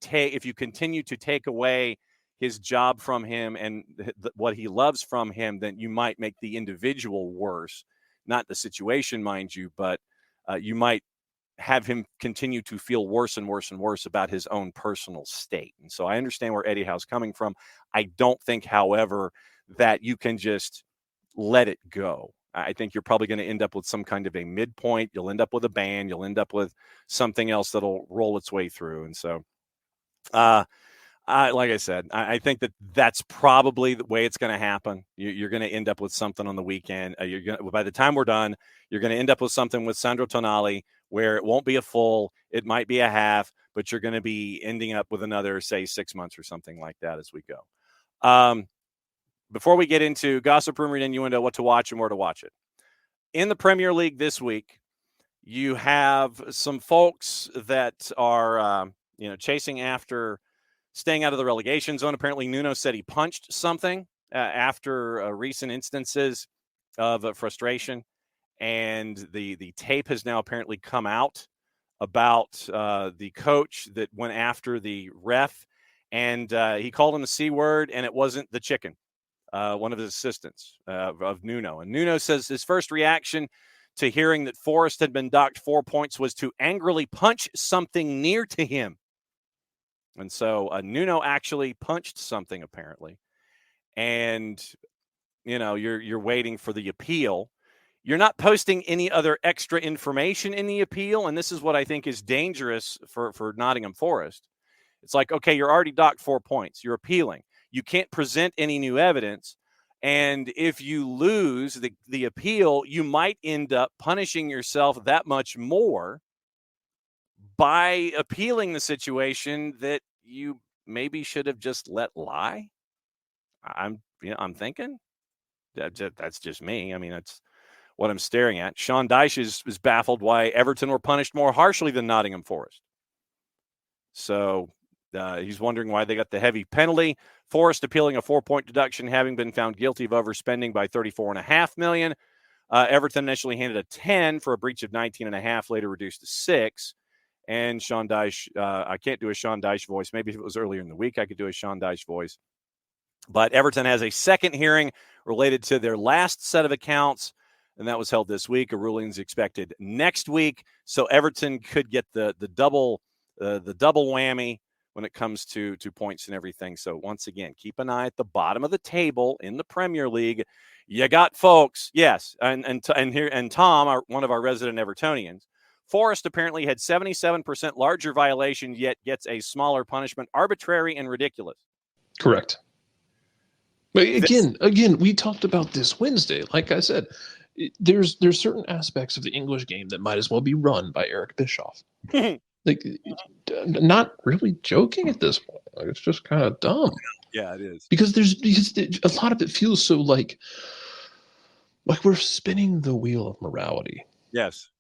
continue to take away his job from him and what he loves from him, then you might make the individual worse. Not the situation, mind you, but you might have him continue to feel worse and worse and worse about his own personal state. And so I understand where Eddie Howe's coming from. I don't think, however, that you can just let it go. I think you're probably going to end up with some kind of a midpoint. You'll end up with a ban. You'll end up with something else that'll roll its way through. And so, like I said, I think that's probably the way it's going to happen. You're going to end up with something on the weekend. By the time we're done, you're going to end up with something with Sandro Tonali where it won't be a full, it might be a half, but you're going to be ending up with another, say, 6 months or something like that as we go. Before we get into gossip, rumor, and innuendo, what to watch and where to watch it. In the Premier League this week, you have some folks that are, chasing after staying out of the relegation zone. Apparently, Nuno said he punched something after recent instances of frustration. And the tape has now apparently come out about the coach that went after the ref. And he called him the C word, and it wasn't the chicken, one of his assistants of Nuno. And Nuno says his first reaction to hearing that Forrest had been docked 4 points was to angrily punch something near to him. And so Nuno actually punched something, apparently. And, you're waiting for the appeal. You're not posting any other extra information in the appeal, and this is what I think is dangerous for Nottingham Forest. It's like, okay, you're already docked 4 points. You're appealing. You can't present any new evidence, and if you lose the appeal, you might end up punishing yourself that much more by appealing the situation that you maybe should have just let lie. I'm thinking that's just me. I mean, that's what I'm staring at. Sean Dyche is baffled why Everton were punished more harshly than Nottingham Forest. So he's wondering why they got the heavy penalty. Forest appealing a 4-point deduction, having been found guilty of overspending by $34.5 million. Everton initially handed a 10 for a breach of 19.5, later reduced to 6. And Sean Dyche, I can't do a Sean Dyche voice. Maybe if it was earlier in the week, I could do a Sean Dyche voice. But Everton has a second hearing related to their last set of accounts, and that was held this week. A ruling is expected next week, so Everton could get the double whammy when it comes to points and everything. So once again, keep an eye at the bottom of the table in the Premier League. You got folks, yes, and Tom, one of our resident Evertonians. Forrest apparently had 77% larger violation, yet gets a smaller punishment. Arbitrary and ridiculous. Correct. But again, we talked about this Wednesday. Like I said, there's certain aspects of the English game that might as well be run by Eric Bischoff. Like, not really joking at this point. Like, it's just kind of dumb. Yeah, it is. Because a lot of it feels so like we're spinning the wheel of morality. Yes.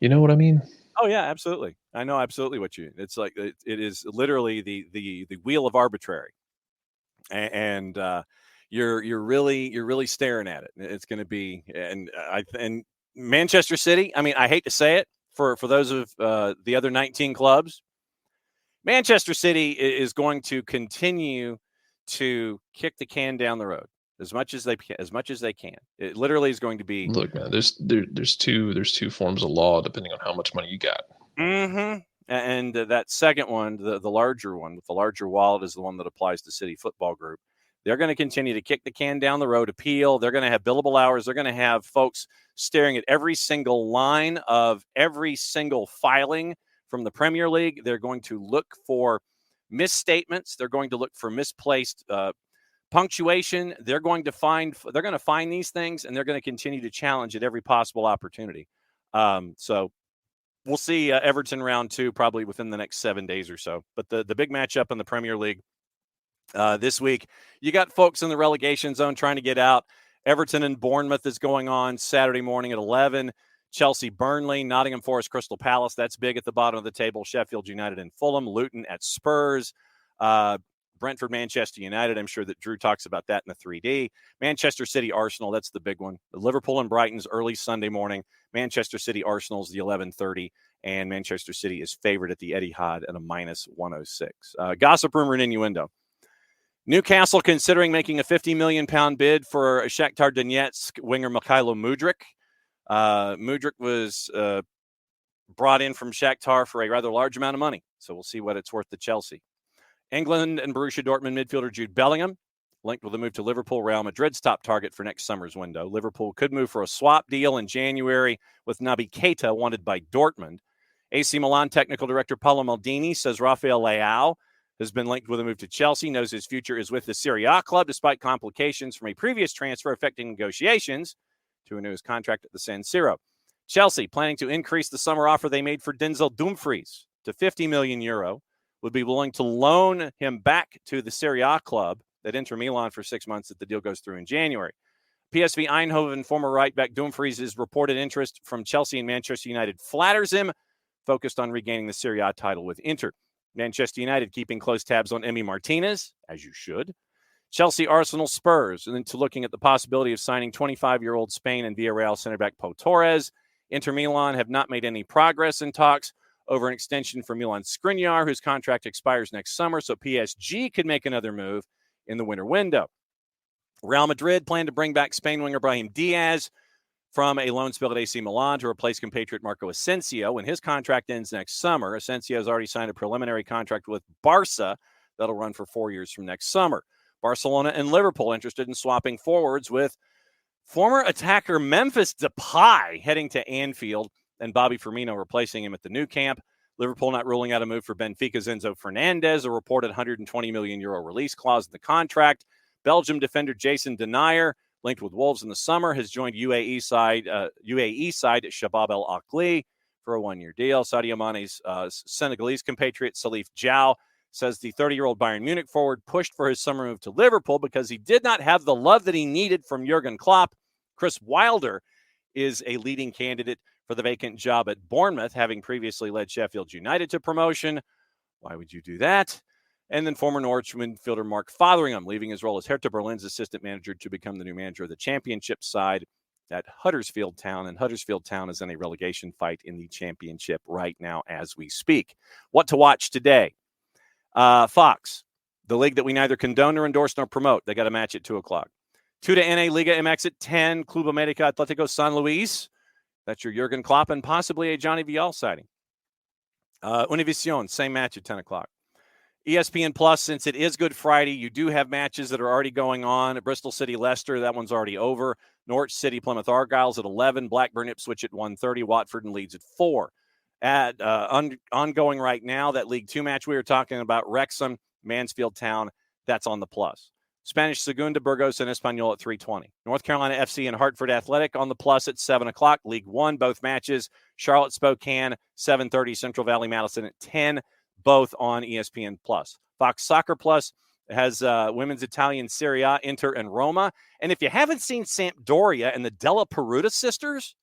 You know what I mean? Oh yeah, absolutely. I know absolutely what you. It's like it is literally the wheel of arbitrary, and you're really staring at it. It's going to be and Manchester City. I mean, I hate to say it for those of the other 19 clubs. Manchester City is going to continue to kick the can down the road as much as they can. It literally is going to be. Look, man, there's two forms of law depending on how much money you got. Mm-hmm. And that second one, the larger one with the larger wallet, is the one that applies to City Football Group. They're going to continue to kick the can down the road, appeal. They're going to have billable hours. They're going to have folks staring at every single line of every single filing from the Premier League. They're going to look for misstatements. They're going to look for misplaced punctuation. They're going to find these things, and they're going to continue to challenge at every possible opportunity. So we'll see Everton round 2 probably within the next 7 days or so. But the big matchup in the Premier League this week, you got folks in the relegation zone trying to get out. Everton and Bournemouth is going on Saturday morning at 11. Chelsea, Burnley, Nottingham Forest, Crystal Palace. That's big at the bottom of the table. Sheffield United and Fulham. Luton at Spurs. Brentford, Manchester United. I'm sure that Drew talks about that in the 3D. Manchester City, Arsenal. That's the big one. Liverpool and Brighton's early Sunday morning. Manchester City, Arsenal's the 11:30. And Manchester City is favored at the Etihad at a -106. Gossip, rumor, and innuendo. Newcastle considering making a £50 million bid for Shakhtar Donetsk winger Mikhailo Mudryk. Mudryk was brought in from Shakhtar for a rather large amount of money, so we'll see what it's worth to Chelsea. England and Borussia Dortmund midfielder Jude Bellingham linked with a move to Liverpool, Real Madrid's top target for next summer's window. Liverpool could move for a swap deal in January with Naby Keita wanted by Dortmund. AC Milan technical director Paolo Maldini says Rafael Leao has been linked with a move to Chelsea, knows his future is with the Serie A club despite complications from a previous transfer affecting negotiations to renew his contract at the San Siro. Chelsea planning to increase the summer offer they made for Denzel Dumfries to €50 million, would be willing to loan him back to the Serie A club at Inter Milan for 6 months if the deal goes through in January. PSV Eindhoven former right back Dumfries' reported interest from Chelsea and Manchester United flatters him, focused on regaining the Serie A title with Inter. Manchester United keeping close tabs on Emi Martinez, as you should. Chelsea, Arsenal, Spurs, and then to looking at the possibility of signing 25-year-old Spain and Villarreal center back Pau Torres. Inter Milan have not made any progress in talks over an extension for Milan Skriniar, whose contract expires next summer, so PSG could make another move in the winter window. Real Madrid plan to bring back Spain winger Brahim Diaz from a loan spell at AC Milan to replace compatriot Marco Asensio. When his contract ends next summer, Asensio has already signed a preliminary contract with Barca that'll run for 4 years from next summer. Barcelona and Liverpool interested in swapping forwards with former attacker Memphis Depay heading to Anfield and Bobby Firmino replacing him at the new camp. Liverpool not ruling out a move for Benfica's Enzo Fernandez, a reported €120 million release clause in the contract. Belgium defender Jason Denayer, linked with Wolves in the summer, has joined UAE side Shabab El Ahly for a one-year deal. Sadio Mane's Senegalese compatriot Salif Diao says the 30-year-old Bayern Munich forward pushed for his summer move to Liverpool because he did not have the love that he needed from Jurgen Klopp. Chris Wilder is a leading candidate for the vacant job at Bournemouth, having previously led Sheffield United to promotion. Why would you do that? And then former Norwich midfielder Mark Fotheringham, leaving his role as Hertha Berlin's assistant manager to become the new manager of the championship side at Huddersfield Town. And Huddersfield Town is in a relegation fight in the championship right now as we speak. What to watch today? Fox, the league that we neither condone nor endorse nor promote. They got a match at 2 o'clock. 2 to NA Liga MX at 10. Club América Atlético San Luis. That's your Jurgen Klopp and possibly a Johnny Vial sighting. Univision, same match at 10 o'clock. ESPN Plus, since it is Good Friday, you do have matches that are already going on. Bristol City, Leicester, that one's already over. Norwich City, Plymouth Argyles at 11. Blackburn, Ipswich at 1:30. Watford and Leeds at 4. Ongoing right now, that League 2 match we were talking about, Wrexham, Mansfield Town, that's on the plus. Spanish Segunda, Burgos and Espanyol at 3:20. North Carolina FC and Hartford Athletic on the plus at 7 o'clock. League 1, both matches. Charlotte Spokane, 7:30. Central Valley Madison at 10. Both on ESPN Plus. Fox Soccer Plus has women's Italian Serie A, Inter and Roma. And if you haven't seen Sampdoria and the Della Peruta sisters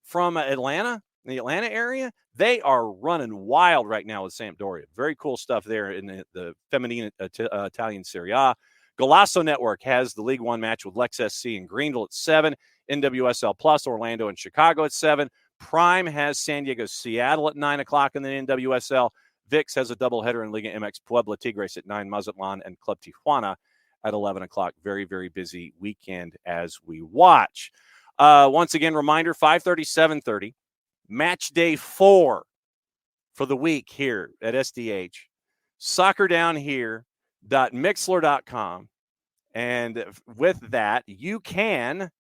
from Atlanta, the Atlanta area, they are running wild right now with Sampdoria. Very cool stuff there in the feminine Italian Serie A. Golasso Network has the League 1 match with Lex SC and Greenville at 7. NWSL Plus, Orlando and Chicago at 7. Prime has San Diego, Seattle at 9 o'clock in the NWSL. VIX has a doubleheader in Liga MX, Puebla Tigres at 9, Mazatlan and Club Tijuana at 11 o'clock. Very, very busy weekend as we watch. Once again, reminder, 5:30, 7:30, match day 4 for the week here at SDH. Soccerdownhere.mixler.com. And with that, you can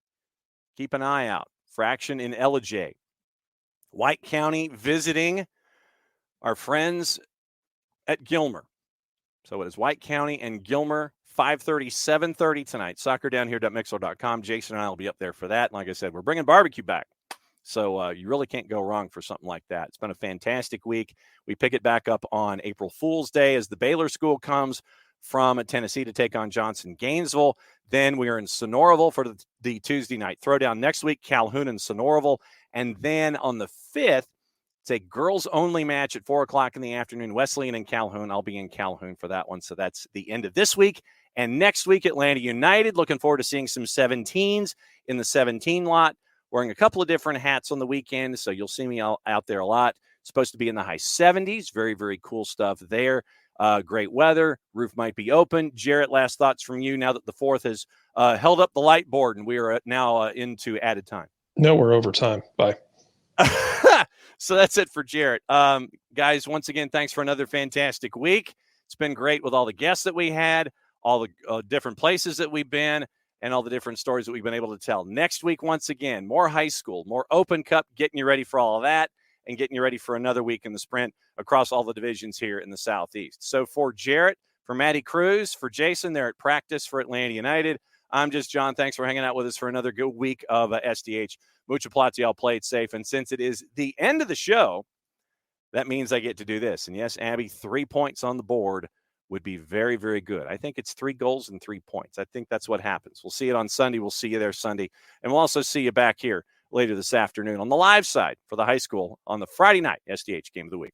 keep an eye out for action in Ellijay. White County visiting our friends at Gilmer. So it is White County and Gilmer, 5:30, 7:30 tonight. Soccerdownhere.mixler.com. Jason and I will be up there for that. And like I said, we're bringing barbecue back. So you really can't go wrong for something like that. It's been a fantastic week. We pick it back up on April Fool's Day as the Baylor School comes from Tennessee to take on Johnson Gainesville. Then we are in Sonoraville for the Tuesday night throwdown. Next week, Calhoun and Sonoraville. And then on the 5th, it's a girls-only match at 4 o'clock in the afternoon. Wesleyan and Calhoun. I'll be in Calhoun for that one. So that's the end of this week. And next week, Atlanta United. Looking forward to seeing some 17s in the 17 lot. Wearing a couple of different hats on the weekend, so you'll see me out there a lot. It's supposed to be in the high 70s. Very, very cool stuff there. Great weather. Roof might be open. Jarrett, last thoughts from you now that the 4th has held up the light board and we are now into added time. No, we're over time. Bye. So that's it for Jarrett. Guys, once again, thanks for another fantastic week. It's been great with all the guests that we had, all the different places that we've been, and all the different stories that we've been able to tell. Next week, once again, more high school, more Open Cup, getting you ready for all of that, and getting you ready for another week in the sprint across all the divisions here in the Southeast. So for Jarrett, for Maddie Cruz, for Jason, they're at practice for Atlanta United. I'm just John. Thanks for hanging out with us for another good week of SDH. Mucha Platiel, play it safe. And since it is the end of the show, that means I get to do this. And yes, Abby, 3 points on the board would be very, very good. I think it's 3 goals and 3 points. I think that's what happens. We'll see it on Sunday. We'll see you there Sunday. And we'll also see you back here later this afternoon on the live side for the high school on the Friday night SDH Game of the Week.